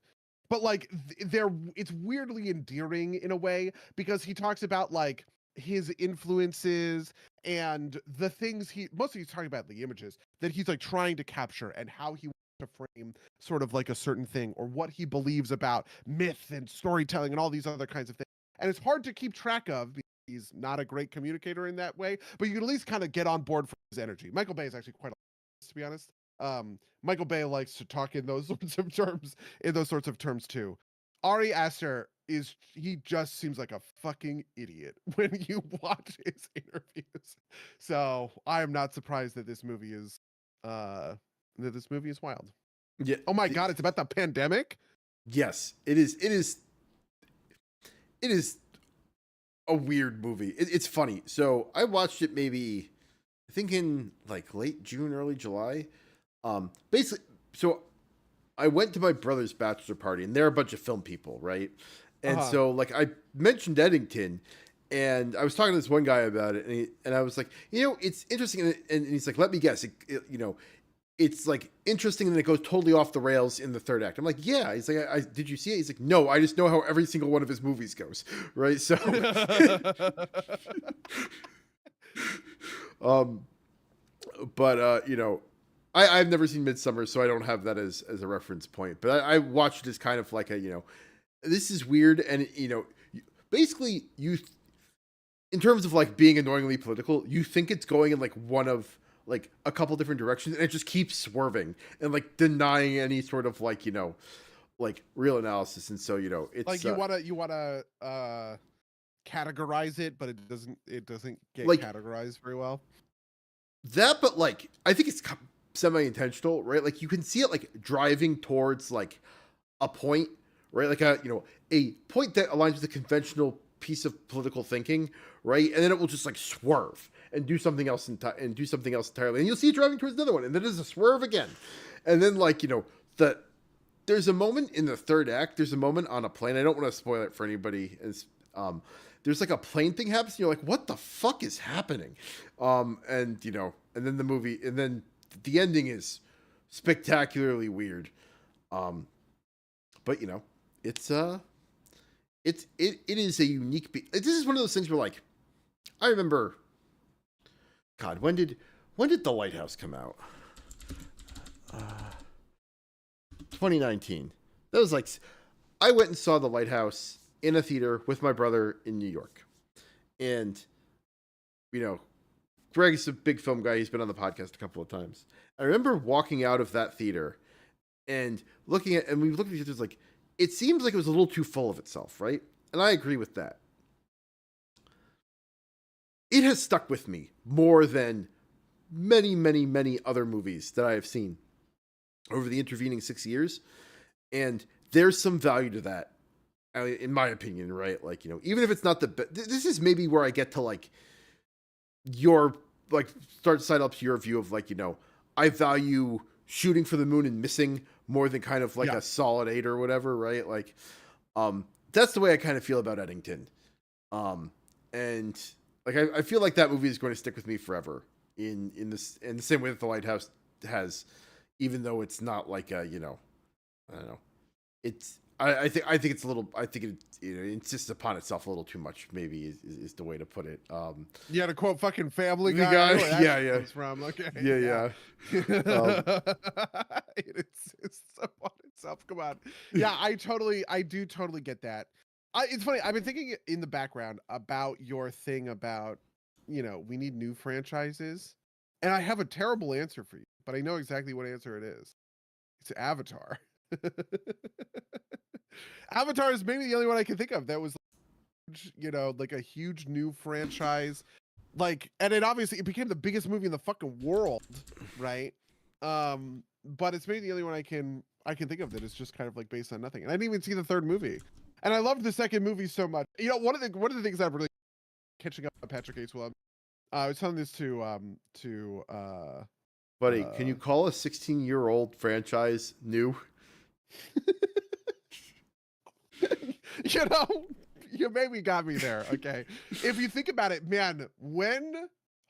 But like they're, it's weirdly endearing in a way because he talks about like his influences and the things mostly he's talking about the images that he's like trying to capture and how he wants to frame sort of like a certain thing or what he believes about myth and storytelling and all these other kinds of things. And it's hard to keep track of because he's not a great communicator in that way, but you can at least kind of get on board for his energy. Michael Bay is actually quite a, to be honest. Michael Bay likes to talk in those sorts of terms too. Ari Aster he just seems like a fucking idiot when you watch his interviews. So I am not surprised that this movie is wild. Yeah. Oh my god, it's about the pandemic? Yes, it is. It is a weird movie. It's funny. So I watched it maybe, I think in like late June, early July. Basically, so I went to my brother's bachelor party, and they're a bunch of film people, right? And so like I mentioned Eddington, and I was talking to this one guy about it, and I was like, it's interesting, and he's like, let me guess, it's like interesting, and then it goes totally off the rails in the third act. I'm like, yeah. He's like, I did you see it? He's like, no, I just know how every single one of his movies goes, right? So, but I've never seen Midsummer, so I don't have that as a reference point. But I watched it as kind of like this is weird, and basically in terms of like being annoyingly political, you think it's going in like one of like a couple different directions, and it just keeps swerving and like denying any sort of like like real analysis. And so it's like you wanna categorize it, but it doesn't get like categorized very well. That, but like I think it's semi-intentional, right? Like you can see it like driving towards like a point, right? Like a a point that aligns with a conventional piece of political thinking, right? And then it will just like swerve and do something else entirely, and you'll see it driving towards another one, and then there's a swerve again, and then like there's a moment in the third act. There's a moment on a plane. I don't want to spoil it for anybody. There's like a plane thing happens, and you're like, what the fuck is happening? And then the movie, and then the ending is spectacularly weird. But it's it is a unique. This is one of those things where like, I remember. God, when did The Lighthouse come out? 2019. That was like, I went and saw The Lighthouse in a theater with my brother in New York, and Greg's a big film guy. He's been on the podcast a couple of times. I remember walking out of that theater and we looked at each other like, it seems like it was a little too full of itself, right? And I agree with that. It has stuck with me more than many, many, many other movies that I have seen over the intervening 6 years. And there's some value to that, in my opinion, right? Like, even if it's not the best, this is maybe where I get to like start to side up to your view of like, I value Shooting for the Moon and Missing more than kind of like a solid 8 or whatever, right? Like, that's the way I kind of feel about Eddington. And like, I feel like that movie is going to stick with me forever in the same way that The Lighthouse has, even though it's not like a, I don't know. I think it's a little, I think it insists upon itself a little too much, maybe is the way to put it. Yeah, to quote fucking Family Guy. Yeah. Comes from. Okay. Yeah. It insists upon itself. Come on. Yeah, I do totally get that. It's funny. I've been thinking in the background about your thing about, we need new franchises, and I have a terrible answer for you, but I know exactly what answer it is. It's Avatar. Avatar is maybe the only one I can think of that was, like a huge new franchise. Like, and it became the biggest movie in the fucking world, right? But it's maybe the only one I can think of that is just kind of like based on nothing. And I didn't even see the third movie. And I loved the second movie so much. One of the things I'm really catching up on Patrick Acewell. I was telling this to Buddy, can you call a 16-year-old franchise new? You maybe got me there. Okay. If you think about it, man,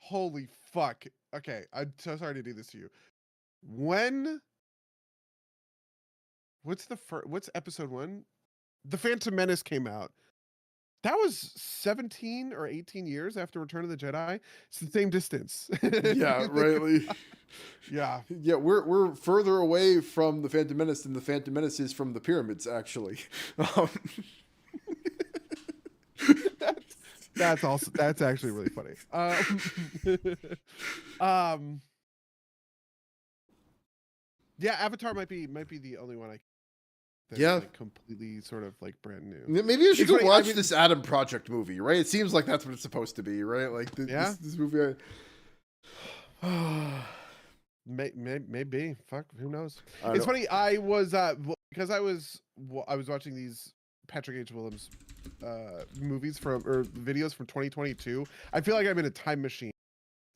holy fuck. Okay. I'm so sorry to do this to you. What's episode 1? The Phantom Menace came out. That was 17 or 18 years after Return of the Jedi. It's the same distance. If Yeah, you think right. yeah. Yeah, we're further away from the Phantom Menace than the Phantom Menace is from the pyramids, actually. Um, That's that's actually really funny. Um yeah, Avatar might be the only one that's yeah, like completely sort of like brand new. maybe you should It's go funny, I watch mean, this Adam Project movie. Right? It seems like that's what it's supposed to be, right? Like yeah, this movie. maybe. Fuck, who knows? I don't It's know. funny, because I was watching these Patrick H. Willems movies from or videos from 2022. I feel like I'm in a time machine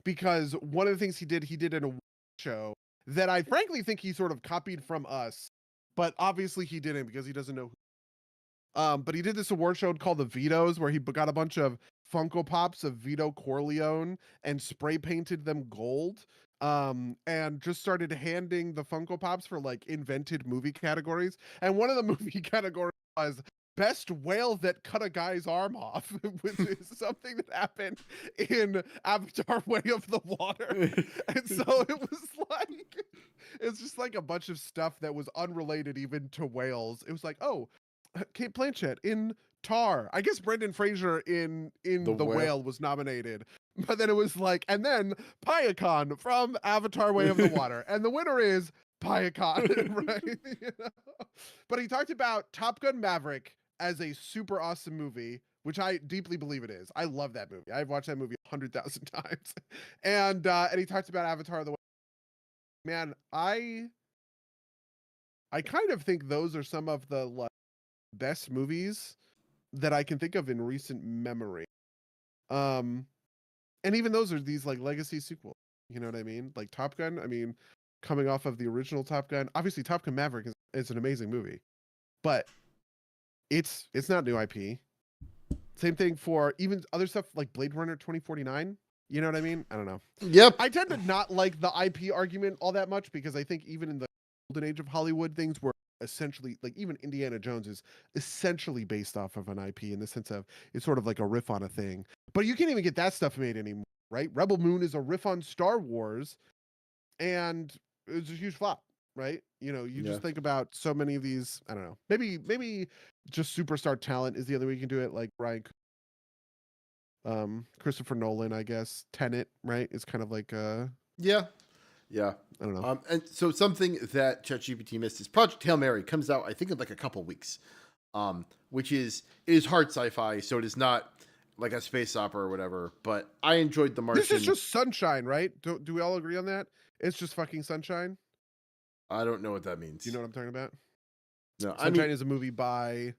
because one of the things he did in a show that I frankly think he sort of copied from us, but obviously he didn't because he doesn't know. But he did this award show called the Vitoes where he got a bunch of Funko Pops of Vito Corleone and spray painted them gold. And just started handing the Funko Pops for like invented movie categories. And one of the movie categories was best whale that cut a guy's arm off, which is something that happened in Avatar Way of the Water. And so it was like it's just like a bunch of stuff that was unrelated even to whales. It was like, oh, Kate Blanchett in Tar. I guess Brendan Fraser The in The whale. Whale was nominated. But then it was like, and then Payakan from Avatar Way of the Water. And the winner is Payakan, right? You know? But he talked about Top Gun Maverick as a super awesome movie, which I deeply believe it is. I love that movie. I've watched that movie 100,000 times. And he talked about Avatar the Way. Man, I kind of think those are some of the like best movies that I can think of in recent memory. Um, and even those are these like legacy sequels. You know what I mean? Like Top Gun. I mean, coming off of the original Top Gun, obviously Top Gun Maverick is an amazing movie, but it's not new IP. Same thing for even other stuff like Blade Runner 2049. You know what I mean? I don't know. Yep. I tend to not like the IP argument all that much because I think even in the golden age of Hollywood, things were essentially like even Indiana Jones is essentially based off of an IP in the sense of it's sort of like a riff on a thing. But you can't even get that stuff made anymore, right? Rebel Moon is a riff on Star Wars and it's a huge flop, right? You know, you Yeah. just think about so many of these, I don't know. Maybe just superstar talent is the other way you can do it, like Ryan Christopher Nolan, I guess. Tenet, right? Is kind of like Yeah. Yeah. I don't know. And so something that ChatGPT missed is Project Hail Mary comes out, I think, in like a couple weeks. Which is it is hard sci-fi, so it is not like a space opera or whatever. But I enjoyed The This is Martian. just sunshine, right? Do we all agree on that? It's just fucking sunshine. I don't know what that Do you means. know what I'm talking about? No, I Sunshine mean, is a movie by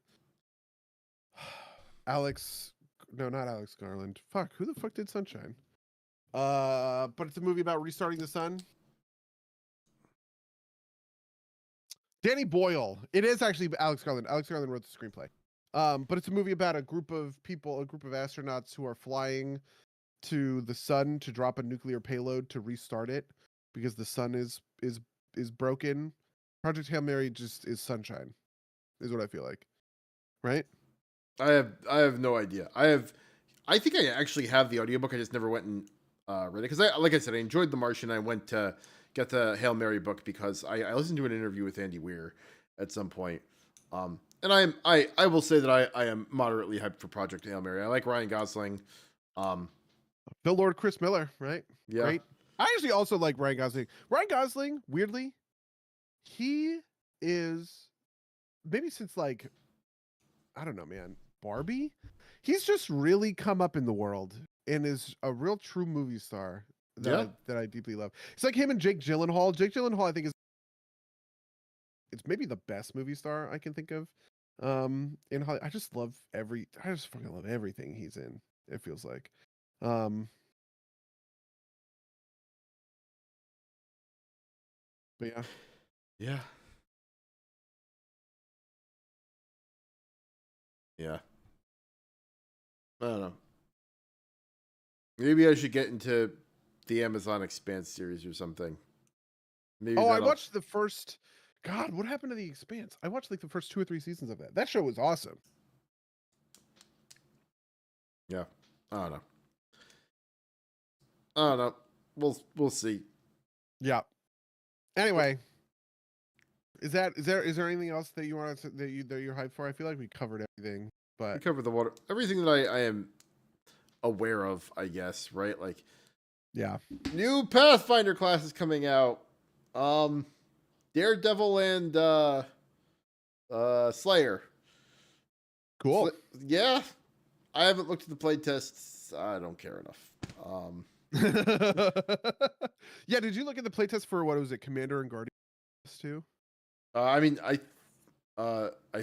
Alex. No, not Alex Garland. Fuck, who the fuck did Sunshine? But it's a movie about restarting the sun. Danny Boyle. It is actually Alex Garland. Alex Garland wrote the screenplay. But it's a movie about a group of people, a group of astronauts who are flying to the sun to drop a nuclear payload to restart it because the sun is broken. Project Hail Mary just is sunshine, is what I feel like. Right? I have no idea. I think I actually have the audiobook. I just never went and read it because like I said, I enjoyed The Martian. I went to get the Hail Mary book because I listened to an interview with Andy Weir at some point. And I will say that I am moderately hyped for Project Hail Mary. I like Ryan Gosling. Um, Phil Lord, Chris Miller, right? yeah, Great. I actually also like Ryan Gosling. Ryan Gosling, weirdly, he is maybe since like I don't know, man, Barbie. He's just really come up in the world and is a real true movie star yeah. that I deeply love. It's like him and Jake Gyllenhaal. Jake Gyllenhaal, I think, is it's maybe the best movie star I can think of. In Hollywood. I just fucking love everything he's in. It feels like. Um, but yeah. Yeah. Yeah. I don't know. Maybe I should get into the Amazon Expanse series or something. Maybe Oh, I that'll. watched the first. God, what happened to The Expanse? I watched like the first 2 or 3 seasons of that. That show was awesome. Yeah. I don't know. I don't know. We'll see. Yeah. But Anyway, is there anything else that you want to that you're hyped for? I feel like we covered everything, we but covered the water, everything that I am aware of, I guess. Right, like yeah, new Pathfinder classes coming out. Um, Daredevil and Slayer. cool. Yeah, I haven't looked at the play tests. I don't care enough. Yeah, did you look at the playtest for what was it, Commander and Guardians too? I mean, I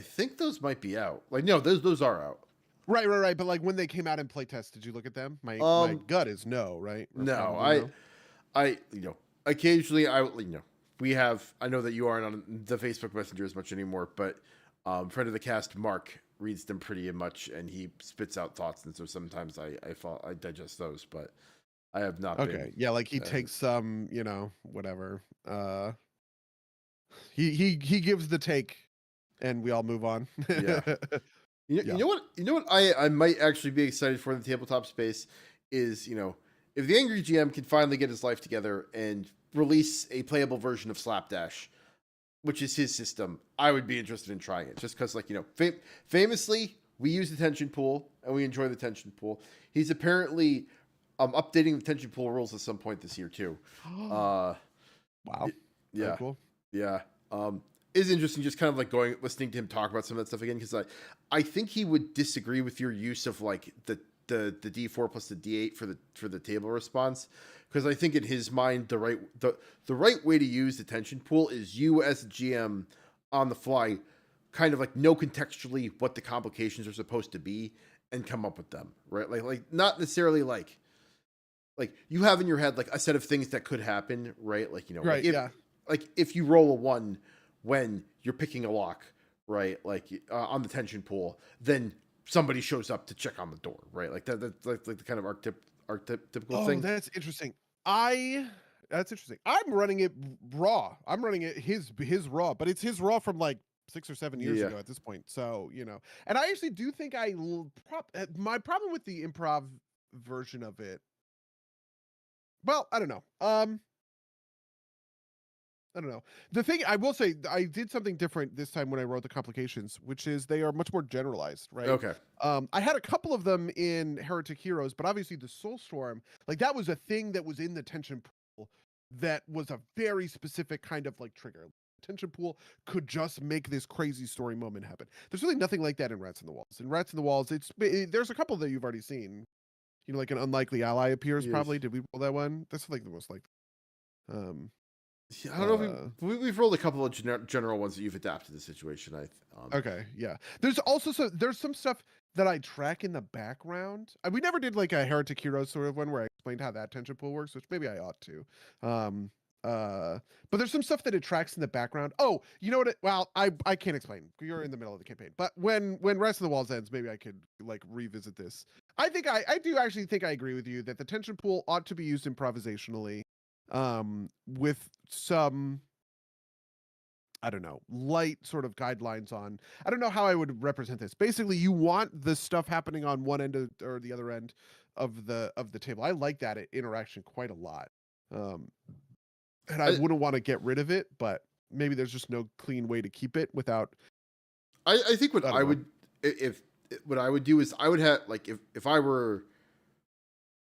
think those might be out. Like, no, those are out. Right. But like when they came out in playtest, did you look at them? My Um, gut is no, right? Or no, probably no. occasionally we have. I know that you aren't on the Facebook Messenger as much anymore, but friend of the cast, Mark, reads them pretty much, and he spits out thoughts, and so sometimes I digest those, but I have not been. Okay. Yeah, like he takes some, whatever. He gives the take and we all move on. Yeah. You Yeah. know what? You know what? I might actually be excited for in the tabletop space is if the angry GM can finally get his life together and release a playable version of Slapdash, which is his system, I would be interested in trying it. Just because, famously, we use the tension pool and we enjoy the tension pool. He's apparently updating the tension pool rules at some point this year too. Wow. Very Yeah, cool. yeah. Is interesting just kind of like listening to him talk about some of that stuff again, because I think he would disagree with your use of like the D4 plus the D8 for the table response, because I think in his mind the right way to use the tension pool is you as a GM on the fly kind of like know contextually what the complications are supposed to be and come up with them, right? Like not necessarily like you have in your head like a set of things that could happen, right? Like Right, yeah. like if you roll a 1 when you're picking a lock, right? Like on the tension pool, then somebody shows up to check on the door, right? Like that's like the kind of archetypical Oh, thing. that's interesting. That's interesting. I'm running it raw. I'm running it his raw, but it's his raw from like 6 or 7 years Yeah. ago at this point. So, and I actually do think my problem with the improv version of it. Well, I don't know. I don't know. The thing I will say, I did something different this time when I wrote the complications, which is they are much more generalized, right? Okay. I had a couple of them in Heretic Heroes, but obviously the Soulstorm, like that was a thing that was in the tension pool that was a very specific kind of like trigger. Tension pool could just make this crazy story moment happen. There's really nothing like that in Rats in the Walls. In Rats in the Walls, there's a couple that you've already seen. Like an unlikely ally appears. Yes. Probably did we roll that one? That's like the most like. Um, I don't know if we've rolled a couple of general ones that you've adapted to the situation. Okay, yeah. There's some stuff that I track in the background. We never did like a Heretic Heroes sort of one where I explained how that tension pool works, which maybe I ought to. Um, but there's some stuff that it tracks in the background. Oh, you know what? Well, I can't explain. You're in the middle of the campaign. But when Rest of the Walls ends, maybe I could like revisit this. I do actually think I agree with you that the tension pool ought to be used improvisationally, with some, I don't know, light sort of guidelines on. I don't know how I would represent this. Basically, you want the stuff happening on one end or the other end of the table. I like that interaction quite a lot, and I I wouldn't want to get rid of it, but maybe there's just no clean way to keep it without. I think what I don't I know. would if what I would do is I would have like if I were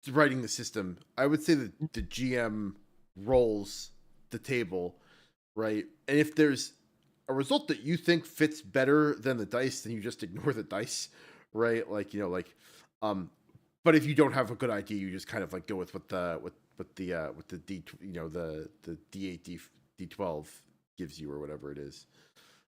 writing the system, I would say that the GM rolls the table, right? And if there's a result that you think fits better than the dice, then you just ignore the dice, right? Um but if you don't have a good idea, you just kind of like go with what the D the D8 D12 gives you or whatever it is.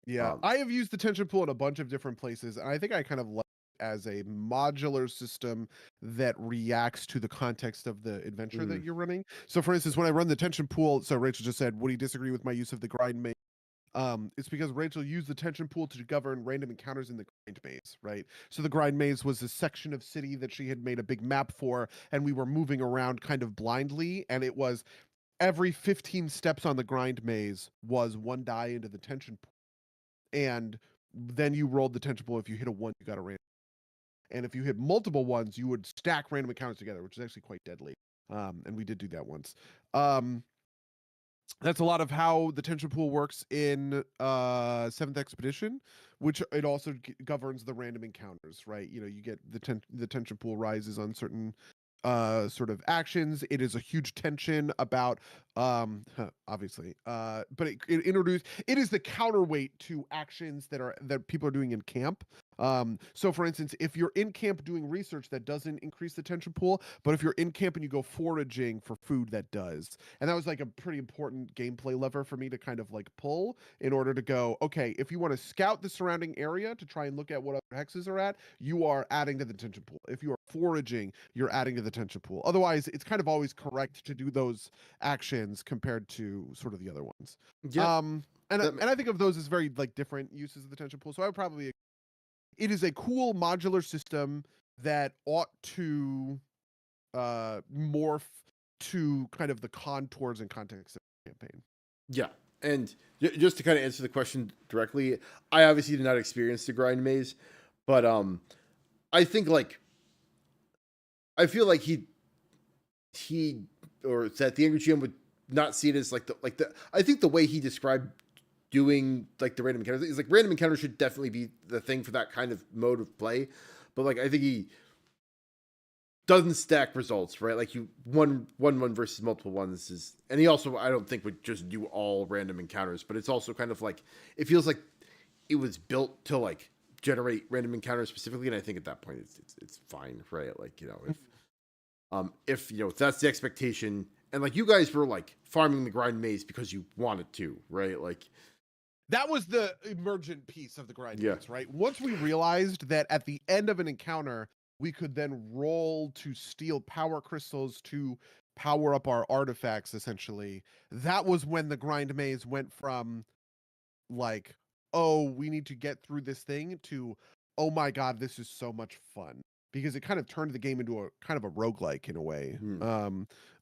Yeah, I have used the tension pool in a bunch of different places, and I think I kind of like it as a modular system that reacts to the context of the adventure that Mm, you're running. So, for instance, when I run the tension pool, so Rachel just said, "Would you disagree with my use of the grind maze?" It's because Rachel used the tension pool to govern random encounters in the grind maze, right? So the grind maze was a section of city that she had made a big map for, and we were moving around kind of blindly, and it was every 15 steps on the grind maze was one die into the tension pool, and then you rolled the tension pool. If you hit a one, you got a random. and if you hit multiple ones, you would stack random encounters together, which is actually quite deadly. And we did do that once. That's a lot of how the tension pool works in Seventh Expedition, which it also governs the random encounters, right? You know, you get the tension pool rises on certain sort of actions. It is a huge tension about obviously but it is the counterweight to actions that people are doing in camp. So for instance, if you're in camp doing research, that doesn't increase the tension pool, but if you're in camp and you go foraging for food, that does. And that was like a pretty important gameplay lever for me to kind of like pull in order to go, okay, if you want to scout the surrounding area to try and look at what other hexes are at, you are adding to the tension pool. If you are foraging, you're adding to the tension pool. Otherwise, it's kind of always correct to do those actions compared to sort of the other ones. Yeah. And I think of those as very like different uses of the tension pool. So I would probably, it is a cool modular system that ought to morph to kind of the contours and context of the campaign. Yeah. And just to kind of answer the question directly, I obviously did not experience the grind maze, but I think like I feel like he or that the angry GM would not see it as like the I think the way he described doing like the random encounters is like random encounters should definitely be the thing for that kind of mode of play, but like I think he doesn't stack results, right? Like you one versus multiple ones is, and he also I don't think would just do all random encounters, but it's also kind of like it feels like it was built to like generate random encounters specifically, and I think at that point it's fine, right? Like you know if you know if that's the expectation, and like you guys were like farming the grind maze because you wanted to, right? Like that was the emergent piece of the grind Yeah. maze, right? Once we realized that at the end of an encounter, we could then roll to steal power crystals to power up our artifacts, essentially. That was when the grind maze went from like, oh, we need to get through this thing to, oh my God, this is so much fun. Because it kind of turned the game into a kind of a roguelike in a way.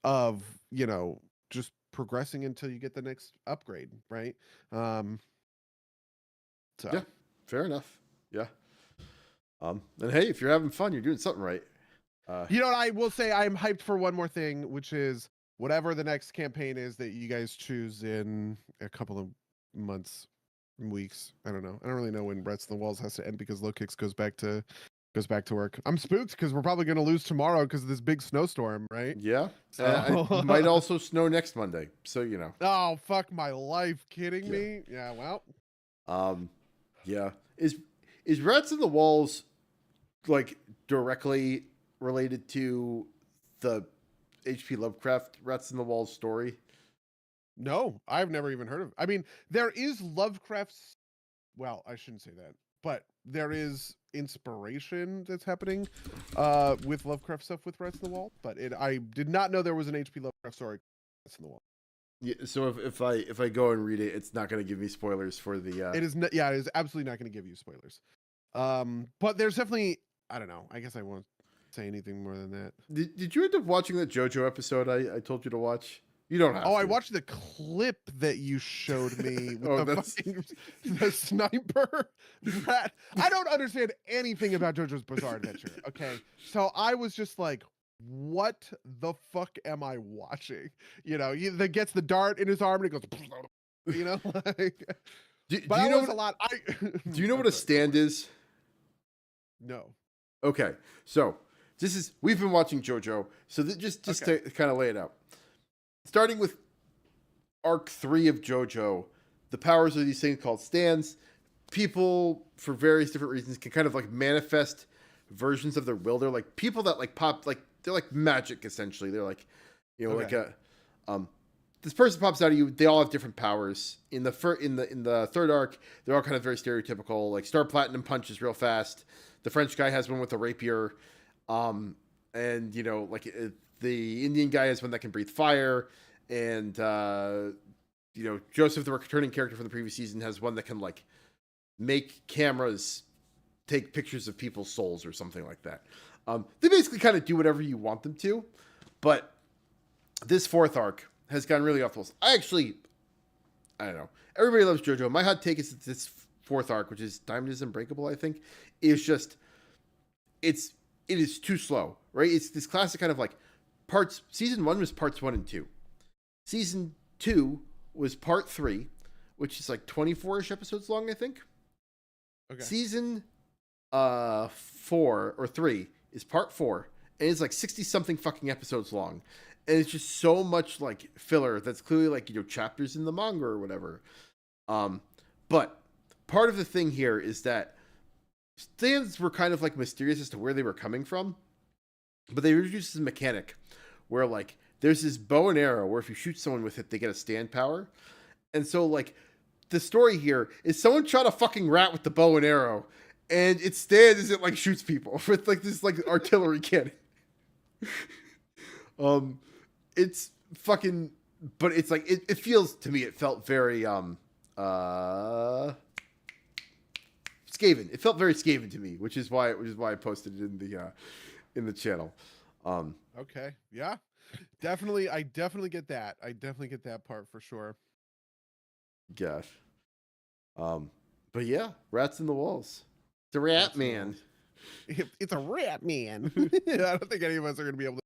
Of, you know, just progressing until you get the next upgrade, right? So Yeah, fair enough. Yeah. And hey, if you're having fun, you're doing something right. You know what, I will say I'm hyped for one more thing, which is whatever the next campaign is that you guys choose in a couple of months, weeks. I don't know. I don't really know when Rats in the Walls has to end because Low Kicks goes back to work. I'm spooked because we're probably going to lose tomorrow because of this big snowstorm, right? Yeah. So It might also snow next Monday, so you know. Oh fuck my life! Kidding me? Yeah. Well. Yeah. Is Rats in the Walls like directly related to the H.P. Lovecraft Rats in the Walls story? No, I've never even heard of. I mean, there is Lovecraft's. Well, I shouldn't say that, but there is inspiration that's happening with Lovecraft stuff with Rats in the Wall. But I did not know there was an H.P. Lovecraft story. Rats in the Wall. Yeah. So if I go and read it, it's not going to give me spoilers for the. It is. Yeah, it is absolutely not going to give you spoilers. But there's definitely. I don't know. I guess I won't say anything more than that. Did you end up watching the JoJo episode I told you to watch? You don't have to. I watched the clip that you showed me with Oh, the sniper rat. I don't understand anything about JoJo's Bizarre Adventure. Okay, so I was just like, "What the fuck am I watching?" You know, that gets the dart in his arm and it goes, you know, like. Do But you know was what, a lot. do you know what a stand is? No. Okay, so we've been watching JoJo, so just Okay. to kind of lay it out. Starting with arc 3 of JoJo, the powers are these things called stands. People, for various different reasons, can kind of like manifest versions of their will. They're like people that like pop, like they're like magic essentially. They're like, you know, Okay. like this person pops out of you. They all have different powers. In the third arc, they're all kind of very stereotypical. Like Star Platinum punches real fast. The French guy has one with a rapier, and you know, like the Indian guy has one that can breathe fire, and you know, Joseph, the returning character from the previous season, has one that can like make cameras take pictures of people's souls or something like that. They basically kind of do whatever you want them to, but this fourth arc has gone really off the walls. I don't know. Everybody loves JoJo. My hot take is that this fourth arc, which is Diamond is Unbreakable, I think, is just it is too slow, right? It's this classic kind of like parts. Season 1 was parts 1 and 2. Season 2 was part 3, which is like 24ish episodes long, I think. Okay. Season 4 or 3 is part 4, and it's like 60 something fucking episodes long, and it's just so much like filler that's clearly like, you know, chapters in the manga or whatever. But part of the thing here is that stands were kind of like mysterious as to where they were coming from, but they introduced this mechanic where like there's this bow and arrow where if you shoot someone with it, they get a stand power. And so like the story here is someone shot a fucking rat with the bow and arrow, and it stands as it like shoots people with like this like artillery cannon. It's fucking, but it's like it feels to me, it felt very Skaven. It felt very Skaven to me, which is why I posted it in the channel. Okay. Yeah. Definitely. I definitely get that. I definitely get that part for sure. Gosh. But yeah, rats in the walls. The rat man. It's a rat man. I don't think any of us are going to be able to,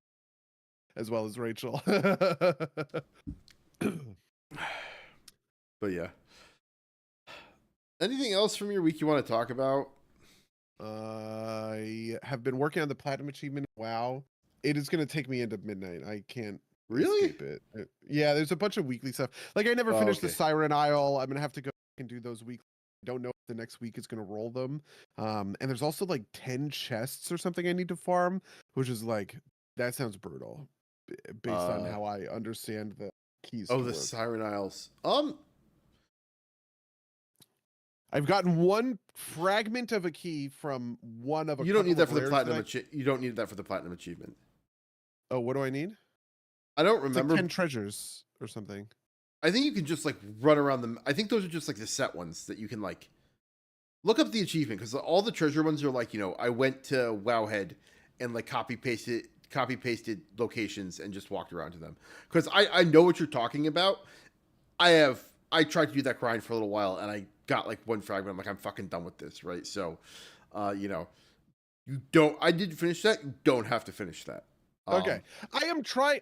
as well as Rachel. But yeah. Anything else from your week you want to talk about? I have been working on the platinum achievement. Wow. It is going to take me into midnight. I can't Really? escape it. Yeah, there's a bunch of weekly stuff. Like I never finished the Siren Isle. I'm going to have to go and do those weekly. I don't know if the next week is going to roll them. And there's also like 10 chests or something I need to farm, which is like, that sounds brutal based on how I understand the keys. Oh, the work. Siren Isles. I've gotten one fragment of a key from one of a. You don't need that for the platinum. You don't need that for the platinum achievement. Oh, what do I need? I don't remember. Like 10 treasures or something. I think you can just like run around them. I think those are just like the set ones that you can like look up the achievement, because all the treasure ones are like, you know, I went to Wowhead and like copy pasted locations and just walked around to them. Because I know what you're talking about. I tried to do that grind for a little while and I got like one fragment. I'm like, I'm fucking done with this, right? So, you know, I did finish that. You don't have to finish that. Okay.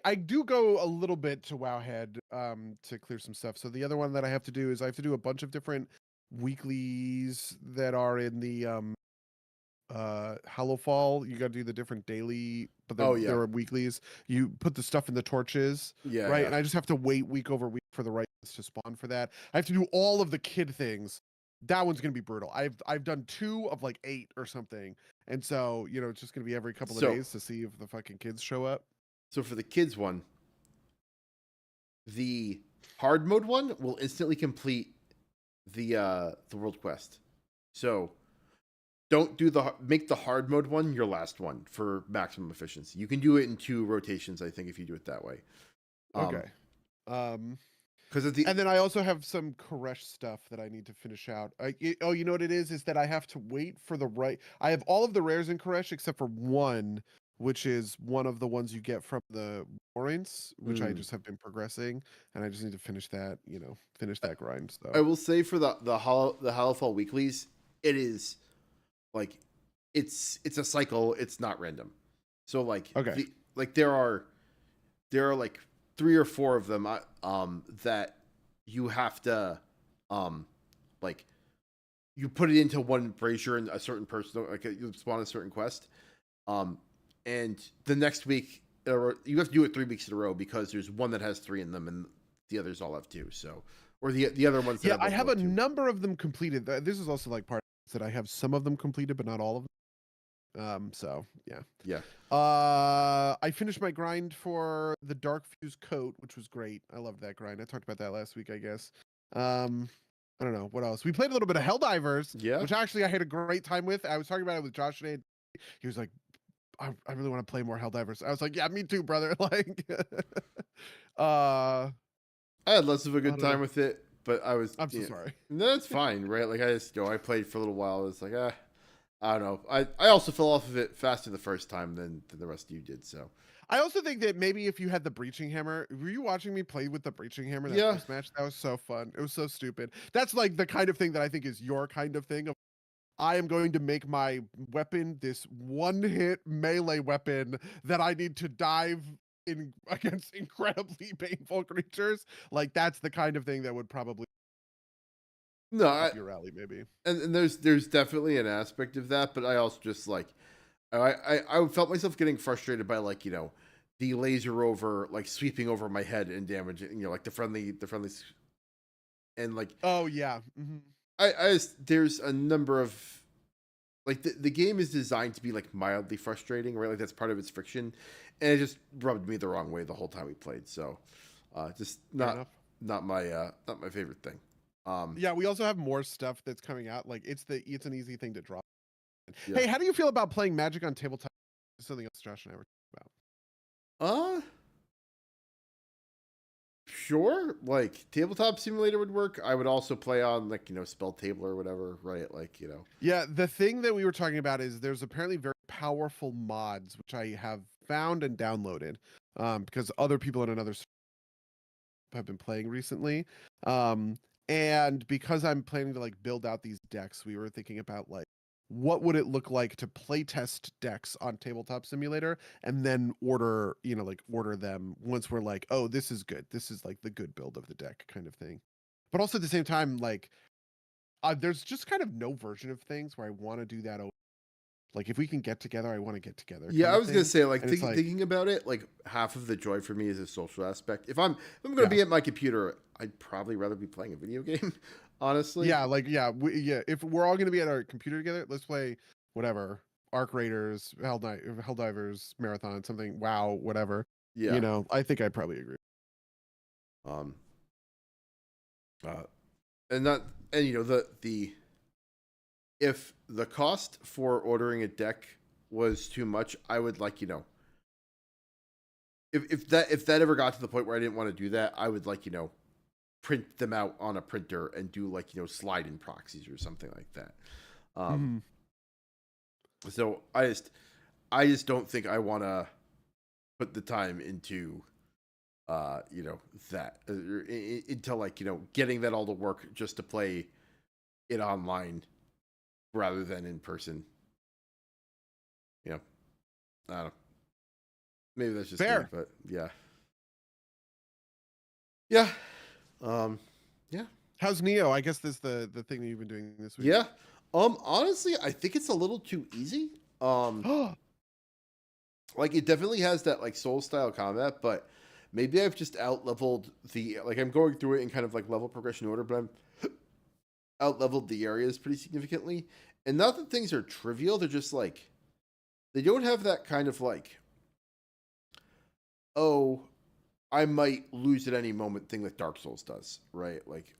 I do go a little bit to Wowhead to clear some stuff. So the other one that I have to do is I have to do a bunch of different weeklies that are in the Hallowfall. You got to do the different daily, but there are weeklies. You put the stuff in the torches, right? Yeah. And I just have to wait week over week for the right ones to spawn for that. I have to do all of the kid things. That one's gonna be brutal. I've done 2 of like 8 or something, and so you know it's just gonna be every couple of days to see if the fucking kids show up. So for the kids one, the hard mode one will instantly complete the world quest. So don't make the hard mode one your last one for maximum efficiency. You can do it in 2 rotations, I think, if you do it that way. Okay. And then I also have some Koresh stuff that I need to finish out. You know what it is that I have to wait for the right. I have all of the rares in Koresh except for one, which is one of the ones you get from the warrants, which I just have been progressing, and I just need to finish that. You know, finish that grind. So I will say for the Hallowfall weeklies, it is like it's a cycle. It's not random. So like there are like 3 or 4 of them that you have to like you put it into one brazier and a certain person, like you spawn a certain quest, and the next week you have to do it 3 weeks in a row because there's one that has 3 in them and the others all have 2. So or the other ones that I have a number of them completed. This is also like part that I have some of them completed but not all of them. So yeah. I finished my grind for the Dark Fuse coat, which was great. I loved that grind. I talked about that last week, I guess. I don't know what else. We played a little bit of Helldivers, which actually I had a great time with. I was talking about it with Josh today. He was like, I really want to play more Helldivers. I was like, yeah, me too, brother. Like, I had less of a good time with it, but I'm so sorry. No, that's fine, right? Like I played for a little while. It's like, I don't know. I also fell off of it faster the first time than the rest of you did. So I also think that maybe if you had the breaching hammer, were you watching me play with the breaching hammer that first match? That was so fun. It was so stupid. That's like the kind of thing that I think is your kind of thing. I am going to make my weapon this one-hit melee weapon that I need to dive in against incredibly painful creatures. Like that's the kind of thing that would probably No, up your alley, maybe. and there's definitely an aspect of that, but I also just like I felt myself getting frustrated by like the laser over like sweeping over my head and damaging like the friendly and like Oh yeah. there's a number of like the game is designed to be like mildly frustrating, right? Like that's part of its friction, and it just rubbed me the wrong way the whole time we played. So, just Fair enough. not my favorite thing. Yeah, we also have more stuff that's coming out. Like it's an easy thing to drop. Yeah. Hey, how do you feel about playing Magic on tabletop? Something else Josh and I were talking Uh, sure. Like tabletop simulator would work. I would also play on like spell table or whatever, right? Like Yeah, the thing that we were talking about is there's apparently very powerful mods which I have found and downloaded because other people in another have been playing recently. And because I'm planning to like build out these decks, we were thinking about like what would it look like to play test decks on Tabletop Simulator and then order them once we're like, oh, this is good. This is like the good build of the deck kind of thing. But also at the same time, like there's just kind of no version of things where I want to do that. Like if we can get together, I want to get together. yeah. Kind I of was gonna thing. say like, And it's like, thinking about it, like half of the joy for me is a social aspect. If I'm gonna yeah. be at my computer, I'd probably rather be playing a video game, honestly. Yeah, like yeah. If we're all gonna be at our computer together, let's play whatever Arc Raiders, Helldivers, Marathon, something. WoW, whatever. Yeah. I think I probably agree. Um. Uh. And not and the if the cost for ordering a deck was too much, I would like if that ever got to the point where I didn't want to do that, I would like print them out on a printer and do like slide in proxies or something like that. Um, so I just don't think I want to put the time into that into like getting that all to work just to play it online rather than in person. I don't know. Maybe that's just me, Fair. but yeah. Yeah. Um yeah. How's Neo? I guess this the thing that you've been doing this week. Yeah. Honestly, I think it's a little too easy. Like it definitely has that like soul style combat, but maybe I've just out leveled the like I'm going through it in kind of like level progression order, but I'm out leveled the areas pretty significantly. And not that things are trivial, they're just like they don't have that kind of like, oh, I might lose at any moment thing that Dark Souls does, right? Like,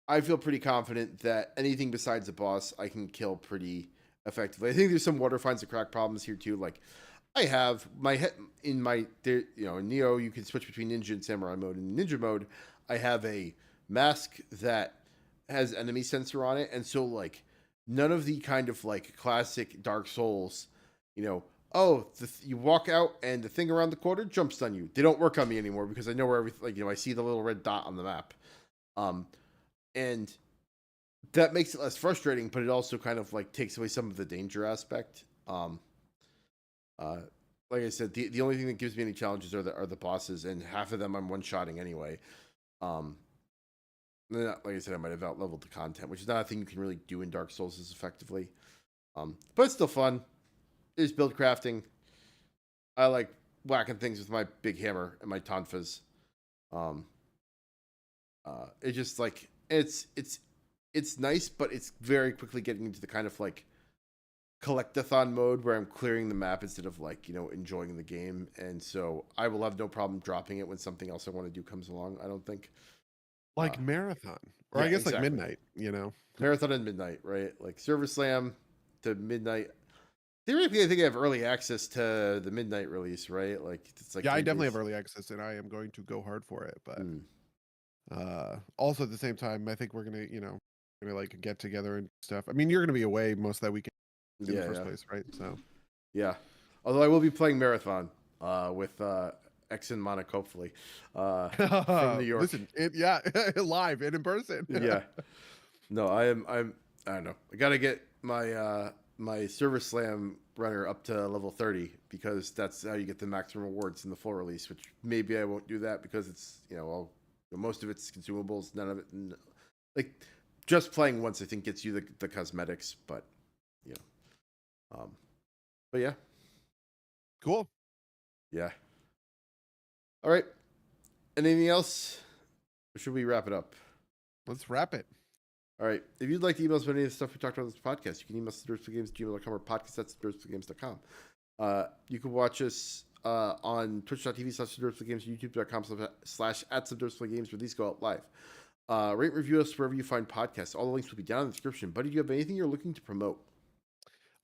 I feel pretty confident that anything besides a boss I can kill pretty effectively. I think there's some water finds and crack problems here too. Like, I have my head in my there, in Neo you can switch between ninja and samurai mode. In ninja mode, I have a mask that has enemy sensor on it, and so like none of the kind of like classic Dark Souls, oh, you walk out and the thing around the corner jumps on you. They don't work on me anymore because I know where everything. Like I see the little red dot on the map, and that makes it less frustrating. But it also kind of like takes away some of the danger aspect. Like I said, the only thing that gives me any challenges are the bosses, and half of them I'm one shotting anyway. Like I said, I might have out leveled the content, which is not a thing you can really do in Dark Souls as effectively. But it's still fun. There's build crafting. I like whacking things with my big hammer and my tonfas. It's just like it's nice, but it's very quickly getting into the kind of like collectathon mode where I'm clearing the map instead of like enjoying the game, and so I will have no problem dropping it when something else I want to do comes along. I don't think Like Marathon. Or yeah, I guess exactly. like Midnight. Marathon and Midnight, right? Like Server Slam to Midnight. Theoretically, I think I have early access to the Midnight release, right? Like it's like Yeah, I 3 definitely days. have early access and I am going to go hard for it. But Mm. also at the same time, I think we're gonna like get together and stuff. I mean, you're gonna be away most of that weekend in the Yeah, first yeah, place, right? So yeah. Although I will be playing Marathon with X and Monik, hopefully, from New York. listen, live and in person. Yeah. No, I am. I don't know. I gotta get my Server Slam runner up to level 30 because that's how you get the maximum rewards in the full release. Which maybe I won't do that because it's most of it's consumables, none of it. Like just playing once, I think gets you the cosmetics, but you know, but yeah, Cool. yeah. All right. Anything else? Or should we wrap it up? Let's wrap it. All right. If you'd like to email us about any of the stuff we talked about in this podcast, you can email us at derpsgames@gmail.com or podcast@derpsgames.com. You can watch us on twitch.tv/derpsgames, youtube.com/@derpsgames, where these go out live. Rate and review us wherever you find podcasts. All the links will be down in the description. Buddy, do you have anything you're looking to promote?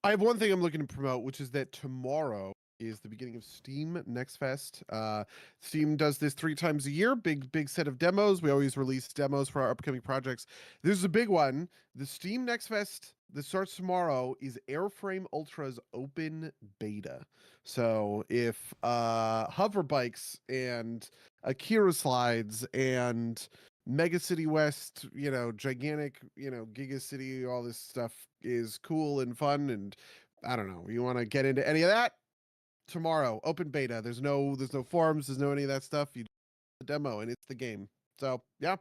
I have one thing I'm looking to promote, which is that tomorrow is the beginning of Steam Next Fest. Steam does this 3 times a year, big set of demos. We always release demos for our upcoming projects. This is a big one. The Steam Next Fest that starts tomorrow is Airframe Ultra's open beta. So if hover bikes and Akira slides and Mega City West, gigantic, Giga City, all this stuff is cool and fun, and I don't know, you want to get into any of that? Tomorrow, open beta. There's no forums, there's no any of that stuff. You do the demo and it's the game. So yeah.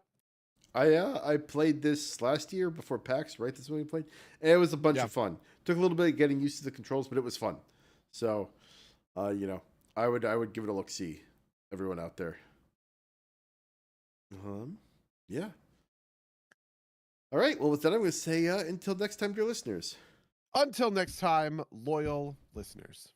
I played this last year before PAX, right? This is when we played, and it was a bunch of fun. Took a little bit of getting used to the controls, but it was fun. So, I would give it a look. See, everyone out there. Yeah. All right. Well, with that, I'm going to say until next time, dear listeners. Until next time, loyal listeners.